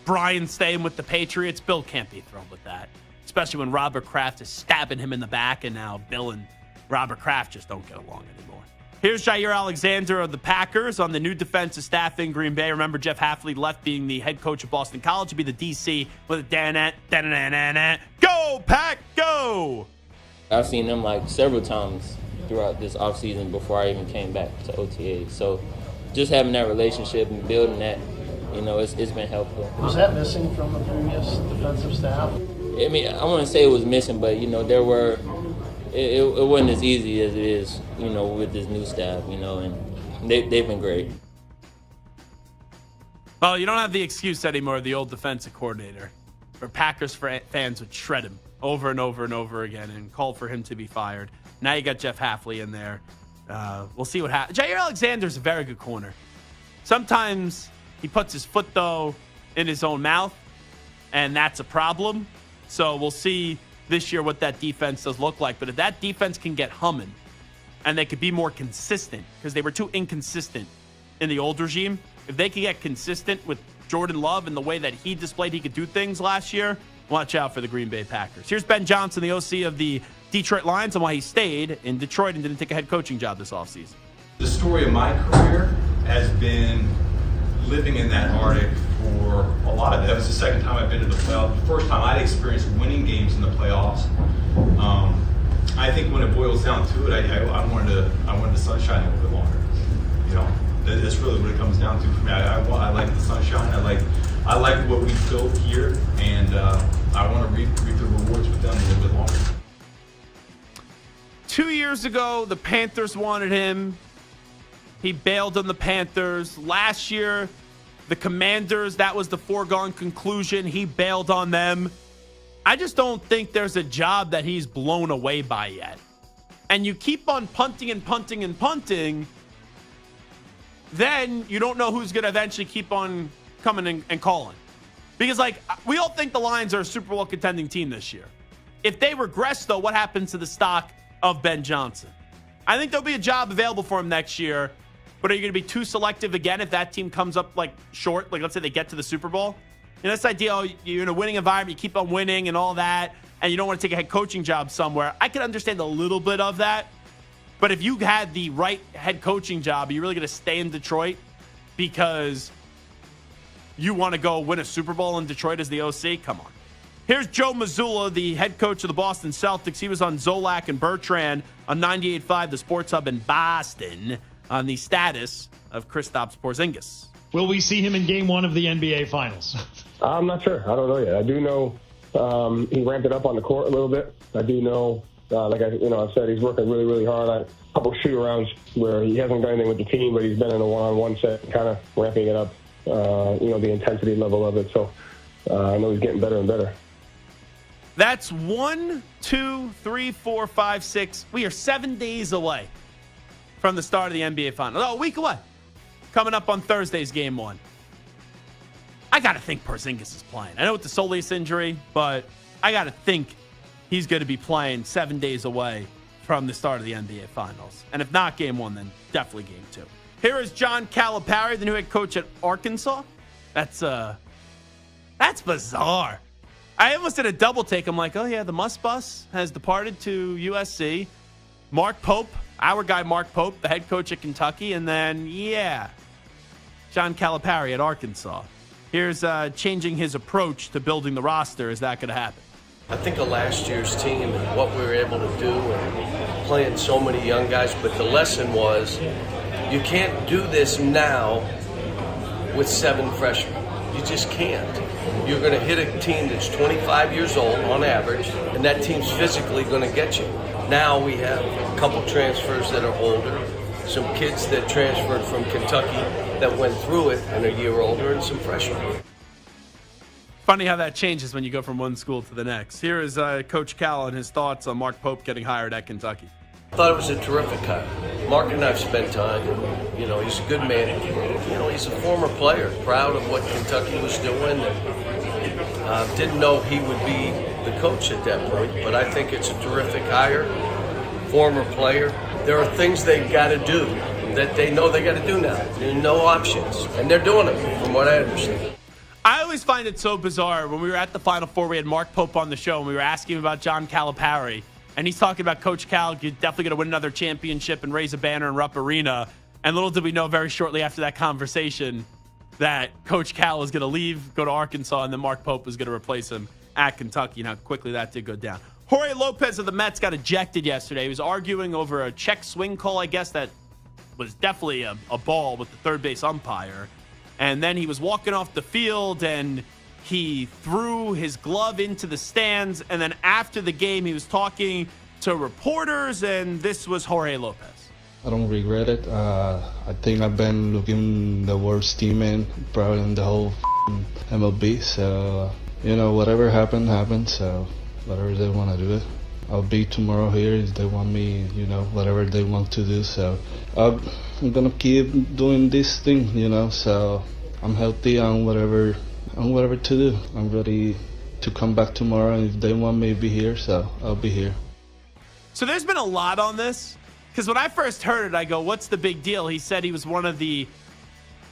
Brian staying with the Patriots, Bill can't be thrilled with that. Especially when Robert Kraft is stabbing him in the back, and now Bill and Robert Kraft just don't get along anymore. Here's Jair Alexander of the Packers on the new defensive staff in Green Bay. Remember, Jeff Hafley left being the head coach of Boston College to be the DC with a dan-dan-dan-dan-dan. Go, Pack, go! I've seen them several times throughout this offseason before I even came back to OTA. So just having that relationship and building that, it's been helpful. Was that missing from the previous defensive staff? I mean, I wouldn't say it was missing, but, there were it wasn't as easy as it is, with this new staff, and they've been great. Well, you don't have the excuse anymore of the old defensive coordinator. Or Packers fans would shred him over and over and over again and call for him to be fired. Now you got Jeff Hafley in there. We'll see what happens. Jair Alexander's a very good corner. Sometimes he puts his foot, though, in his own mouth, and that's a problem. So we'll see this year what that defense does look like. But if that defense can get humming and they could be more consistent, because they were too inconsistent in the old regime, if they can get consistent with Jordan Love and the way that he displayed he could do things last year, watch out for the Green Bay Packers. Here's Ben Johnson, the OC of the Detroit Lions, and why he stayed in Detroit and didn't take a head coaching job this offseason. The story of my career has been living in that Arctic for a lot of it. That was the second time I've been to the playoffs. The first time I'd experienced winning games in the playoffs. I think when it boils down to it, I wanted the sunshine a little bit longer. You know, that's really what it comes down to for me. I like the sunshine. I like what we built here, and I want to reap the rewards with them a little bit longer. 2 years ago, the Panthers wanted him. He bailed on the Panthers. Last year, the Commanders, that was the foregone conclusion. He bailed on them. I just don't think there's a job that he's blown away by yet. And you keep on punting and punting and punting, then you don't know who's going to eventually keep on coming and calling. Because, we all think the Lions are a Super Bowl contending team this year. If they regress, though, what happens to the stock of Ben Johnson? I think there'll be a job available for him next year. But are you going to be too selective again if that team comes up short? Let's say they get to the Super Bowl. This idea, you're in a winning environment, you keep on winning and all that, and you don't want to take a head coaching job somewhere. I can understand a little bit of that. But if you had the right head coaching job, are you really going to stay in Detroit because you want to go win a Super Bowl in Detroit as the OC? Come on. Here's Joe Mazzulla, the head coach of the Boston Celtics. He was on Zolak and Bertrand on 98.5, the Sports Hub in Boston, on the status of Kristaps Porzingis. Will we see him in Game 1 of the NBA Finals? I'm not sure. I don't know yet. I do know he ramped it up on the court a little bit. I do know, I said, he's working really, really hard on a couple shoot-arounds where he hasn't done anything with the team, but he's been in a one-on-one set, kind of ramping it up, the intensity level of it. So I know he's getting better and better. That's 1, 2, 3, 4, 5, 6. We are 7 days away from the start of the NBA Finals. Oh, a week away. Coming up on Thursday's Game 1. I got to think Porzingis is playing. I know it's a soleus injury, but I got to think he's going to be playing 7 days away from the start of the NBA Finals. And if not Game 1, then definitely Game 2. Here is John Calipari, the new head coach at Arkansas. That's bizarre. I almost did a double take. I'm like, oh, yeah, the Must Bus has departed to USC. Mark Pope, our guy Mark Pope, the head coach at Kentucky. And then, John Calipari at Arkansas. Here's changing his approach to building the roster. Is that going to happen? I think of last year's team and what we were able to do and playing so many young guys. But the lesson was you can't do this now with 7 freshmen. You just can't. You're going to hit a team that's 25 years old on average, and that team's physically going to get you. Now we have a couple transfers that are older, some kids that transferred from Kentucky that went through it and are a year older, and some freshmen. Funny how that changes when you go from one school to the next. Here is Coach Cal and his thoughts on Mark Pope getting hired at Kentucky. I thought it was a terrific hire. Mark and I have spent time. He's a good man. He's a former player, proud of what Kentucky was doing. And, didn't know he would be the coach at that point, but I think it's a terrific hire. Former player. There are things they've got to do that they know they got to do now. There are no options, and they're doing it, from what I understand. I always find it so bizarre. When we were at the Final Four, we had Mark Pope on the show, and we were asking him about John Calipari. And he's talking about Coach Cal, you're definitely going to win another championship and raise a banner in Rupp Arena. And little did we know very shortly after that conversation that Coach Cal was going to leave, go to Arkansas, and then Mark Pope was going to replace him at Kentucky. And how quickly that did go down. Jorge Lopez of the Mets got ejected yesterday. He was arguing over a check swing call, I guess, that was definitely a ball with the third base umpire. And then he was walking off the field, and he threw his glove into the stands, and then after the game, he was talking to reporters, and this was Jorge Lopez. I don't regret it. I think I've been looking the worst teammate probably in the whole MLB. So, whatever happened. So, whatever they want to do it. I'll be tomorrow here if they want me, whatever they want to do. So, I'm going to keep doing this thing, So, I'm healthy on whatever to do. I'm ready to come back tomorrow, and if they want me to be here, so I'll be here. So there's been a lot on this, because when I first heard it, I go, what's the big deal? He said he was one of the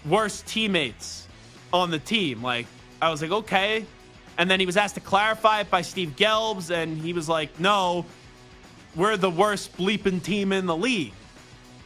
worst teammates on the team. Like, I was like, okay. And then he was asked to clarify it by Steve Gelbs, and he was like, no, we're the worst bleeping team in the league.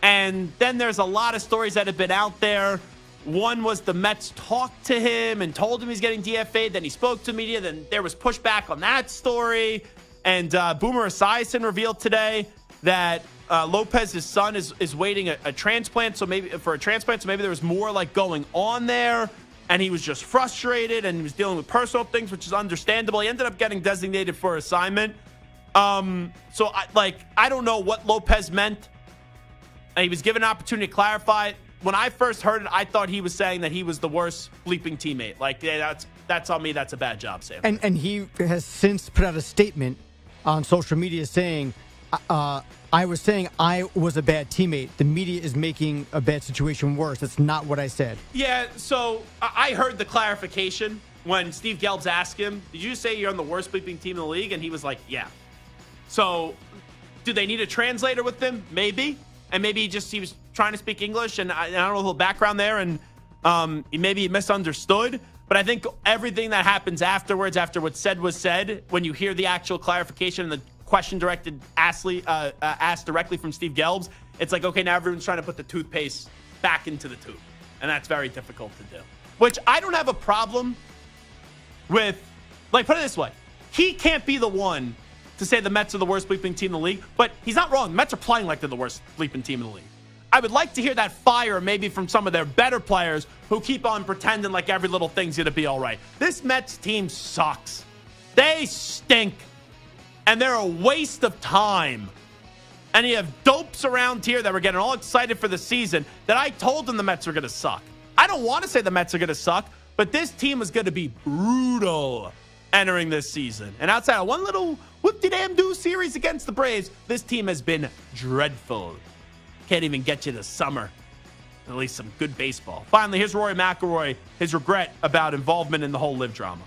And then there's a lot of stories that have been out there. One was the Mets talked to him and told him he's getting DFA'd. Then he spoke to media. Then there was pushback on that story. And Boomer Esiason revealed today that Lopez's son is waiting a transplant. So maybe there was more like going on there. And he was just frustrated and he was dealing with personal things, which is understandable. He ended up getting designated for assignment. So I don't know what Lopez meant. He was given an opportunity to clarify. When I first heard it, I thought he was saying that he was the worst bleeping teammate. Like, yeah, that's on me. That's a bad job, Sam. And he has since put out a statement on social media saying, I was saying I was a bad teammate. The media is making a bad situation worse. That's not what I said. Yeah, so I heard the clarification when Steve Gelbs asked him, did you say you're on the worst bleeping team in the league? And he was like, yeah. So do they need a translator with them? Maybe. And maybe he was trying to speak English, and I don't know the whole background there, and maybe he misunderstood. But I think everything that happens afterwards, after what's said was said, when you hear the actual clarification and the question asked directly from Steve Gelbs, it's like, okay, now everyone's trying to put the toothpaste back into the tube. And that's very difficult to do. Which I don't have a problem with. Like, put it this way. He can't be the one to say the Mets are the worst bleeping team in the league, but he's not wrong. The Mets are playing like they're the worst bleeping team in the league. I would like to hear that fire maybe from some of their better players who keep on pretending like every little thing's going to be all right. This Mets team sucks. They stink. And they're a waste of time. And you have dopes around here that were getting all excited for the season that I told them the Mets are going to suck. I don't want to say the Mets are going to suck, but this team is going to be brutal entering this season. And outside of one little whoop-de-damn-do series against the Braves, this team has been dreadful. Can't even get you to summer. At least some good baseball. Finally, here's Rory McIlroy, his regret about involvement in the whole live drama.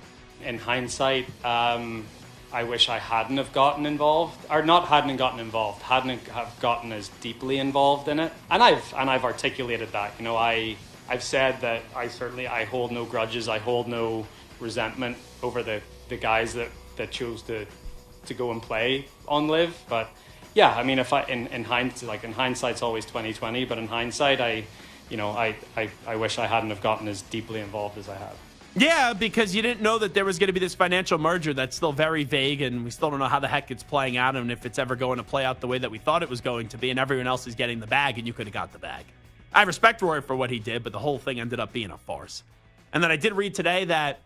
In hindsight, I wish I hadn't have gotten involved, or not hadn't gotten involved, hadn't have gotten as deeply involved in it. And I've articulated that. You know, I've said that I hold no grudges, I hold no resentment over the guys that chose to go and play on live. But yeah, I mean, if in hindsight's always 20/20, but in hindsight, I wish I hadn't have gotten as deeply involved as I have. Yeah, because you didn't know that there was going to be this financial merger that's still very vague, and we still don't know how the heck it's playing out and if it's ever going to play out the way that we thought it was going to be, and everyone else is getting the bag, and you could have got the bag. I respect Rory for what he did, but the whole thing ended up being a farce. And then I did read today that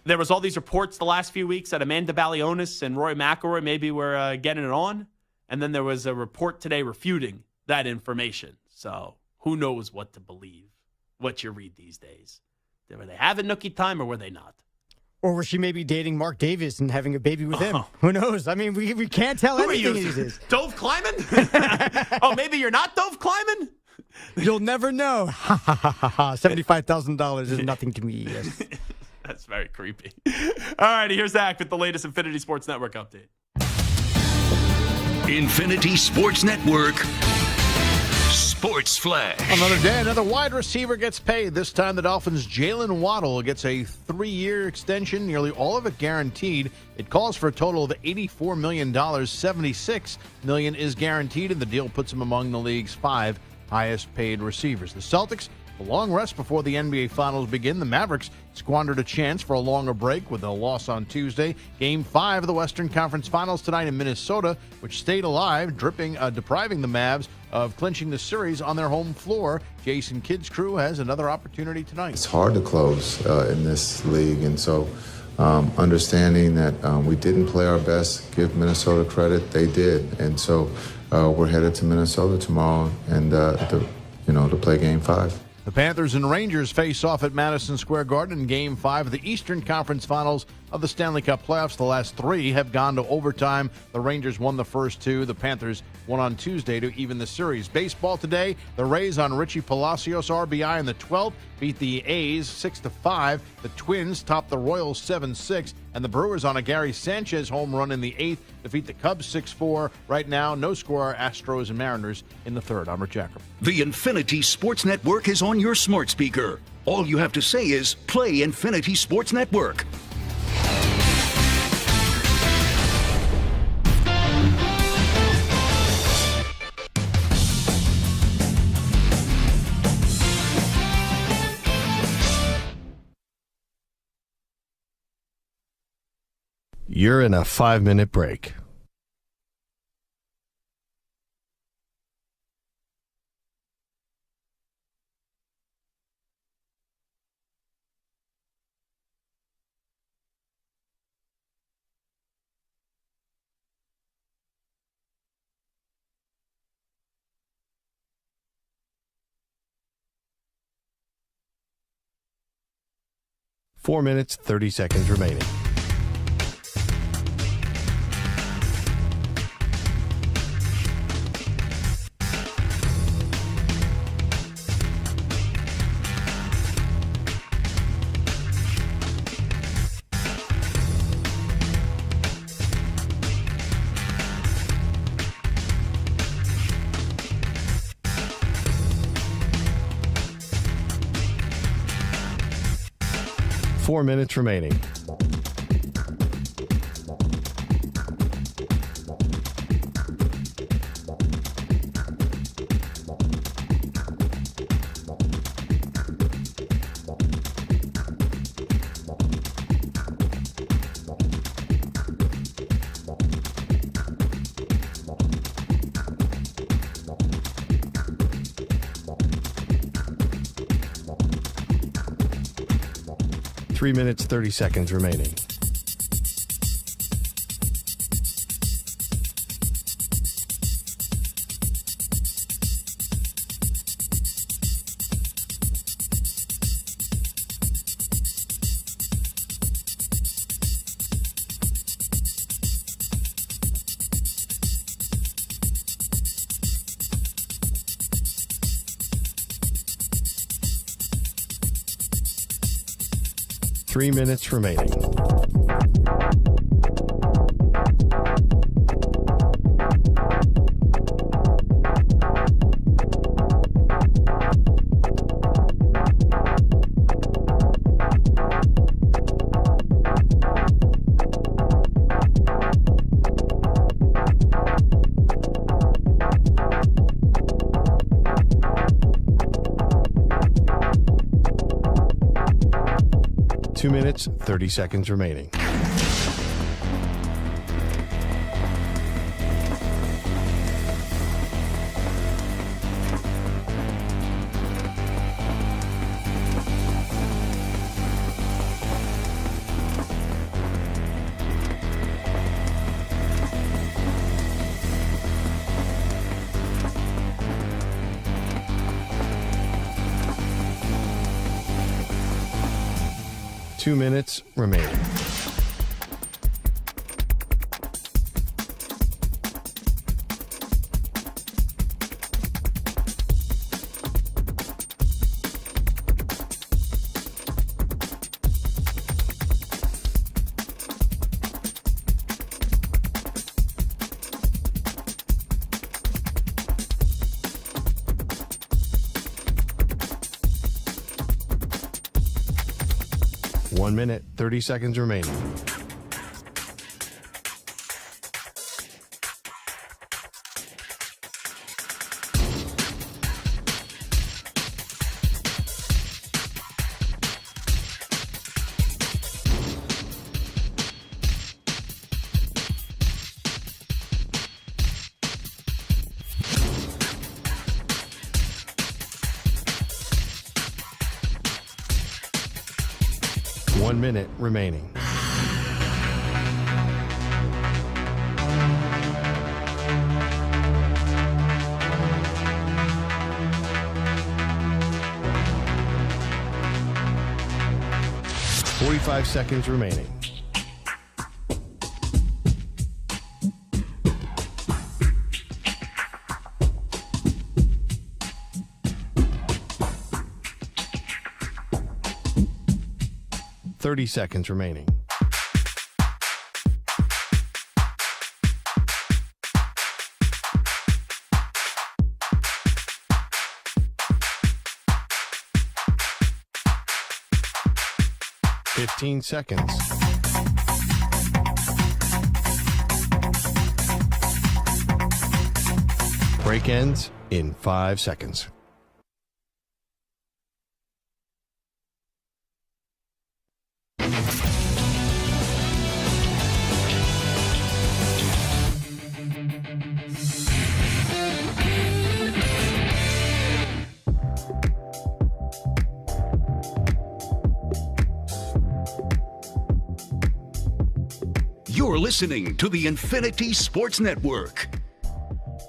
there was all these reports the last few weeks that Amanda Balionis and Rory McIlroy maybe were getting it on, and then there was a report today refuting that information. So who knows what to believe, what you read these days. Were they having nookie time or were they not? Or was she maybe dating Mark Davis and having a baby with him? Who knows? I mean, we can't tell anything these days. Dove Kleiman? Oh, maybe you're not Dove Kleiman? You'll never know. $75,000 is nothing to me. Yes. That's very creepy. All right, here's Zach with the latest Infinity Sports Network update. Infinity Sports Network Sports Flash. Another day, another wide receiver gets paid. This time the Dolphins' Jaylen Waddle gets a 3-year extension, nearly all of it guaranteed. It calls for a total of $84 million. $76 million is guaranteed, and the deal puts him among the league's 5 highest paid receivers. The Celtics, a long rest before the NBA Finals begin. The Mavericks squandered a chance for a longer break with a loss on Tuesday. Game 5 of the Western Conference Finals tonight in Minnesota, which stayed alive, depriving the Mavs of clinching the series on their home floor. Jason Kidd's crew has another opportunity tonight. It's hard to close in this league, and so understanding that we didn't play our best, give Minnesota credit, they did. And so we're headed to Minnesota tomorrow and to play Game 5. The Panthers and Rangers face off at Madison Square Garden in Game 5 of the Eastern Conference Finals of the Stanley Cup playoffs. The last 3 have gone to overtime. The Rangers won the first 2. The Panthers won on Tuesday to even the series. Baseball today, the Rays on Richie Palacios RBI in the 12th beat the A's 6-5. The Twins topped the Royals 7-6. And the Brewers on a Gary Sanchez home run in the 8th defeat the Cubs 6-4. Right now, no score, Astros and Mariners in the 3rd. I'm Rich Jacob. The Infinity Sports Network is on your smart speaker. All you have to say is, play Infinity Sports Network. You're in a 5-minute break. Four minutes, 30 seconds remaining. Four minutes remaining. Three minutes, 30 seconds remaining. Three minutes remaining. Two minutes, 30 seconds remaining. Two minutes remaining. One minute, 30 seconds remaining. One minute remaining. .45 seconds remaining. 30 seconds remaining. Fifteen seconds. Break ends in 5 seconds. You're listening to the Infinity Sports Network.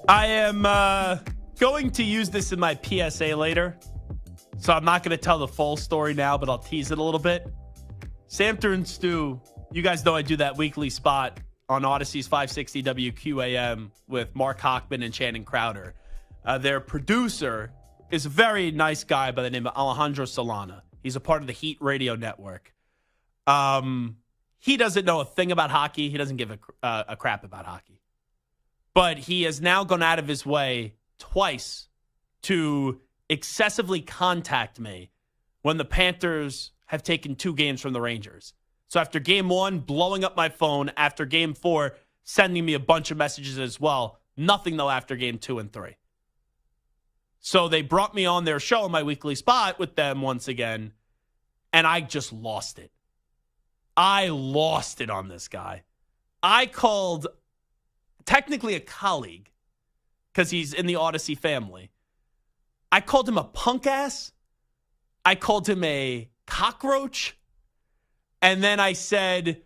I am going to use this in my PSA later, so I'm not going to tell the full story now, but I'll tease it a little bit. Samter and Stu, you guys know I do that weekly spot on Odyssey's 560 WQAM with Mark Hochman and Shannon Crowder. Their producer is a very nice guy by the name of Alejandro Solana. He's a part of the Heat Radio Network. He doesn't know a thing about hockey. He doesn't give a crap about hockey. But he has now gone out of his way twice to excessively contact me when the Panthers have taken 2 games from the Rangers. So after game 1, blowing up my phone. After game 4, sending me a bunch of messages as well. Nothing, though, after game 2 and 3. So they brought me on their show in my weekly spot with them once again, and I just lost it. I lost it on this guy. I called technically a colleague because he's in the Odyssey family. I called him a punk ass. I called him a cockroach. And then I said,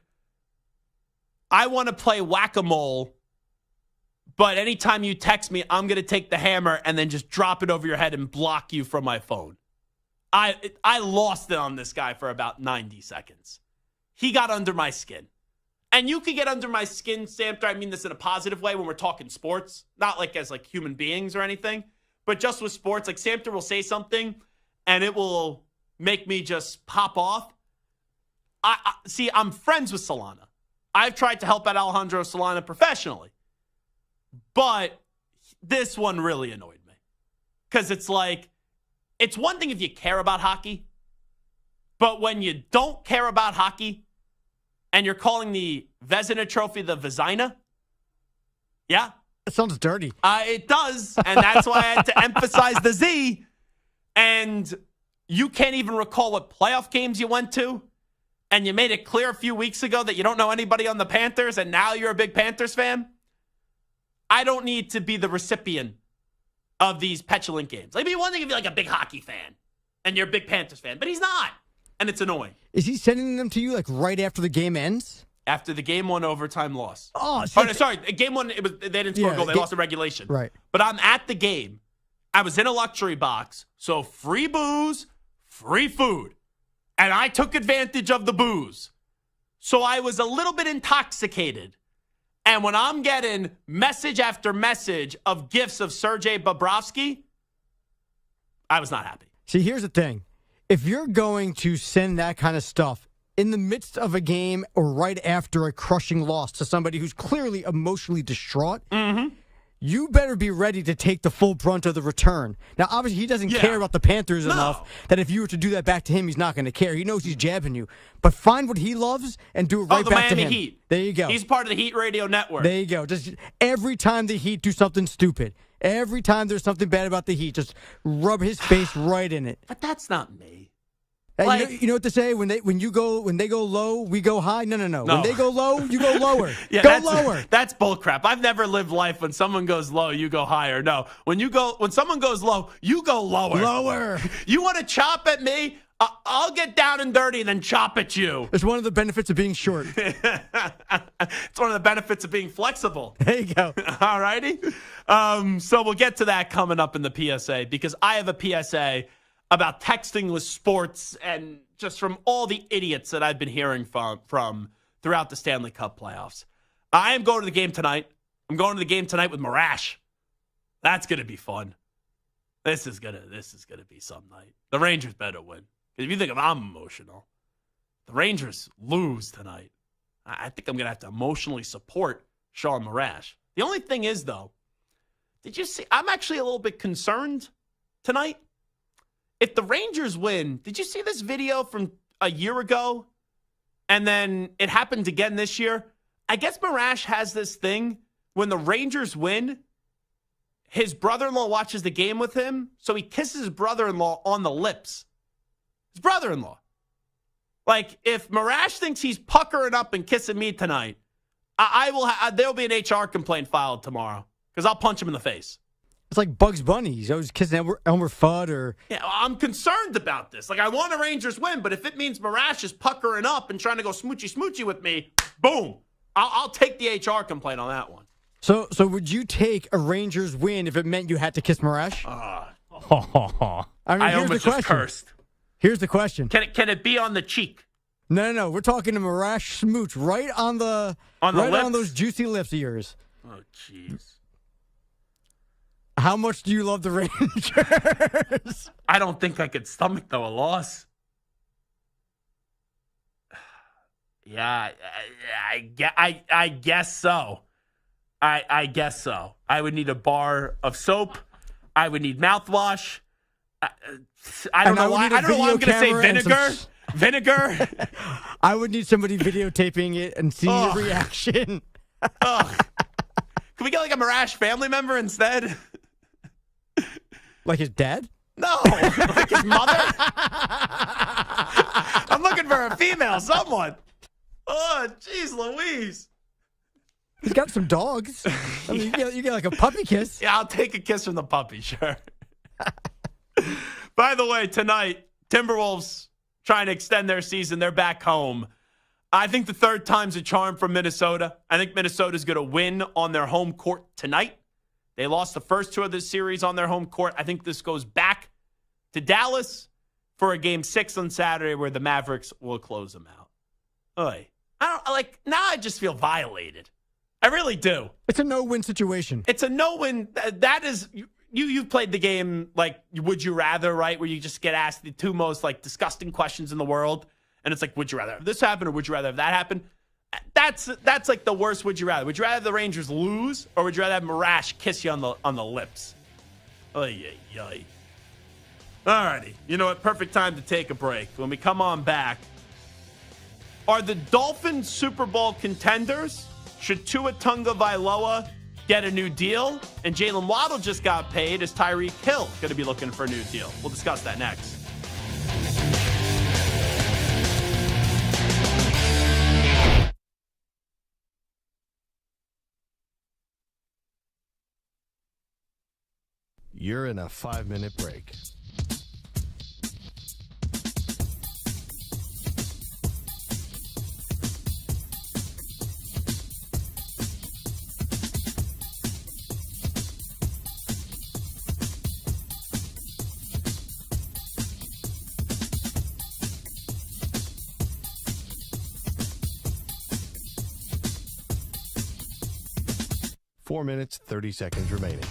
I want to play whack-a-mole, but anytime you text me, I'm going to take the hammer and then just drop it over your head and block you from my phone. I lost it on this guy for about 90 seconds. He got under my skin. And you could get under my skin, Samter. I mean this in a positive way when we're talking sports. Not like as like human beings or anything. But just with sports. Like Samter will say something and it will make me just pop off. See, I'm friends with Solana. I've tried to help out Alejandro Solana professionally. But this one really annoyed me. Because it's like, it's one thing if you care about hockey. But when you don't care about hockey, and you're calling the Vezina Trophy the Vezina? Yeah? That sounds dirty. It does, and that's why I had to emphasize the Z. And you can't even recall what playoff games you went to, and you made it clear a few weeks ago that you don't know anybody on the Panthers, and now you're a big Panthers fan? I don't need to be the recipient of these petulant games. Like, it'd be one thing if you're like a big hockey fan, and you're a big Panthers fan, but he's not. And it's annoying. Is he sending them to you like right after the game ends? After the game 1 overtime loss. Oh, sorry. Game 1, they didn't score a goal. They lost in regulation. Right. But I'm at the game. I was in a luxury box. So free booze, free food. And I took advantage of the booze. So I was a little bit intoxicated. And when I'm getting message after message of gifts of Sergei Bobrovsky, I was not happy. See, here's the thing. If you're going to send that kind of stuff in the midst of a game or right after a crushing loss to somebody who's clearly emotionally distraught, you better be ready to take the full brunt of the return. Now, obviously, he doesn't care about the Panthers enough that if you were to do that back to him, he's not going to care. He knows he's jabbing you. But find what he loves and do it right back to him. Miami Heat. There you go. He's part of the Heat Radio Network. There you go. Just every time the Heat do something stupid, every time there's something bad about the Heat, just rub his face right in it. But that's not me. Hey, you know what to say? When they go low, we go high? No. When they go low, you go lower. Go lower. That's bullcrap. I've never lived life when someone goes low, you go higher. No. When someone goes low, you go lower. Lower. You want to chop at me? I'll get down and dirty and then chop at you. It's one of the benefits of being short. It's one of the benefits of being flexible. There you go. All righty. So we'll get to that coming up in the PSA because I have a PSA about texting with sports and just from all the idiots that I've been hearing from throughout the Stanley Cup playoffs. I am going to the game tonight. I'm going to the game tonight with Marash. That's going to be fun. This is gonna be some night. The Rangers better win. If you think I'm emotional, the Rangers lose tonight, I think I'm going to have to emotionally support Sean Marash. The only thing is, though, did you see? I'm actually a little bit concerned tonight. If the Rangers win, did you see this video from a year ago? And then it happened again this year. I guess Marash has this thing when the Rangers win, his brother-in-law watches the game with him, so he kisses his brother-in-law on the lips. His brother-in-law. Like, if Marash thinks he's puckering up and kissing me tonight, there'll be an HR complaint filed tomorrow because I'll punch him in the face. It's like Bugs Bunny. He's always kissing Elmer Fudd or... Yeah, I'm concerned about this. Like, I want the Rangers win, but if it means Marash is puckering up and trying to go smoochy with me, boom. I'll take the HR complaint on that one. So would you take a Rangers win if it meant you had to kiss Marash? I almost just cursed. Here's the question. Can it be on the cheek? No. We're talking to Marash smooch right on the on those juicy lips of yours. Oh, jeez. How much do you love the Rangers? I don't think I could stomach, though, a loss. Yeah, I guess so. I guess so. I would need a bar of soap. I would need mouthwash. I don't know why I'm going to say vinegar. Vinegar. I would need somebody videotaping it and seeing your reaction. Can we get like a Marash family member instead? Like his dad? No, like his mother. I'm looking for a female, someone. Oh, jeez, Louise. He's got some dogs. I mean, you get like a puppy kiss. Yeah, I'll take a kiss from the puppy, sure. By the way, tonight, Timberwolves trying to extend their season. They're back home. I think the third time's a charm for Minnesota. I think Minnesota's going to win on their home court tonight. They lost the first two of this series on their home court. I think this goes back to Dallas for a game 6 on Saturday where the Mavericks will close them out. Oy. Now I just feel violated. I really do. It's a no-win situation. It's a no-win. That is, you've played the game like Would You Rather, right? Where you just get asked the two most like disgusting questions in the world. And it's like, would you rather have this happen or would you rather have that happen? That's like the worst would you rather. Would you rather the Rangers lose or would you rather have Marash kiss you on the lips? Oy. All righty. You know what? Perfect time to take a break. When we come on back, are the Dolphins Super Bowl contenders? Should Tua Tagovailoa get a new deal? And Jaylen Waddle just got paid. Is Tyreek Hill going to be looking for a new deal? We'll discuss that next. You're in a 5-minute break. Four minutes, 30 seconds remaining.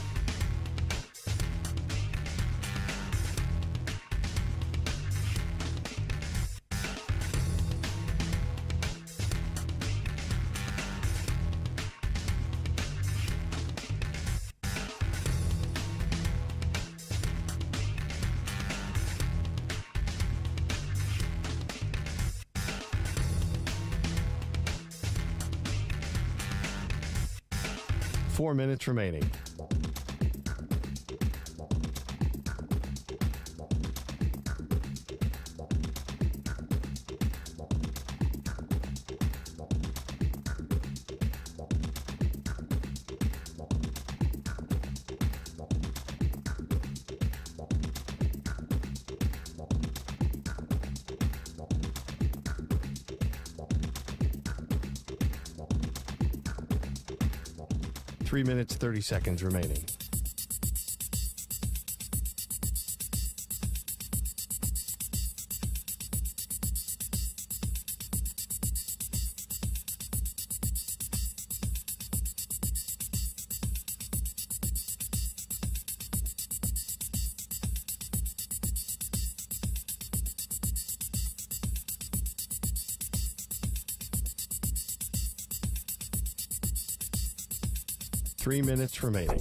Four minutes remaining. Three minutes, 30 seconds remaining. 3 minutes remaining.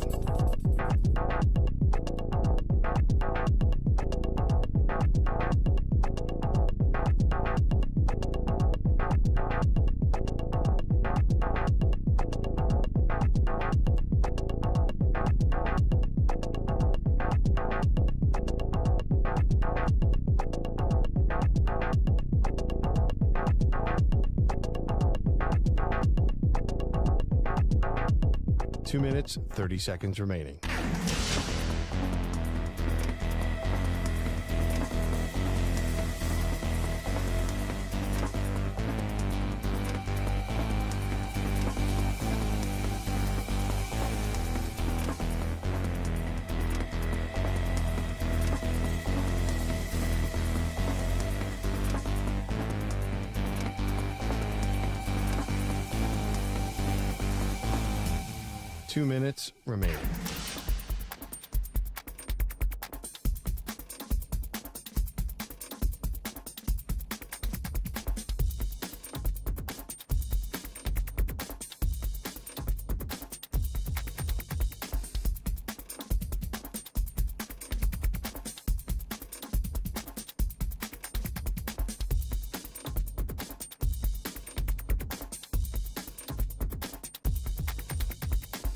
Two minutes, 30 seconds remaining. Two minutes remaining.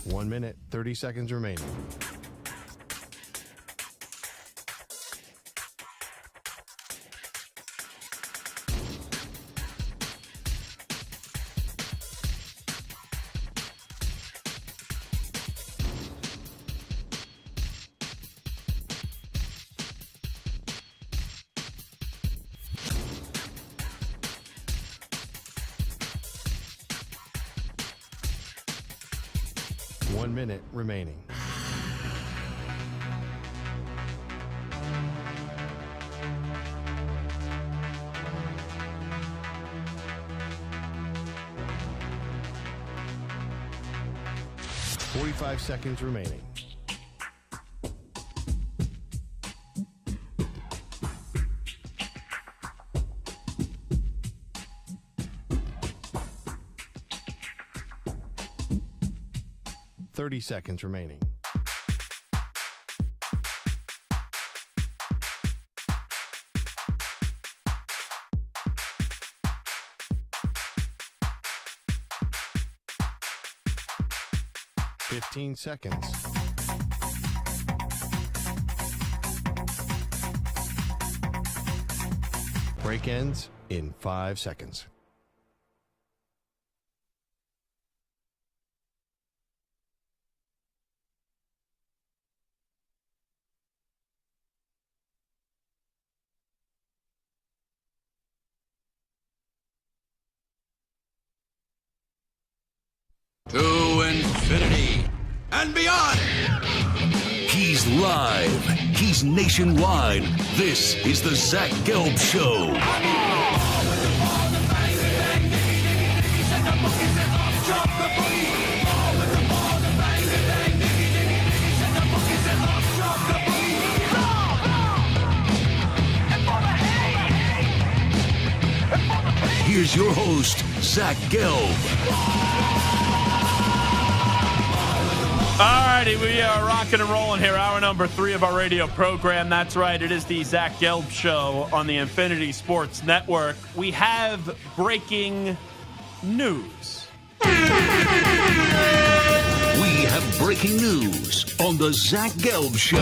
One minute, 30 seconds remaining. One minute remaining. Forty-five seconds remaining. Seconds remaining. Fifteen seconds. Break ends in 5 seconds. To infinity and beyond. He's live. He's nationwide. This is the Zach Gelb Show. Here's your host, Zach Gelb. All righty, we are rocking and rolling here. Hour number 3 of our radio program. That's right, it is the Zach Gelb Show on the Infinity Sports Network. We have breaking news. We have breaking news on the Zach Gelb Show.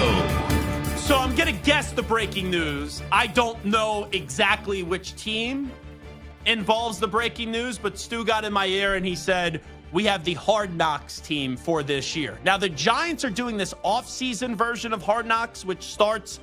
So I'm going to guess the breaking news. I don't know exactly which team involves the breaking news, but Stu got in my ear and he said, we have the Hard Knocks team for this year. Now, the Giants are doing this off-season version of Hard Knocks, which starts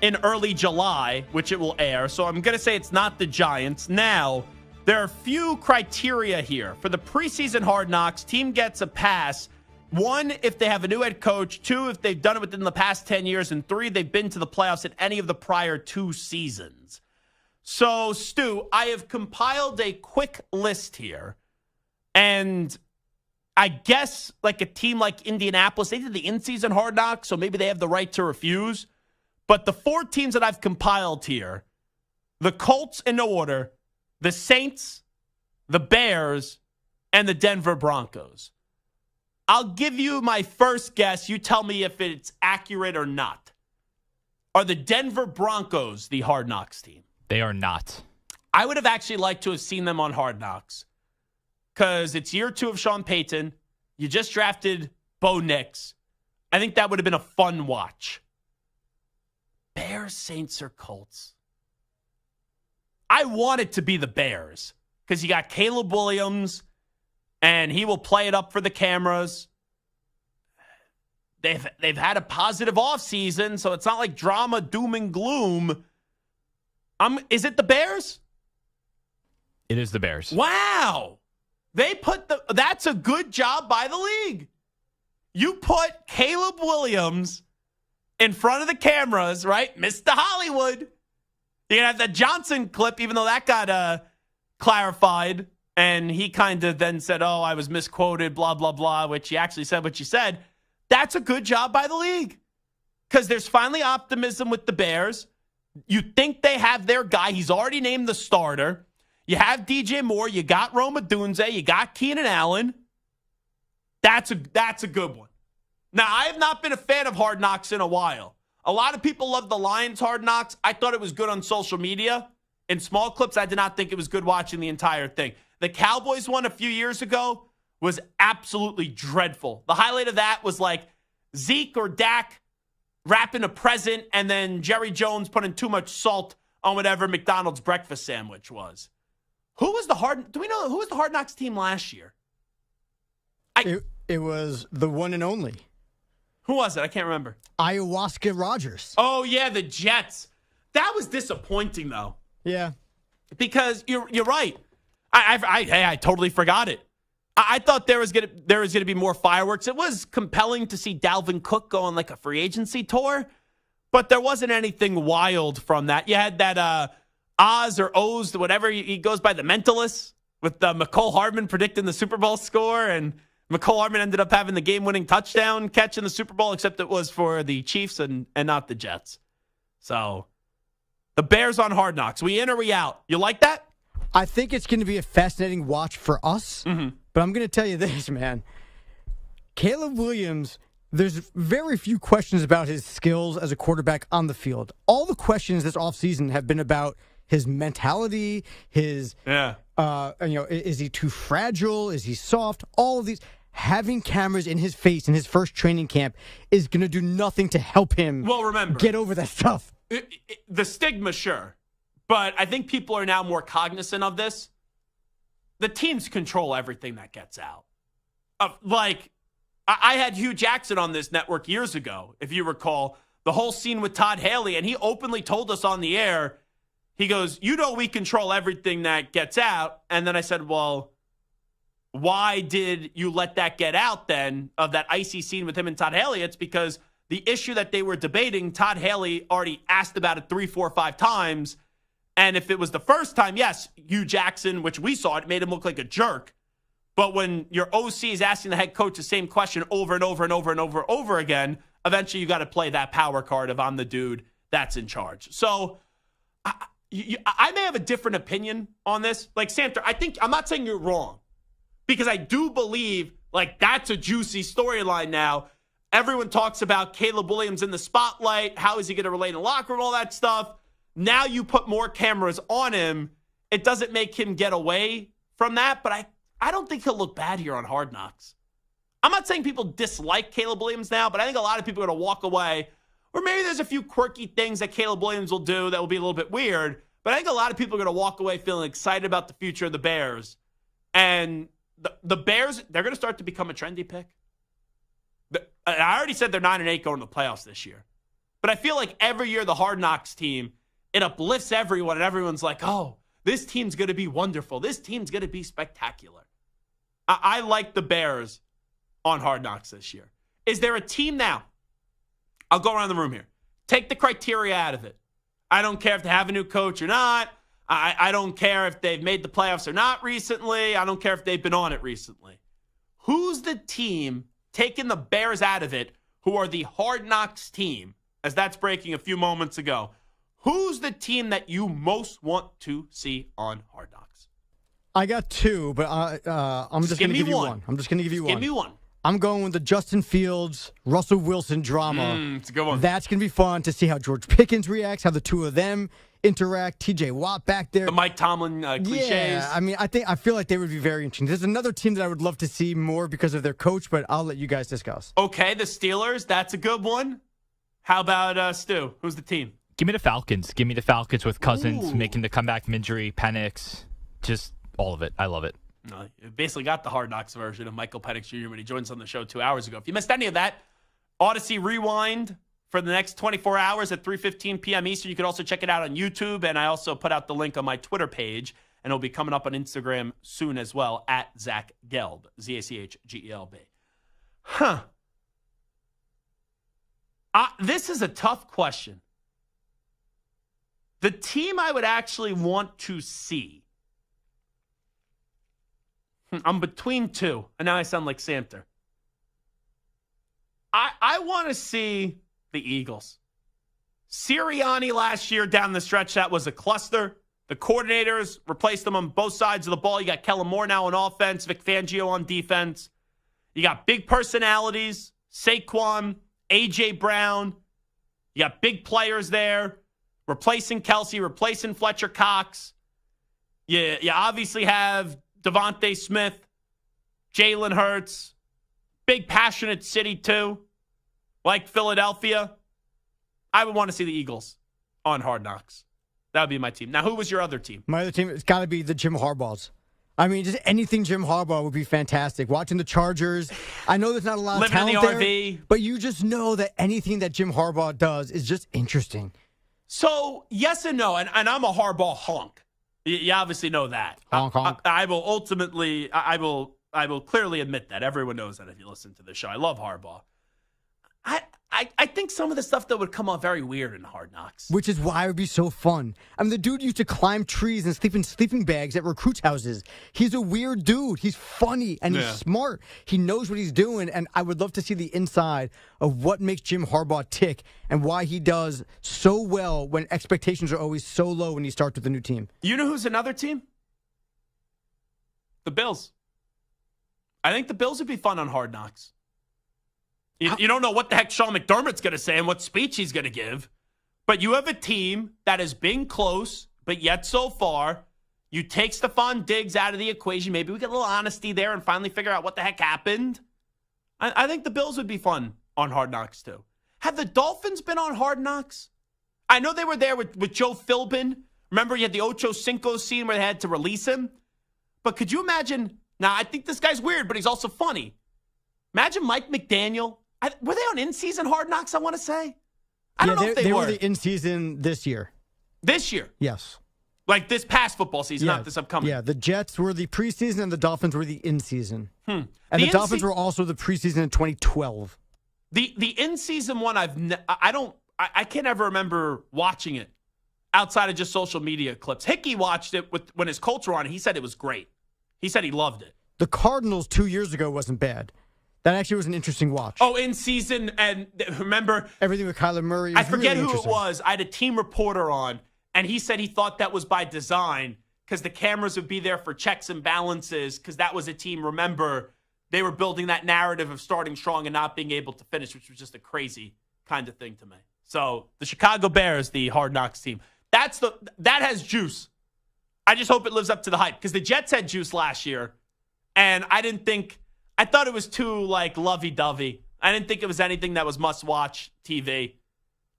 in early July, which it will air. So I'm going to say it's not the Giants. Now, there are a few criteria here. For the preseason Hard Knocks, team gets a pass. 1, if they have a new head coach. 2, if they've done it within the past 10 years. And 3, they've been to the playoffs in any of the prior 2 seasons. So, Stu, I have compiled a quick list here. And I guess like a team like Indianapolis, they did the in-season Hard Knocks, so maybe they have the right to refuse. But the 4 teams that I've compiled here, the Colts in no order, the Saints, the Bears, and the Denver Broncos. I'll give you my first guess. You tell me if it's accurate or not. Are the Denver Broncos the Hard Knocks team? They are not. I would have actually liked to have seen them on Hard Knocks because it's year 2 of Sean Payton. You just drafted Bo Nix. I think that would have been a fun watch. Bears, Saints, or Colts? I want it to be the Bears because you got Caleb Williams, and he will play it up for the cameras. They've had a positive offseason, so it's not like drama, doom, and gloom. Is it the Bears? It is the Bears. Wow. That's a good job by the league. You put Caleb Williams in front of the cameras, right? Mr. Hollywood. You're going to have that Johnson clip, even though that got clarified. And he kind of then said, oh, I was misquoted, blah, blah, blah, which he actually said what you said. That's a good job by the league because there's finally optimism with the Bears. You think they have their guy. He's already named the starter. You have DJ Moore. You got Rome Odunze. You got Keenan Allen. That's a good one. Now, I have not been a fan of Hard Knocks in a while. A lot of people love the Lions Hard Knocks. I thought it was good on social media. In small clips, I did not think it was good watching the entire thing. The Cowboys one a few years ago was absolutely dreadful. The highlight of that was like Zeke or Dak wrapping a present and then Jerry Jones putting too much salt on whatever McDonald's breakfast sandwich was. Do we know who was the Hard Knocks team last year? It was the one and only. Who was it? I can't remember. Ayahuasca Rodgers. Oh, yeah, the Jets. That was disappointing, though. Yeah. Because you're right. I totally forgot it. I thought there was gonna be more fireworks. It was compelling to see Dalvin Cook go on like a free agency tour, but there wasn't anything wild from that. You had that Oz or Oz, whatever he goes by, the Mentalist, with McCole Hardman predicting the Super Bowl score, and McCole Hardman ended up having the game-winning touchdown catch in the Super Bowl, except it was for the Chiefs and not the Jets. So the Bears on Hard Knocks. We in or we out? You like that? I think it's going to be a fascinating watch for us, but I'm going to tell you this, man. Caleb Williams, there's very few questions about his skills as a quarterback on the field. All the questions this offseason have been about his mentality, is he too fragile? Is he soft? All of these. Having cameras in his face in his first training camp is going to do nothing to help him get over that stuff. The stigma, sure. But I think people are now more cognizant of this. The teams control everything that gets out. I had Hugh Jackson on this network years ago, if you recall, the whole scene with Todd Haley, and he openly told us on the air, he goes, we control everything that gets out. And then I said, well, why did you let that get out then of that icy scene with him and Todd Haley? It's because the issue that they were debating, Todd Haley already asked about it 3, 4, 5 times. And if it was the first time, yes, Hugh Jackson, which we saw, it made him look like a jerk. But when your OC is asking the head coach the same question over and over and over and over again, eventually you got to play that power card of I'm the dude that's in charge. So I may have a different opinion on this. Like, Samter, I'm not saying you're wrong, because I do believe, that's a juicy storyline now. Everyone talks about Caleb Williams in the spotlight. How is he going to relate in the locker room, all that stuff. Now you put more cameras on him. It doesn't make him get away from that, but I don't think he'll look bad here on Hard Knocks. I'm not saying people dislike Caleb Williams now, but I think a lot of people are going to walk away, or maybe there's a few quirky things that Caleb Williams will do that will be a little bit weird, but I think a lot of people are going to walk away feeling excited about the future of the Bears. And the Bears, they're going to start to become a trendy pick. I already said they're 9-8 going to the playoffs this year. But I feel like every year the Hard Knocks team, it uplifts everyone, and everyone's like, oh, this team's going to be wonderful. This team's going to be spectacular. I like the Bears on Hard Knocks this year. Is there a team now? I'll go around the room here. Take the criteria out of it. I don't care if they have a new coach or not. I don't care if they've made the playoffs or not recently. I don't care if they've been on it recently. Who's the team taking the Bears out of it who are the Hard Knocks team, as that's breaking a few moments ago? Who's the team that you most want to see on Hard Knocks? I got two, but I'm just going to give you one. I'm just going to give you one. Give me one. I'm going with the Justin Fields, Russell Wilson drama. It's a good one. That's going to be fun to see how George Pickens reacts, how the two of them interact. TJ Watt back there. The Mike Tomlin cliches. Yeah, I feel like they would be very interesting. There's another team that I would love to see more because of their coach, but I'll let you guys discuss. Okay, the Steelers. That's a good one. How about Stu? Who's the team? Give me the Falcons. Give me the Falcons with Cousins making the comeback from injury, Penix, just all of it. I love it. No, you basically got the Hard Knocks version of Michael Penix Jr. when he joined us on the show 2 hours ago. If you missed any of that, Odyssey Rewind for the next 24 hours at 3:15 p.m. Eastern. You can also check it out on YouTube, and I also put out the link on my Twitter page, and it'll be coming up on Instagram soon as well, at Zach Gelb, ZACHGELB. This is a tough question. The team I would actually want to see, I'm between two, and now I sound like Samter. I want to see the Eagles. Sirianni last year down the stretch, that was a cluster. The coordinators replaced them on both sides of the ball. You got Kellen Moore now on offense, Vic Fangio on defense. You got big personalities, Saquon, A.J. Brown. You got big players there, replacing Kelsey, replacing Fletcher Cox. You obviously have Davante Smith, Jalen Hurts, big passionate city too, like Philadelphia. I would want to see the Eagles on Hard Knocks. That would be my team. Now, who was your other team? My other team, it's got to be the Jim Harbaughs. I mean, just anything Jim Harbaugh would be fantastic. Watching the Chargers, I know there's not a lot of talent in the there, RV. but you just know that anything that Jim Harbaugh does is just interesting. So, yes and no, and I'm a Harbaugh honk. You obviously know that. Honk, honk. I will ultimately, I will clearly admit that. Everyone knows that if you listen to the show. I love Harbaugh. I think some of the stuff that would come off very weird in Hard Knocks. Which is why it would be so fun. I mean, the dude used to climb trees and sleep in sleeping bags at recruits' houses. He's a weird dude. He's funny and he's smart. He knows what he's doing, and I would love to see the inside of what makes Jim Harbaugh tick and why he does so well when expectations are always so low when he starts with a new team. You know who's another team? The Bills. I think the Bills would be fun on Hard Knocks. You don't know what the heck Sean McDermott's going to say and what speech he's going to give. But you have a team that has been close, but yet so far, you take Stephon Diggs out of the equation. Maybe we get a little honesty there and finally figure out what the heck happened. I think the Bills would be fun on Hard Knocks, too. Have the Dolphins been on Hard Knocks? I know they were there with Joe Philbin. Remember, you had the Ocho Cinco scene where they had to release him? But could you imagine? Now, I think this guy's weird, but he's also funny. Imagine Mike McDaniel. Were they on in-season Hard Knocks, I want to say? I don't know if they were. They were in-season this year. This year? Yes. Like this past football season, not this upcoming. Yeah, the Jets were the preseason and the Dolphins were the in-season. And the Dolphins were also the preseason in 2012. The in-season one, I can't ever remember watching it outside of just social media clips. Hickey watched it when his Colts were on. He said it was great. He said he loved it. The Cardinals 2 years ago wasn't bad. That actually was an interesting watch. Oh, in season, and remember everything with Kyler Murray. I forget who it was. I had a team reporter on, and he said he thought that was by design because the cameras would be there for checks and balances because that was a team. Remember, they were building that narrative of starting strong and not being able to finish, which was just a crazy kind of thing to me. So the Chicago Bears, the Hard Knocks team, that has juice. I just hope it lives up to the hype because the Jets had juice last year, and I thought it was too, lovey-dovey. I didn't think it was anything that was must-watch TV.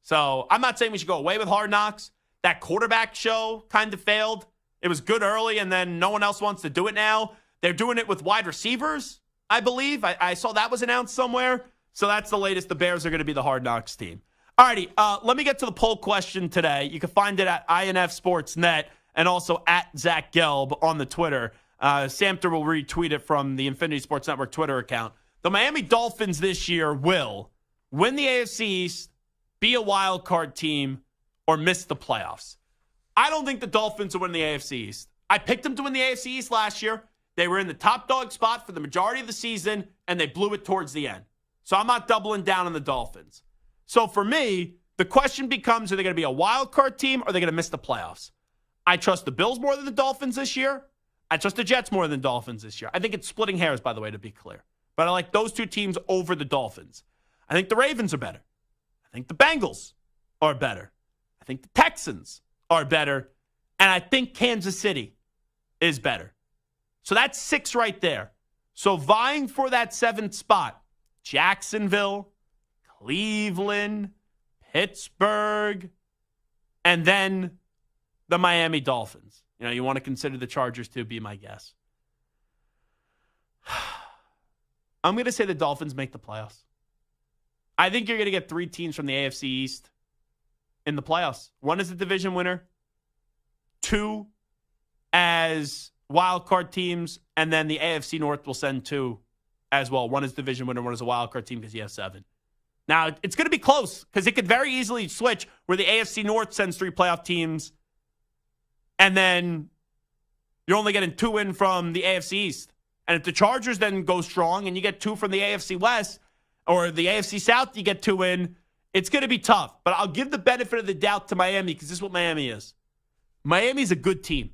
So I'm not saying we should go away with Hard Knocks. That quarterback show kind of failed. It was good early, and then no one else wants to do it now. They're doing it with wide receivers, I believe. I saw that was announced somewhere. So that's the latest. The Bears are going to be the Hard Knocks team. All righty, let me get to the poll question today. You can find it at INF Sportsnet and also at Zach Gelb on the Twitter. Samter will retweet it from the Infinity Sports Network Twitter account. The Miami Dolphins this year will win the AFC East, be a wild card team, or miss the playoffs. I don't think the Dolphins will win the AFC East. I picked them to win the AFC East last year. They were in the top dog spot for the majority of the season, and they blew it towards the end. So I'm not doubling down on the Dolphins. So for me, the question becomes, are they going to be a wild card team, or are they going to miss the playoffs? I trust the Bills more than the Dolphins this year. I trust the Jets more than Dolphins this year. I think it's splitting hairs, by the way, to be clear. But I like those two teams over the Dolphins. I think the Ravens are better. I think the Bengals are better. I think the Texans are better. And I think Kansas City is better. So that's 6 right there. So vying for that 7th spot, Jacksonville, Cleveland, Pittsburgh, and then the Miami Dolphins. You know, you want to consider the Chargers too, be my guess. I'm going to say the Dolphins make the playoffs. I think you're going to get 3 teams from the AFC East in the playoffs. 1 is the division winner, 2 as wild card teams, and then the AFC North will send 2 as well. 1 is division winner, 1 is a wild card team because you have 7. Now, it's going to be close because it could very easily switch where the AFC North sends 3 playoff teams, and then you're only getting 2 in from the AFC East. And if the Chargers then go strong and you get 2 from the AFC West or the AFC South, you get 2 in, it's going to be tough. But I'll give the benefit of the doubt to Miami because this is what Miami is. Miami's a good team.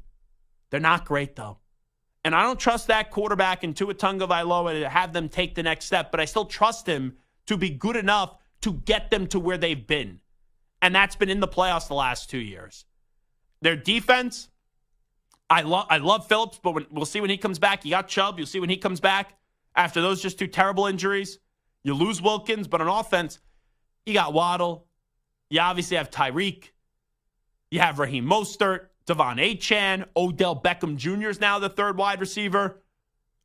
They're not great, though. And I don't trust that quarterback in Tua Tagovailoa to have them take the next step, but I still trust him to be good enough to get them to where they've been. And that's been in the playoffs the last 2 years. Their defense, I love Phillips, but we'll see when he comes back. You got Chubb. You'll see when he comes back. After those just 2 terrible injuries, you lose Wilkins. But on offense, you got Waddle. You obviously have Tyreek. You have Raheem Mostert, Davante, Odell Beckham Jr. is now the 3rd wide receiver.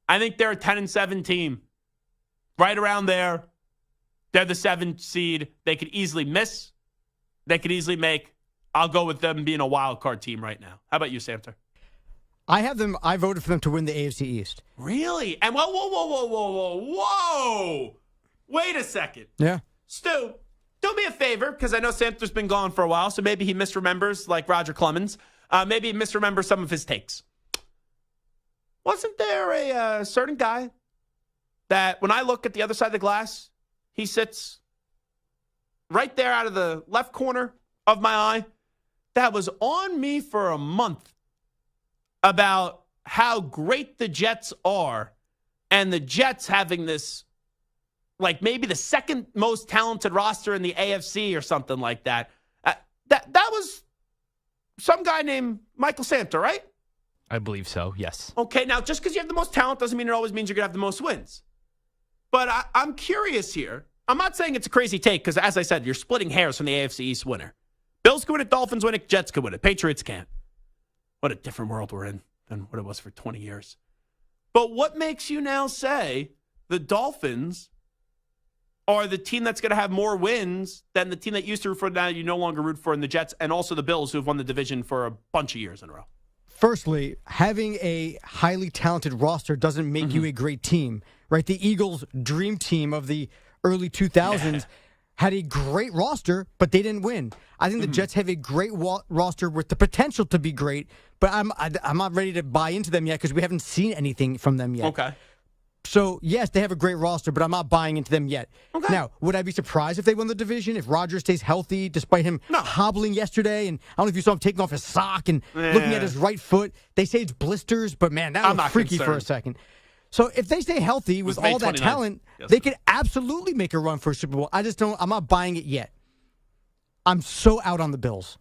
I think they're a 10-7 team. Right around there. They're the 7th seed. They could easily miss. They could easily make. I'll go with them being a wild card team right now. How about you, Samter? I voted for them to win the AFC East. Really? And whoa. Wait a second. Yeah. Stu, do me a favor, because I know Samter's been gone for a while, so maybe he misremembers like Roger Clemens. Maybe he misremembers some of his takes. Wasn't there a certain guy that when I look at the other side of the glass, he sits right there out of the left corner of my eye, that was on me for a month about how great the Jets are and the Jets having this, like maybe the 2nd most talented roster in the AFC or something like that. That was some guy named Michael Samter, right? I believe so, yes. Okay, now just because you have the most talent doesn't mean it always means you're going to have the most wins. But I'm curious here. I'm not saying it's a crazy take because, as I said, you're splitting hairs from the AFC East winner. Bills can win it, Dolphins win it, Jets can win it, Patriots can't. What a different world we're in than what it was for 20 years. But what makes you now say the Dolphins are the team that's going to have more wins than the team that used to root for now you no longer root for in the Jets, and also the Bills who have won the division for a bunch of years in a row? Firstly, having a highly talented roster doesn't make you a great team, right? The Eagles' dream team of the early 2000s had a great roster, but they didn't win. I think the Jets have a great roster with the potential to be great, but I'm not ready to buy into them yet because we haven't seen anything from them yet. Okay. So, yes, they have a great roster, but I'm not buying into them yet. Okay. Now, would I be surprised if they won the division, if Rodgers stays healthy, despite him hobbling yesterday? And I don't know if you saw him taking off his sock and looking at his right foot. They say it's blisters, but, man, that was freaky for a second. So if they stay healthy with all that talent, they could absolutely make a run for a Super Bowl. I'm not buying it yet. I'm so out on the Bills.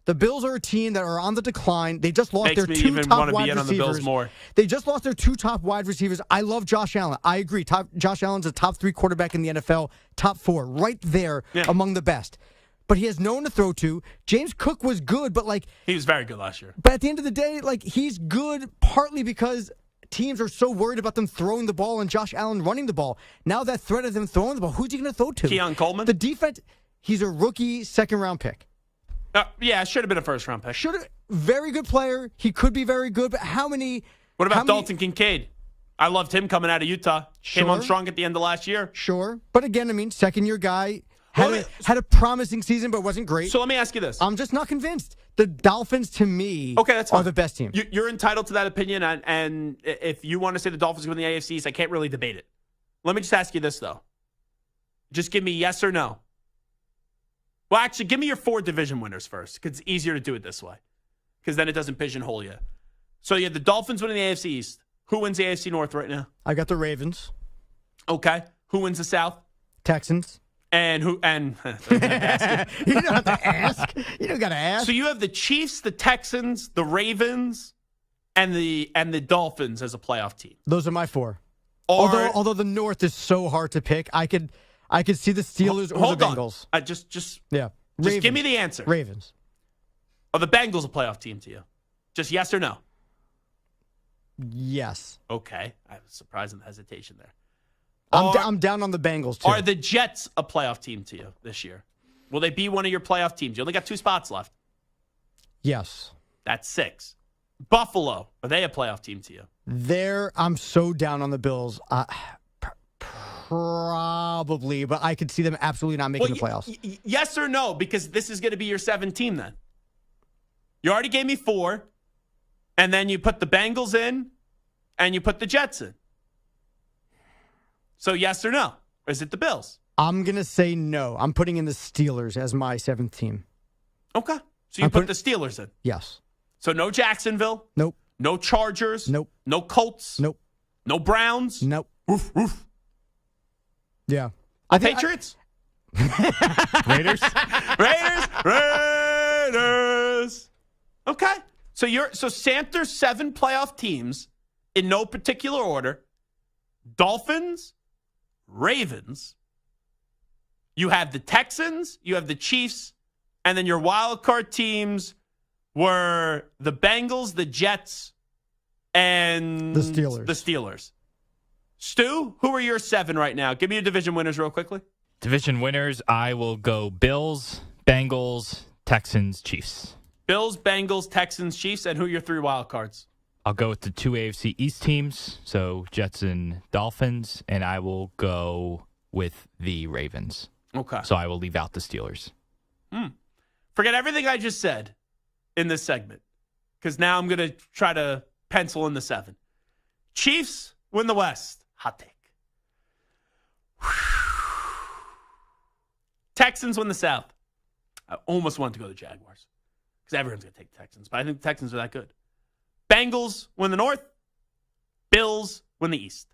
The Bills are a team that are on the decline. They just lost their 2 top wide receivers. They just lost their 2 top wide receivers. I love Josh Allen. I agree. Josh Allen's a top 3 quarterback in the NFL, top 4, right there among the best. But he has no one to throw to. James Cook was good, but he was very good last year. But at the end of the day, he's good partly because teams are so worried about them throwing the ball and Josh Allen running the ball. Now that threat of them throwing the ball, who's he going to throw to? Keon Coleman? The defense, he's a rookie 2nd-round pick. Yeah, should have been a 1st-round pick. Very good player. He could be very good, but how many... What about Dalton Kincaid? I loved him coming out of Utah. Sure. Came on strong at the end of last year. Sure. But again, 2nd-year guy. Had a promising season, but wasn't great. So let me ask you this. I'm just not convinced. The Dolphins, to me, are the best team. You're entitled to that opinion, and if you want to say the Dolphins win the AFC East, I can't really debate it. Let me just ask you this, though. Just give me yes or no. Well, actually, give me your 4 division winners first, because it's easier to do it this way, because then it doesn't pigeonhole you. So you have the Dolphins winning the AFC East. Who wins the AFC North right now? I got the Ravens. Okay. Who wins the South? Texans. And who? And you don't have to ask. You don't got to ask. So you have the Chiefs, the Texans, the Ravens, and the Dolphins as a playoff team. Those are my four. Although the North is so hard to pick, I could see the Steelers or the Bengals. Just Ravens. give me the answer. Ravens. Are the Bengals a playoff team to you? Just yes or no? Yes. Okay. I was surprised in the hesitation there. I'm down on the Bengals, too. Are the Jets a playoff team to you this year? Will they be one of your playoff teams? You only got 2 spots left. Yes. That's 6. Buffalo, are they a playoff team to you? I'm so down on the Bills. Probably, but I could see them absolutely not making the playoffs. Yes or no? Because this is going to be your 7th team then. You already gave me 4, and then you put the Bengals in, and you put the Jets in. So yes or no? Or is it the Bills? I'm going to say no. I'm putting in the Steelers as my 7th team. Okay. So you put the Steelers in? Yes. So no Jacksonville? Nope. No Chargers? Nope. No Colts? Nope. No Browns? Nope. Oof, oof. Yeah. Patriots? Raiders? Raiders. Okay. So Santer's 7 playoff teams in no particular order. Dolphins, Ravens. You have the Texans, you have the Chiefs, and then your wild card teams were the Bengals, the Jets, and the Steelers. Stu, who are your 7 right now? Give me your division winners real quickly. Division winners, I will go Bills, Bengals, Texans, Chiefs. Bills, Bengals, Texans, Chiefs, and who are your 3 wild cards? I'll go with the 2 AFC East teams, so Jets and Dolphins, and I will go with the Ravens. Okay. So I will leave out the Steelers. Forget everything I just said in this segment, because now I'm going to try to pencil in the 7. Chiefs win the West. Hot take. Texans win the South. I almost wanted to go to the Jaguars because everyone's going to take the Texans, but I think the Texans are that good. Bengals win the North. Bills win the East.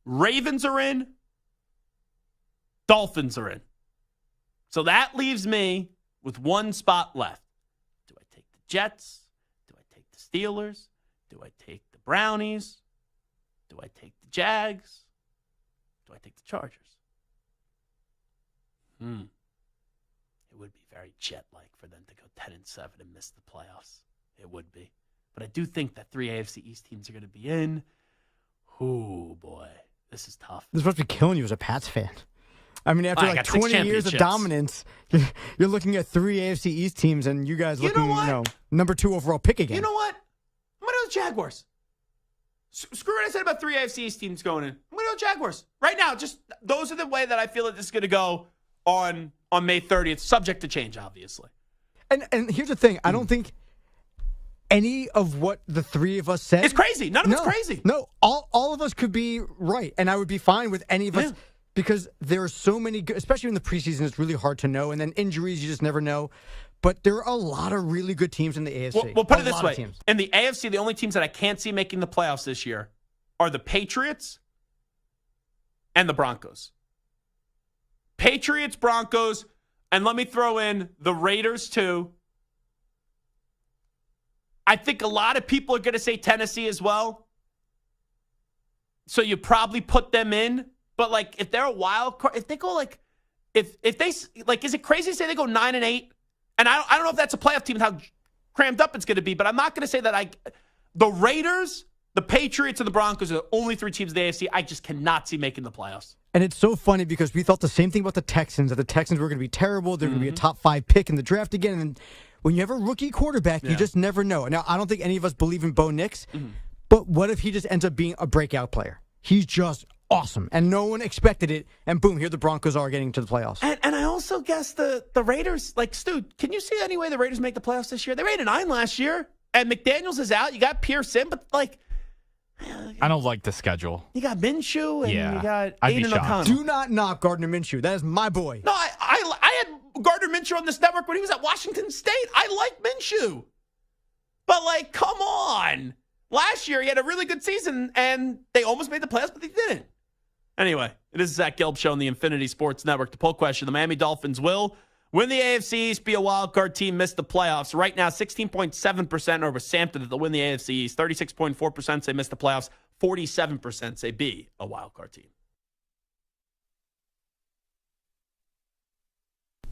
Ravens are in. Dolphins are in. So that leaves me with 1 spot left. Do I take the Jets? Do I take the Steelers? Do I take the Brownies? Do I take the Jags? Do I take the Chargers? It would be very Jet-like for them to go 10-7 and miss the playoffs. It would be. But I do think that 3 AFC East teams are going to be in. Oh, boy. This is tough. This must be killing you as a Pats fan. I mean, after like 20 years of dominance, you're looking at 3 AFC East teams, and you guys looking, number 2 overall pick again. You know what? I'm going to go Jaguars. Screw what I said about 3 AFC East teams going in. I'm going to go Jaguars. Right now, just those are the way that I feel that this is going to go on May 30th, subject to change, obviously. And here's the thing. I don't think any of what the 3 of us said. It's crazy. None of it's crazy. No, all of us could be right, and I would be fine with any of us because there are so many, especially in the preseason, it's really hard to know, and then injuries, you just never know. But there are a lot of really good teams in the AFC. Well, put it this way. In the AFC, the only teams that I can't see making the playoffs this year are the Patriots and the Broncos. Patriots, Broncos, and let me throw in the Raiders, too. I think a lot of people are going to say Tennessee as well. So you probably put them in. But, like, if they're a wild card, if they go, like, if they, like, is it crazy to say they go 9-8? And I don't know if that's a playoff team and how crammed up it's going to be, but I'm not going to say that the Raiders, the Patriots, and the Broncos are the only 3 teams in the AFC I just cannot see making the playoffs. And it's so funny because we thought the same thing about the Texans, that the Texans were going to be terrible. They're going to be a top 5 pick in the draft again. And then when you have a rookie quarterback, you just never know. Now, I don't think any of us believe in Bo Nix, but what if he just ends up being a breakout player? He's just awesome, and no one expected it, and boom, here the Broncos are getting to the playoffs. And I also guess the Raiders, like, Stu, can you see any way the Raiders make the playoffs this year? They were 8-9 last year, and McDaniels is out. You got Pierce in, but, like, I don't like the schedule. You got Minshew, and you got I'd be Aiden shocked. O'Connell. Do not knock Gardner Minshew. That is my boy. No, I had Gardner Minshew on this network when he was at Washington State. I like Minshew. But, like, come on. Last year, he had a really good season, and they almost made the playoffs, but they didn't. Anyway, it is Zach Gelb Show on the Infinity Sports Network. The poll question, the Miami Dolphins will win the AFC East, be a wild card team, miss the playoffs. Right now, 16.7% over Sampton that they'll win the AFC East. 36.4% say miss the playoffs. 47% say be a wild card team.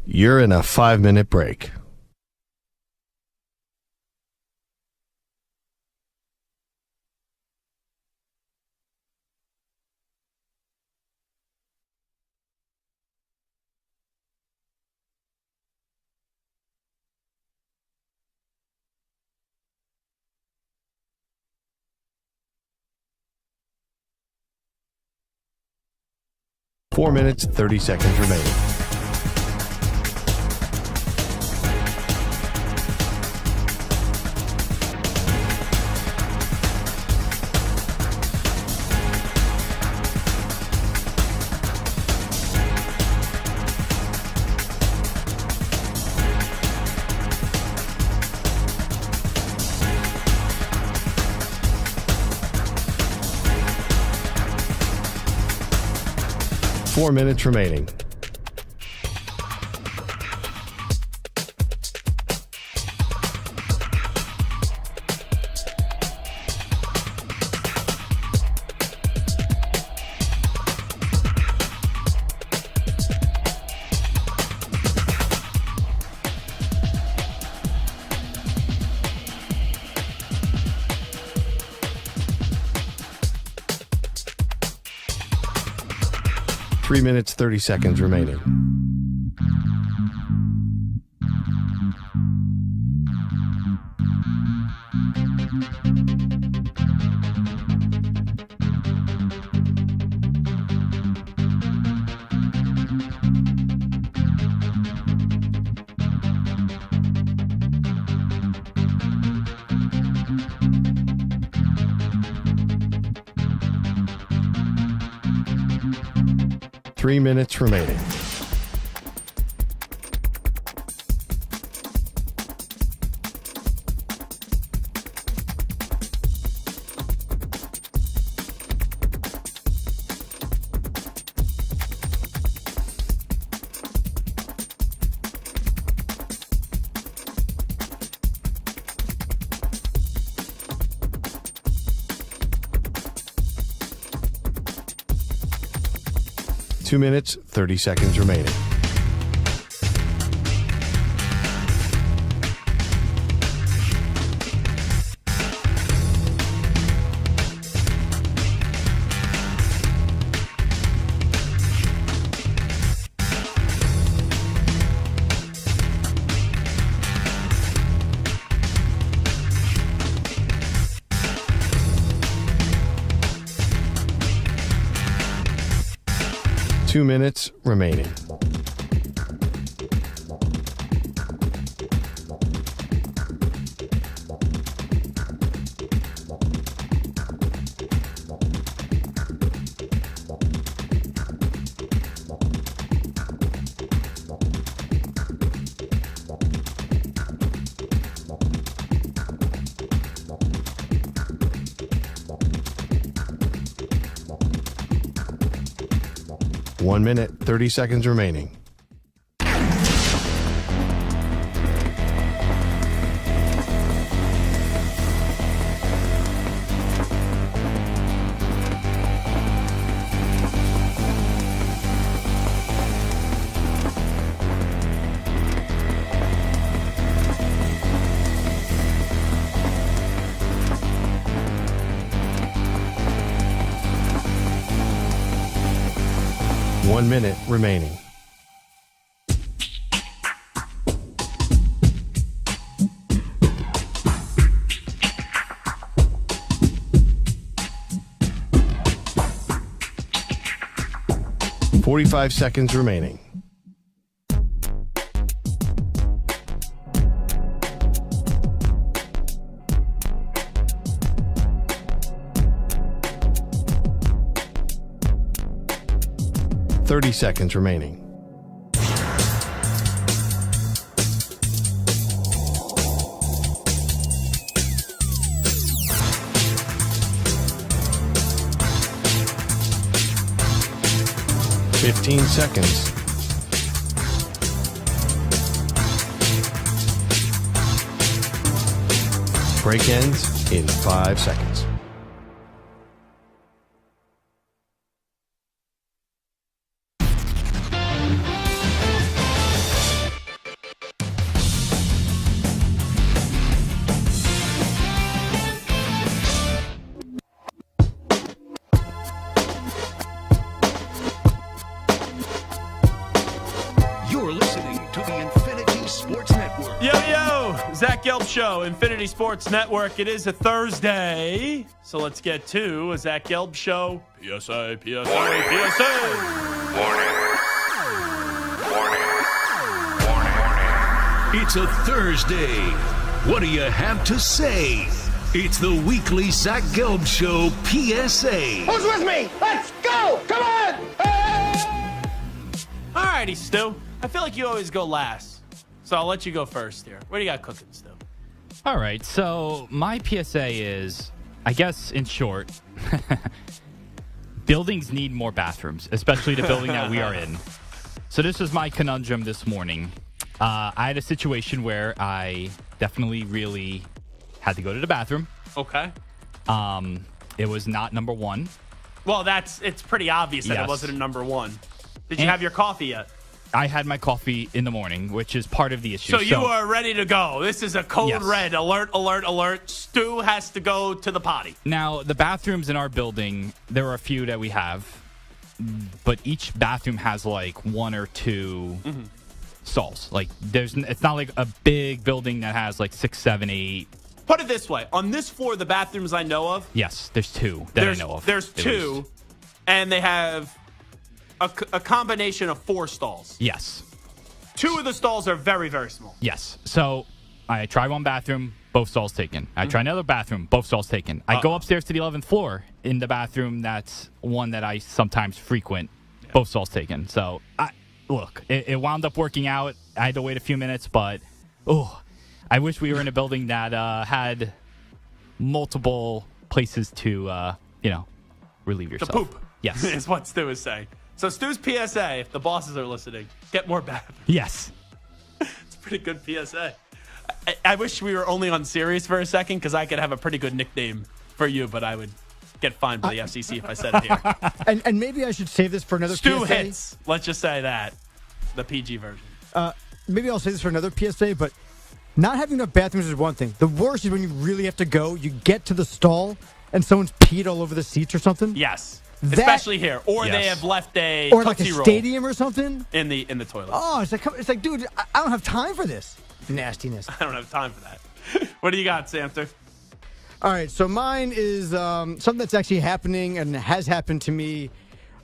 You're in a 5-minute break. Four minutes, 30 seconds remaining. Four minutes remaining. Three minutes, 30 seconds remaining. Three minutes remaining. Two minutes, 30 seconds remaining. Two minutes remaining. One minute, 30 seconds remaining. One minute remaining. .45 seconds remaining. .30 seconds remaining. 15 seconds. Break ends in 5 seconds. You're listening to the Infinity Sports Network. Yo, Zach Gelb Show, Infinity Sports Network. It is a Thursday, so let's get to a Zach Gelb Show. PSA, PSA, PSA. It's a Thursday. What do you have to say? It's the weekly Zach Gelb Show PSA. Who's with me? Let's go! Come on! All righty, Stu. I feel like you always go last, so I'll let you go first here. What do you got cooking, Stu? All right, so my PSA is, I guess in short, buildings need more bathrooms, especially the building that we are in. So this was my conundrum this morning. I had a situation where I definitely really had to go to the bathroom. Okay. It was not number one. Well, it's pretty obvious that it wasn't a number one. Did you have your coffee yet? I had my coffee in the morning, which is part of the issue. So you are ready to go. This is a code red. Alert, alert, alert. Stu has to go to the potty. Now, the bathrooms in our building, there are a few that we have, but each bathroom has like one or two stalls. Like, it's not like a big building that has like 6, 7, 8. Put it this way. On this floor, the bathrooms I know of. Yes, there's two that I know of. There's two, and they have a combination of 4 stalls. Yes. 2 of the stalls are very, very small. Yes. So I try one bathroom, both stalls taken. I try another bathroom, both stalls taken. I go upstairs to the 11th floor in the bathroom. That's one that I sometimes frequent, both stalls taken. So, look, it wound up working out. I had to wait a few minutes, but, I wish we were in a building that had multiple places to, relieve yourself. To poop. Yes. Is what Stu is saying. So Stu's PSA, if the bosses are listening, get more bathrooms. Yes. It's a pretty good PSA. I wish we were only on Sirius for a second because I could have a pretty good nickname for you, but I would get fined by the FCC if I said it here. And maybe I should save this for another Stu PSA. hits. Let's just say that. The PG version. Maybe I'll say this for another PSA, but not having enough bathrooms is one thing. The worst is when you really have to go, you get to the stall, and someone's peed all over the seats or something. Yes. Especially here. Or they have left a Tootsie Or like a Roll stadium or something. in the toilet. Oh, it's like, dude, I don't have time for this nastiness. I don't have time for that. What do you got, Samter? All right, so mine is something that's actually happening and has happened to me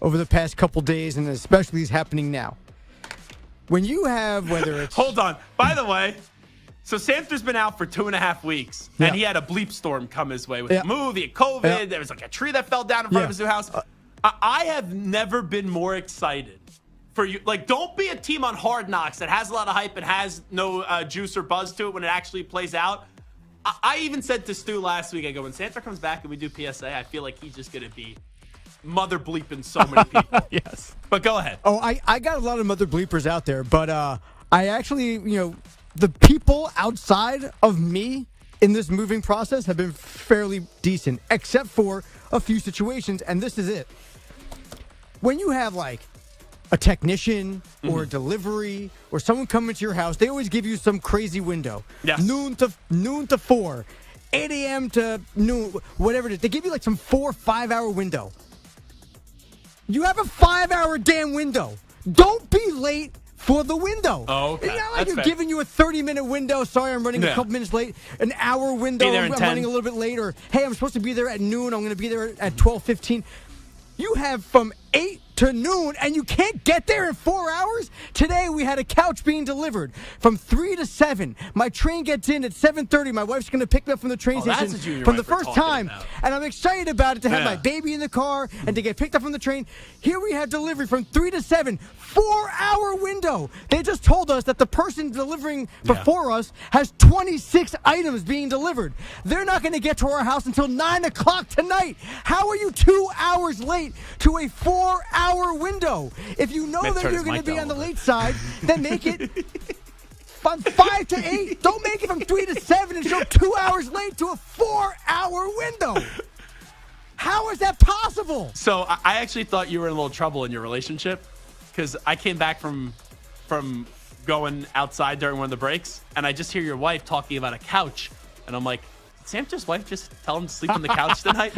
over the past couple days, and especially is happening now. When you have, whether it's... Hold on. By the way, so Samter's been out for 2.5 weeks, and he had a bleep storm come his way with the move, he had COVID, there was like a tree that fell down in front of his new house. I have never been more excited for you. Like, don't be a team on Hard Knocks that has a lot of hype and has no juice or buzz to it when it actually plays out. I even said to Stu last week, I go, when Samter comes back and we do PSA, I feel like he's just going to be mother bleeping so many people. Yes. But go ahead. Oh, I got a lot of mother bleepers out there, but I actually, the people outside of me in this moving process have been fairly decent, except for a few situations, and this is it. When you have, like, a technician or a delivery or someone coming to your house, they always give you some crazy window. Yes. Noon to 4, 8 a.m. to noon, whatever it is. They give you, like, some 4 or 5 hour window. You have a 5-hour damn window. Don't be late for the window. Oh, okay. It's not like That's you're fair. giving you a 30-minute window. Sorry, I'm running a couple minutes late. An hour window. Be there I'm in 10. running a little bit late. Or, hey, I'm supposed to be there at noon. I'm going to be there at 12:15. You have from 8 to noon, and you can't get there in 4 hours? Today, we had a couch being delivered from 3 to 7. My train gets in at 7:30. My wife's going to pick me up from the train that's station what you and your from the wife were first talking time. about. And I'm excited about it to have my baby in the car and to get picked up from the train. Here we have delivery from 3 to 7. 4-hour window. They just told us that the person delivering before us has 26 items being delivered. They're not going to get to our house until 9 o'clock tonight. How are you 2 hours late to a 4-hour 4-hour window. If you know that you're going to be on the late side, then make it from 5 to 8. Don't make it from 3 to 7 and show 2 hours late to a 4-hour window. How is that possible? So I actually thought you were in a little trouble in your relationship because I came back from going outside during one of the breaks, and I just hear your wife talking about a couch, and I'm like, did Sam's wife just tell him to sleep on the couch tonight?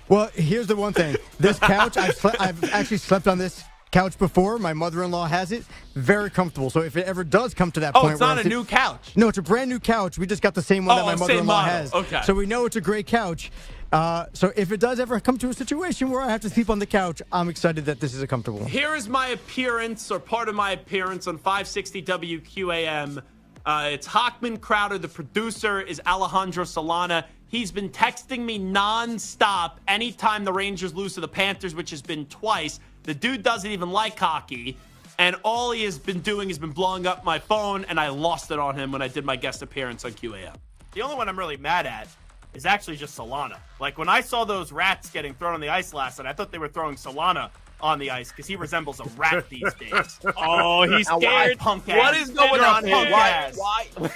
Well, here's the one thing. This couch, I've actually slept on this couch before. My mother-in-law has it. Very comfortable. So if it ever does come to that point, it's not a new couch. No, it's a brand new couch. We just got the same one that my mother-in-law has. Okay. So we know it's a great couch. So if it does ever come to a situation where I have to sleep on the couch, I'm excited that this is comfortable. Here is my appearance, or part of my appearance, on 560 WQAM. It's Hochman Crowder. The producer is Alejandro Solana. He's been texting me nonstop anytime the Rangers lose to the Panthers, which has been twice. The dude doesn't even like hockey, and all he has been doing has been blowing up my phone, and I lost it on him when I did my guest appearance on QAM. The only one I'm really mad at is actually just Solana. Like, when I saw those rats getting thrown on the ice last night, I thought they were throwing Solana on the ice because he resembles a rat these days. Oh, he's scared. Punk ass. What is going on here? Why?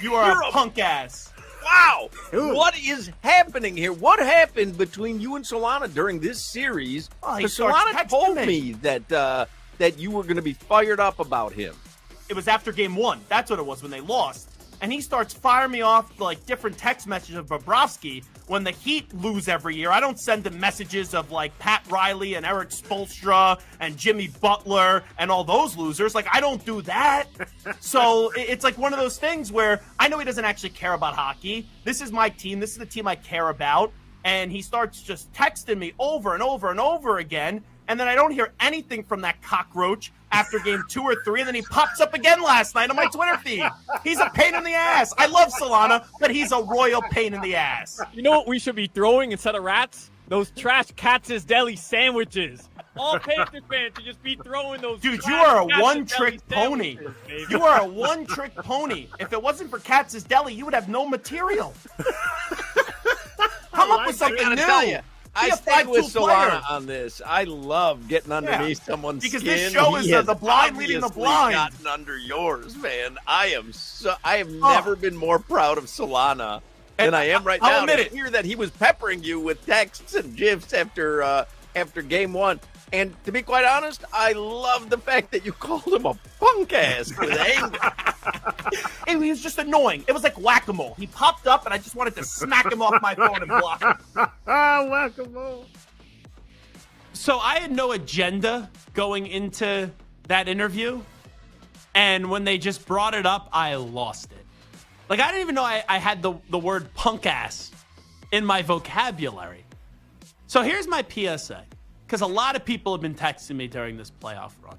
You are a punk ass. Wow. What is happening here? What happened between you and Solana during this series? Because Solana told me that you were going to be fired up about him. It was after game 1. That's what it was when they lost. And he starts firing me off like different text messages of Bobrovsky when the Heat lose every year. I don't send him messages of like Pat Riley and Eric Spoelstra and Jimmy Butler and all those losers. Like, I don't do that. So it's like one of those things where I know he doesn't actually care about hockey. This is my team. This is the team I care about. And he starts just texting me over and over and over again. And then I don't hear anything from that cockroach after game 2 or 3. And then he pops up again last night on my Twitter feed. He's a pain in the ass. I love Solana, but he's a royal pain in the ass. You know what we should be throwing instead of rats? Those trash Katz's Deli sandwiches. All Panthers fans should just be throwing those. Dude, you are a one-trick pony. You are a one-trick pony. If it wasn't for Katz's Deli, you would have no material. Come up with something new. Tell you, I stick with Solana on this. I love getting underneath someone's because skin. This show is the blind leading the blind. Gotten under yours, man. I have never been more proud of Solana than I am right now. To hear that he was peppering you with texts and gifs after game 1. And to be quite honest, I love the fact that you called him a punk ass with anger. He was just annoying. It was like whack-a-mole. He popped up, and I just wanted to smack him off my phone and block him. Whack-a-mole. So I had no agenda going into that interview, and when they just brought it up, I lost it. Like, I didn't even know I had the word punk ass in my vocabulary. So here's my PSA. Because a lot of people have been texting me during this playoff run.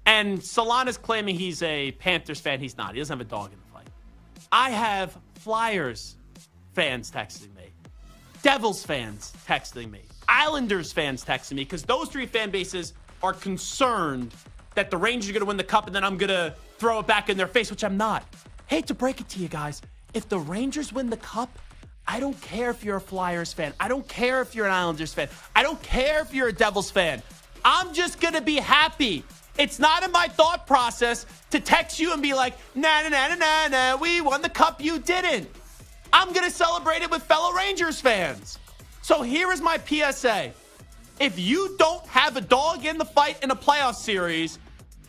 And Solana's claiming he's a Panthers fan. He's not. He doesn't have a dog in the fight. I have Flyers fans texting me. Devils fans texting me. Islanders fans texting me. Because those three fan bases are concerned that the Rangers are going to win the cup and then I'm going to throw it back in their face, which I'm not. Hate to break it to you guys. If the Rangers win the cup, I don't care if you're a Flyers fan. I don't care if you're an Islanders fan. I don't care if you're a Devils fan. I'm just going to be happy. It's not in my thought process to text you and be like, nah, we won the cup, you didn't. I'm going to celebrate it with fellow Rangers fans. So here is my PSA. If you don't have a dog in the fight in a playoff series,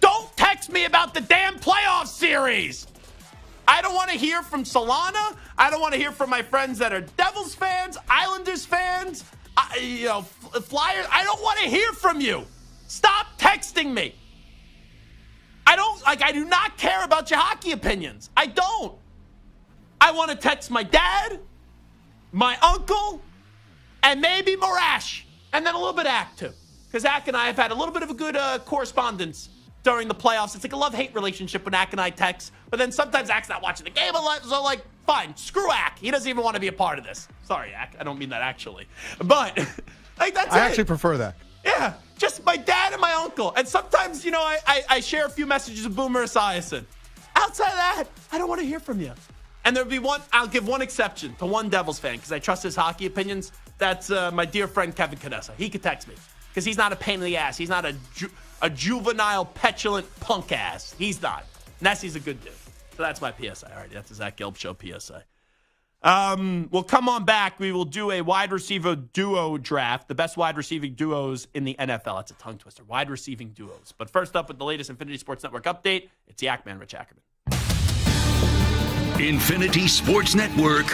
don't text me about the damn playoff series. I don't want to hear from Solana. I don't want to hear from my friends that are Devils fans, Islanders fans, Flyers. I don't want to hear from you. Stop texting me. I do not care about your hockey opinions. I don't. I want to text my dad, my uncle, and maybe Marash, and then a little bit of Ack too. Because Ack and I have had a little bit of a good correspondence during the playoffs. It's like a love-hate relationship when Ack and I text, but then sometimes Ack's not watching the game a lot, so like, fine, screw Ack. He doesn't even want to be a part of this. Sorry, Ack. I don't mean that actually. But, like, that's it. I actually prefer that. Yeah, just my dad and my uncle. And sometimes, I share a few messages with Boomer Esiason. Outside of that, I don't want to hear from you. And there'll be I'll give one exception to one Devils fan because I trust his hockey opinions. That's my dear friend Kevin Canessa. He could text me. because he's not a pain in the ass. He's not a juvenile, petulant punk ass. He's not. Nessie's a good dude. So that's my PSI. All right, that's the Zach Gelb Show PSI. We'll come on back. We will do a wide receiver duo draft, the best wide receiving duos in the NFL. That's a tongue twister. Wide receiving duos. But first up with the latest Infinity Sports Network update, it's Yak Man, Rich Ackerman. Infinity Sports Network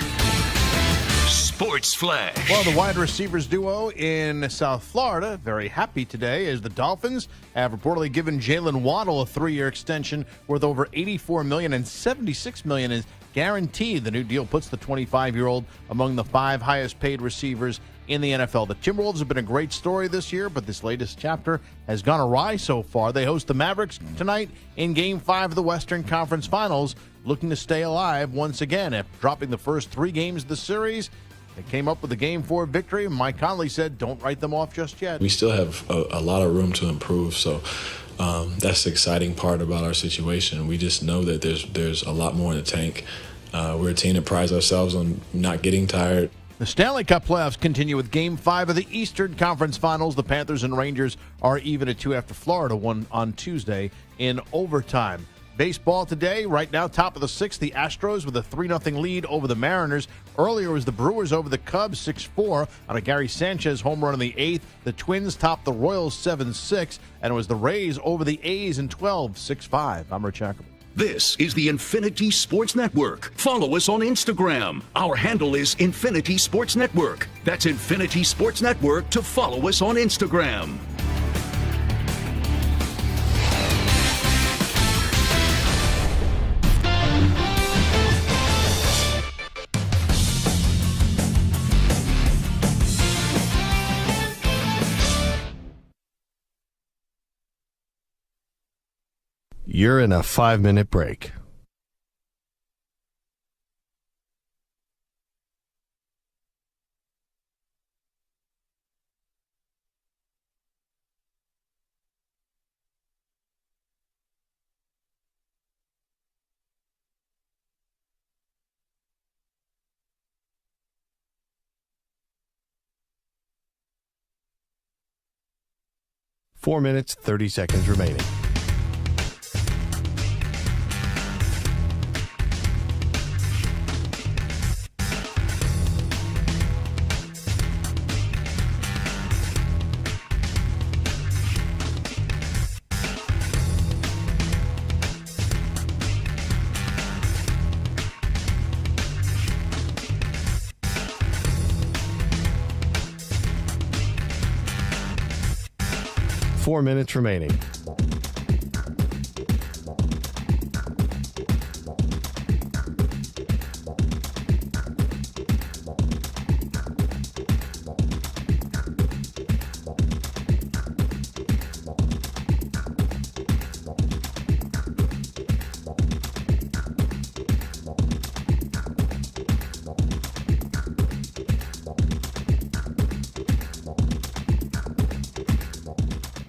Sports Flash. Well, the wide receivers duo in South Florida, very happy today, as the Dolphins have reportedly given Jaylen Waddle a 3-year extension worth over $84 million, and $76 million is guaranteed. The new deal puts the 25-year-old among the 5 highest-paid receivers in the NFL. The Timberwolves have been a great story this year, but this latest chapter has gone awry so far. They host the Mavericks tonight in Game 5 of the Western Conference Finals, looking to stay alive once again. After dropping the first 3 games of the series, they came up with a Game 4 victory, and Mike Conley said, don't write them off just yet. We still have a lot of room to improve, so that's the exciting part about our situation. We just know that there's a lot more in the tank. We're a team that prides ourselves on not getting tired. The Stanley Cup playoffs continue with Game 5 of the Eastern Conference Finals. The Panthers and Rangers are even at 2 after Florida won on Tuesday in overtime. Baseball today, right now, top of the 6th, the Astros with a 3-0 lead over the Mariners. Earlier was the Brewers over the Cubs 6-4 on a Gary Sanchez home run in the 8th. The Twins topped the Royals 7-6, and it was the Rays over the A's in 12, 6-5. I'm Rich Ackerman. This is the Infinity Sports Network. Follow us on Instagram. Our handle is Infinity Sports Network. That's Infinity Sports Network to follow us on Instagram. You're in a 5-minute break. Four minutes, 30 seconds remaining. Four minutes remaining.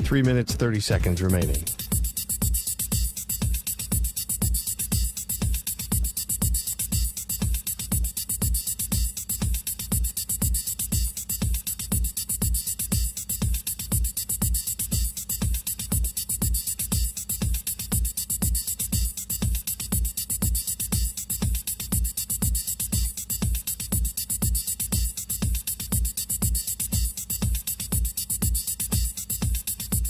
Three minutes, 30 seconds remaining.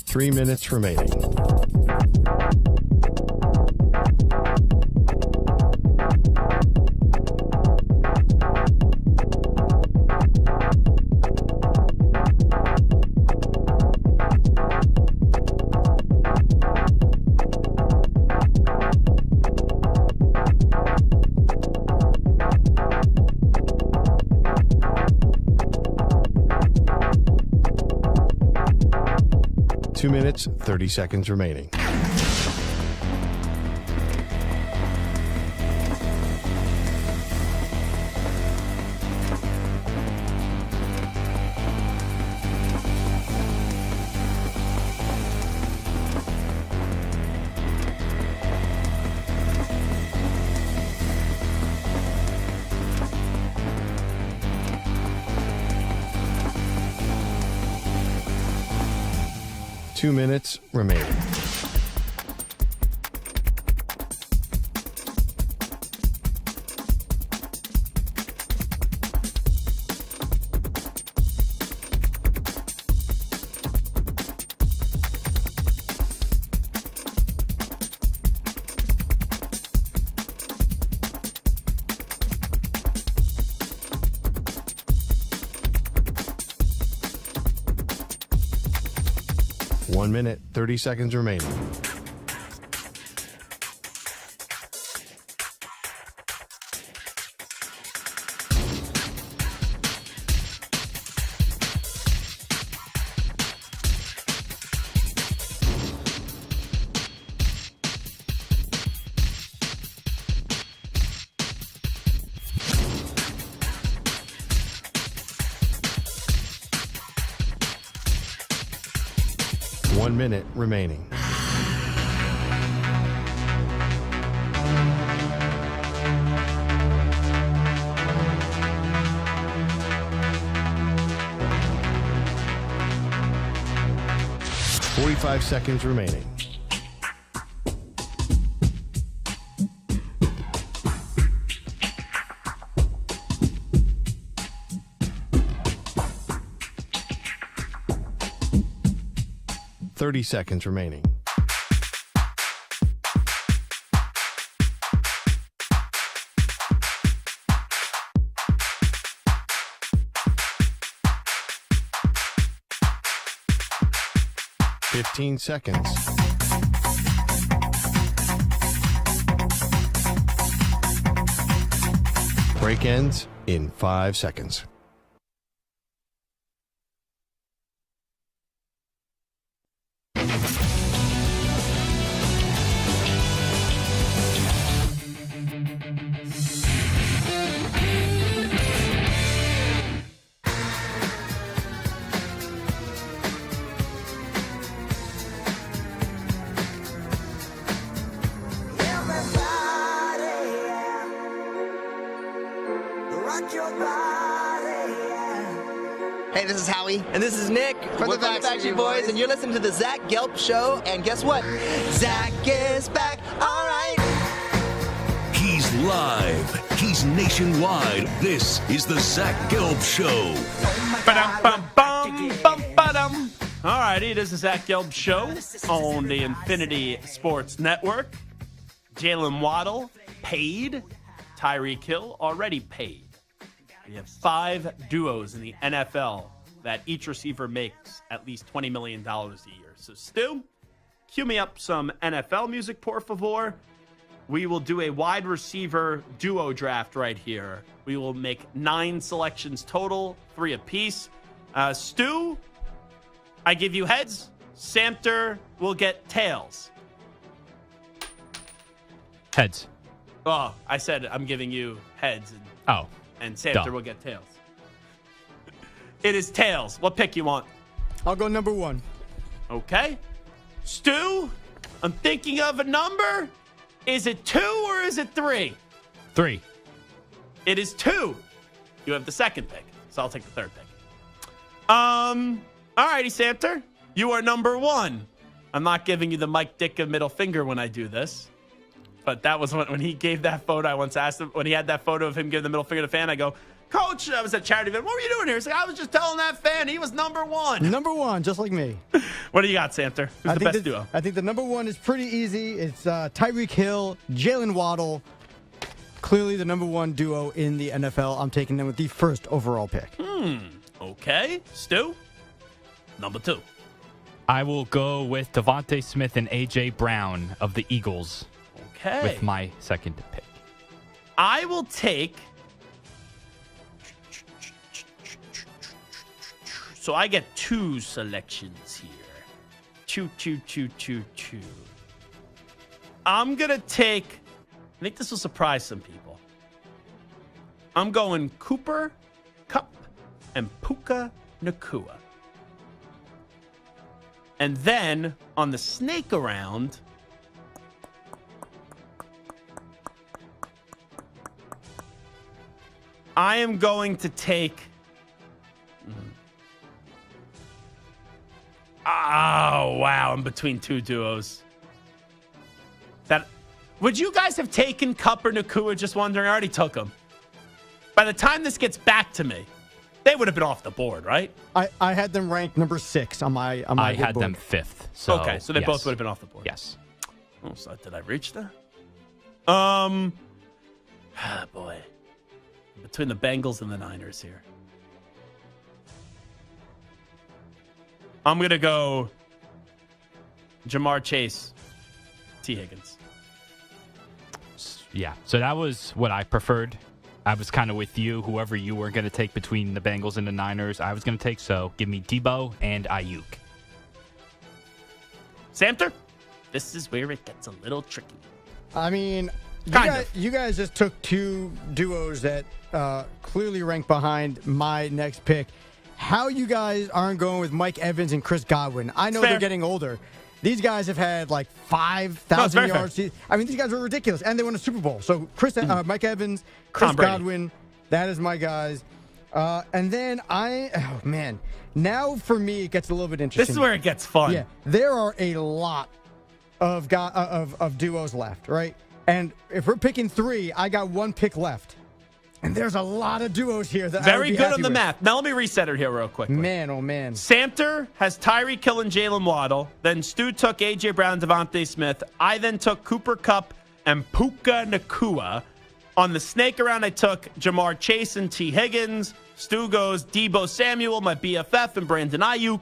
Three minutes remaining. Two minutes, 30 seconds remaining. 2 minutes remaining. One minute, 30 seconds remaining. One minute remaining. Forty-five seconds remaining. Seconds remaining. Fifteen seconds. Break ends in 5 seconds. Hey, this is Howie. And this is Nick. From the Backstreet Boys. And you're listening to the Zach Gelb Show. And guess what? Zach is back. All right. He's live. He's nationwide. This is the Zach Gelb Show. All righty, it is the Zach Gelb Show on the Infinity Sports Network. Jaylen Waddle paid. Tyreek Hill already paid. We have 5 duos in the NFL that each receiver makes at least $20 million a year. So, Stu, cue me up some NFL music, por favor. We will do a wide receiver duo draft right here. We will make 9 selections total, 3 apiece. Stu, I give you heads. Samter will get tails. Heads. Oh, I said I'm giving you heads. And Samter will get tails. It is tails. What pick you want? I'll go number 1. Okay. Stu, I'm thinking of a number. Is it 2 or is it 3? 3. It is 2. You have the second pick, so I'll take the third pick. All righty, Samter. You are number 1. I'm not giving you the Mike Ditka middle finger when I do this. But that was when he gave that photo. I once asked him, when he had that photo of him giving the middle finger to the fan, I go, Coach, I was at charity event. What were you doing here? He's like, I was just telling that fan he was number 1. Number 1, just like me. What do you got, Samter? Who's the best duo? I think the number 1 is pretty easy. It's Tyreek Hill, Jaylen Waddle. Clearly the number 1 duo in the NFL. I'm taking them with the first overall pick. Okay. Stu, number 2. I will go with Davante Smith and A.J. Brown of the Eagles. Okay. With my second pick. I will take... So I get 2 selections here. 2. I'm going to take... I think this will surprise some people. I'm going Cooper Kupp and Puka Nacua. And then on the snake around... I am going to take... Oh, wow. I'm between two duos. Would you guys have taken Kupp or Nakua? Just wondering. I already took them. By the time this gets back to me, they would have been off the board, right? I had them ranked number 6 on my I had board. them 5th. So, okay, so they yes. both would have been off the board. Yes. Oh, so did I reach that? Boy. Between the Bengals and the Niners here. I'm going to go Jamar Chase, T. Higgins. Yeah, so that was what I preferred. I was kind of with you. Whoever you were going to take between the Bengals and the Niners, I was going to take. So give me Deebo and Ayuk. Samter, this is where it gets a little tricky. I mean, you guys just took two duos that clearly rank behind my next pick. How you guys aren't going with Mike Evans and Chris Godwin? I know they're getting older. These guys have had like 5,000 yards. I mean, these guys were ridiculous, and they won a Super Bowl. So Mike Evans, Chris Godwin, that is my guys. And then now for me it gets a little bit interesting. This is where it gets fun. Yeah, there are a lot of duos left, right? And if we're picking 3, I got 1 pick left. And there's a lot of duos here that very good on the math. Now let me reset it here real quick. Man, oh man. Samter has Tyreek Hill and Jaylen Waddle. Then Stu took A.J. Brown, Davante Smith. I then took Cooper Kupp and Puka Nakua. On the snake around, I took Jamar Chase and T. Higgins. Stu goes Deebo Samuel, my BFF, and Brandon Ayuk.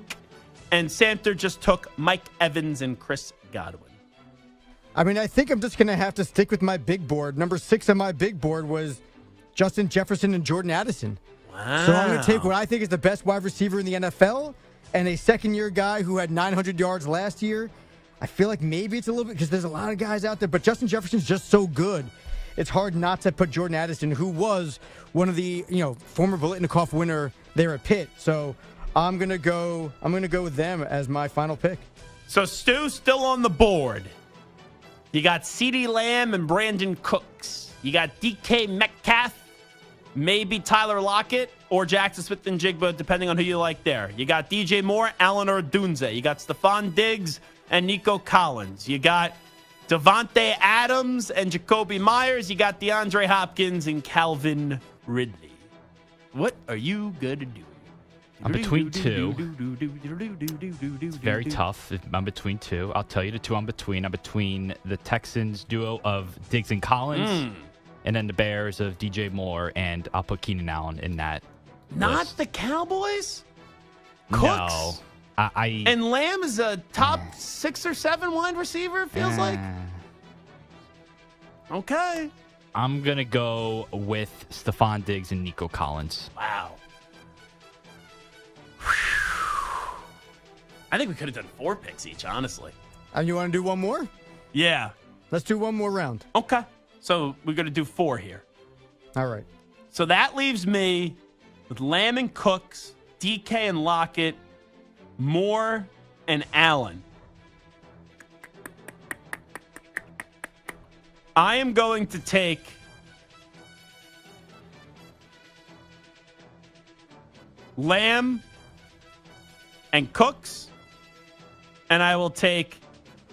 And Samter just took Mike Evans and Chris Godwin. I mean, I think I'm just going to have to stick with my big board. Number 6 on my big board was Justin Jefferson and Jordan Addison. Wow. So I'm going to take what I think is the best wide receiver in the NFL and a second-year guy who had 900 yards last year. I feel like maybe it's a little bit because there's a lot of guys out there, but Justin Jefferson's just so good. It's hard not to put Jordan Addison, who was one of the former Biletnikoff winner there at Pitt. So I'm gonna go with them as my final pick. So Stu's still on the board. You got CeeDee Lamb and Brandon Cooks. You got DK Metcalf, maybe Tyler Lockett or Jackson Smith-Njigba, depending on who you like there. You got DJ Moore, Allen Odunze. You got Stephon Diggs and Nico Collins. You got Devontae Adams and Jacoby Myers. You got DeAndre Hopkins and Calvin Ridley. What are you going to do? I'm between 2. It's very tough. I'm between 2. I'll tell you the 2 I'm between. I'm between the Texans duo of Diggs and Collins and then the Bears of DJ Moore, and I'll put Keenan Allen in that Not list. the Cowboys? Cooks? No. And Lamb is a top 6 or 7 wide receiver, it feels like. Okay. I'm going to go with Stephon Diggs and Nico Collins. Wow. I think we could have done 4 picks each, honestly. And you want to do one more? Yeah. Let's do one more round. Okay. So we're going to do 4 here. All right. So that leaves me with Lamb and Cooks, DK and Lockett, Moore and Allen. I am going to take Lamb and Cooks, and I will take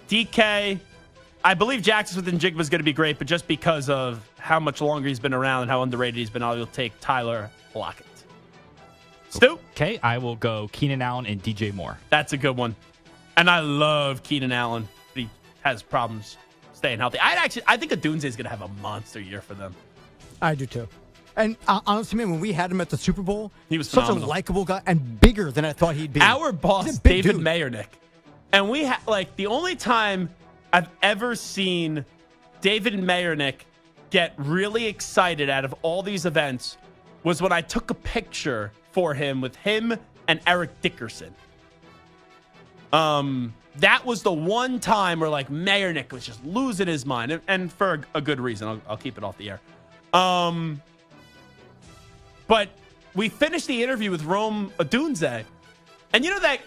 DK. I believe Jackson Smith-Njigba is going to be great, but just because of how much longer he's been around and how underrated he's been, I will take Tyler Lockett. Stu? Okay, I will go Keenan Allen and DJ Moore. That's a good one. And I love Keenan Allen, but he has problems staying healthy. I think Odunze is going to have a monster year for them. I do too. And honestly, man, when we had him at the Super Bowl, he was such phenomenal. a likable guy and bigger than I thought he'd be. Our boss, David Mayernick. And we had, the only time I've ever seen David Mayernick get really excited out of all these events was when I took a picture for him with him and Eric Dickerson. That was the one time where Mayernick was just losing his mind, and for a good reason. I'll keep it off the air. But we finished the interview with Rome Odunze, and you know that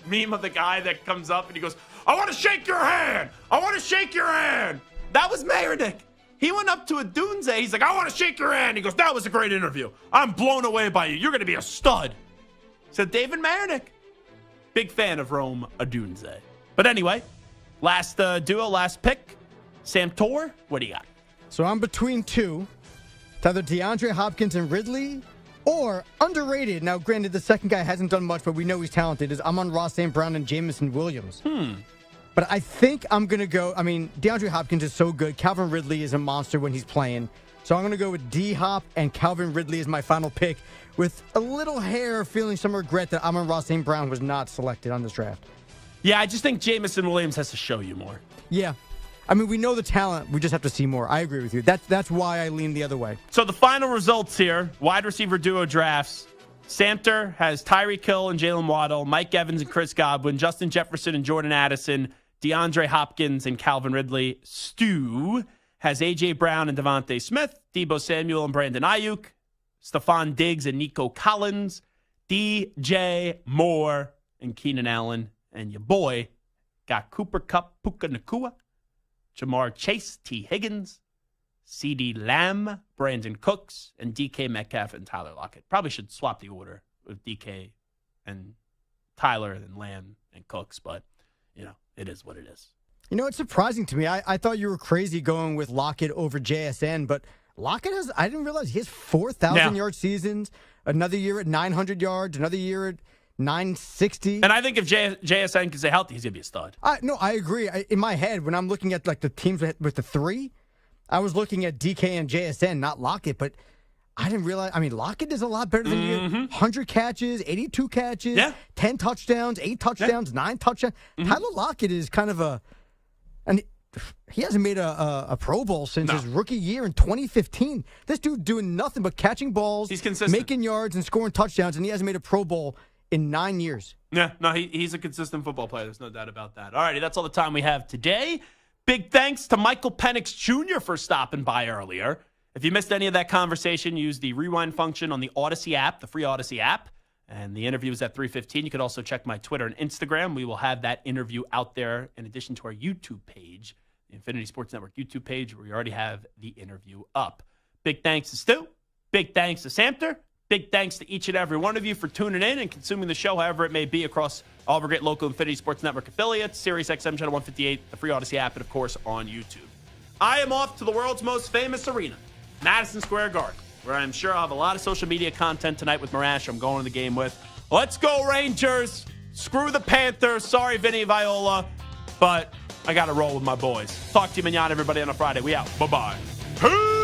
meme of the guy that comes up and he goes, "I want to shake your hand. I want to shake your hand." That was Mayernick. He went up to Odunze. He's like, "I want to shake your hand." He goes, "That was a great interview. I'm blown away by you. You're going to be a stud." So David Mayernick. Big fan of Rome Odunze. But anyway, last duo, last pick. Sam Tor, what do you got? So I'm between two. It's either DeAndre Hopkins and Ridley or underrated. Now, granted, the second guy hasn't done much, but we know he's talented. Is Amon-Ra St. Brown and Jameson Williams. But I think I'm going to go. I mean, DeAndre Hopkins is so good. Calvin Ridley is a monster when he's playing. So I'm going to go with D-Hop and Calvin Ridley as my final pick with a little hair feeling some regret that Amon-Ra St. Brown was not selected on this draft. Yeah, I just think Jameson Williams has to show you more. Yeah. I mean, we know the talent. We just have to see more. I agree with you. That's why I lean the other way. So the final results here, wide receiver duo drafts. Samter has Tyreek Hill and Jaylen Waddle, Mike Evans and Chris Godwin, Justin Jefferson and Jordan Addison, DeAndre Hopkins and Calvin Ridley. Stu has A.J. Brown and Devontae Smith, Deebo Samuel and Brandon Ayuk, Stephon Diggs and Nico Collins, DJ Moore and Keenan Allen. And your boy got Cooper Kupp, Puka Nacua, Jamar Chase, T. Higgins, CeeDee Lamb, Brandon Cooks, and DK Metcalf and Tyler Lockett. Probably should swap the order with DK and Tyler and Lamb and Cooks, but, it is what it is. It's surprising to me. I thought you were crazy going with Lockett over JSN, but Lockett I didn't realize he has 4,000-yard seasons, another year at 900 yards, another year at 960. And I think if JSN can stay healthy, he's going to be a stud. No, I agree. In my head, when I'm looking at the teams with the three, I was looking at DK and JSN, not Lockett, but I didn't realize. I mean, Lockett is a lot better than you. 100 catches, 82 catches, 10 touchdowns, 8 touchdowns, 9 touchdowns. Tyler Lockett is kind of and he hasn't made a Pro Bowl since his rookie year in 2015. This dude doing nothing but catching balls, he's consistent, making yards, and scoring touchdowns, and he hasn't made a Pro Bowl in 9 years. Yeah, no, he's a consistent football player. There's no doubt about that. All righty, that's all the time we have today. Big thanks to Michael Penix Jr. for stopping by earlier. If you missed any of that conversation, use the rewind function on the Odyssey app, the free Odyssey app. And the interview is at 3:15. You could also check my Twitter and Instagram. We will have that interview out there in addition to our YouTube page, the Infinity Sports Network YouTube page, where we already have the interview up. Big thanks to Stu. Big thanks to Samter. Big thanks to each and every one of you for tuning in and consuming the show, however it may be, across all of our great local Infinity Sports Network affiliates, Sirius XM Channel 158, the free Odyssey app, and, of course, on YouTube. I am off to the world's most famous arena, Madison Square Garden, where I'm sure I'll have a lot of social media content tonight with Marash I'm going to the game with. Let's go, Rangers. Screw the Panthers. Sorry, Vinny Viola, but I got to roll with my boys. Talk to you manana, everybody, on a Friday. We out. Bye-bye. Peace.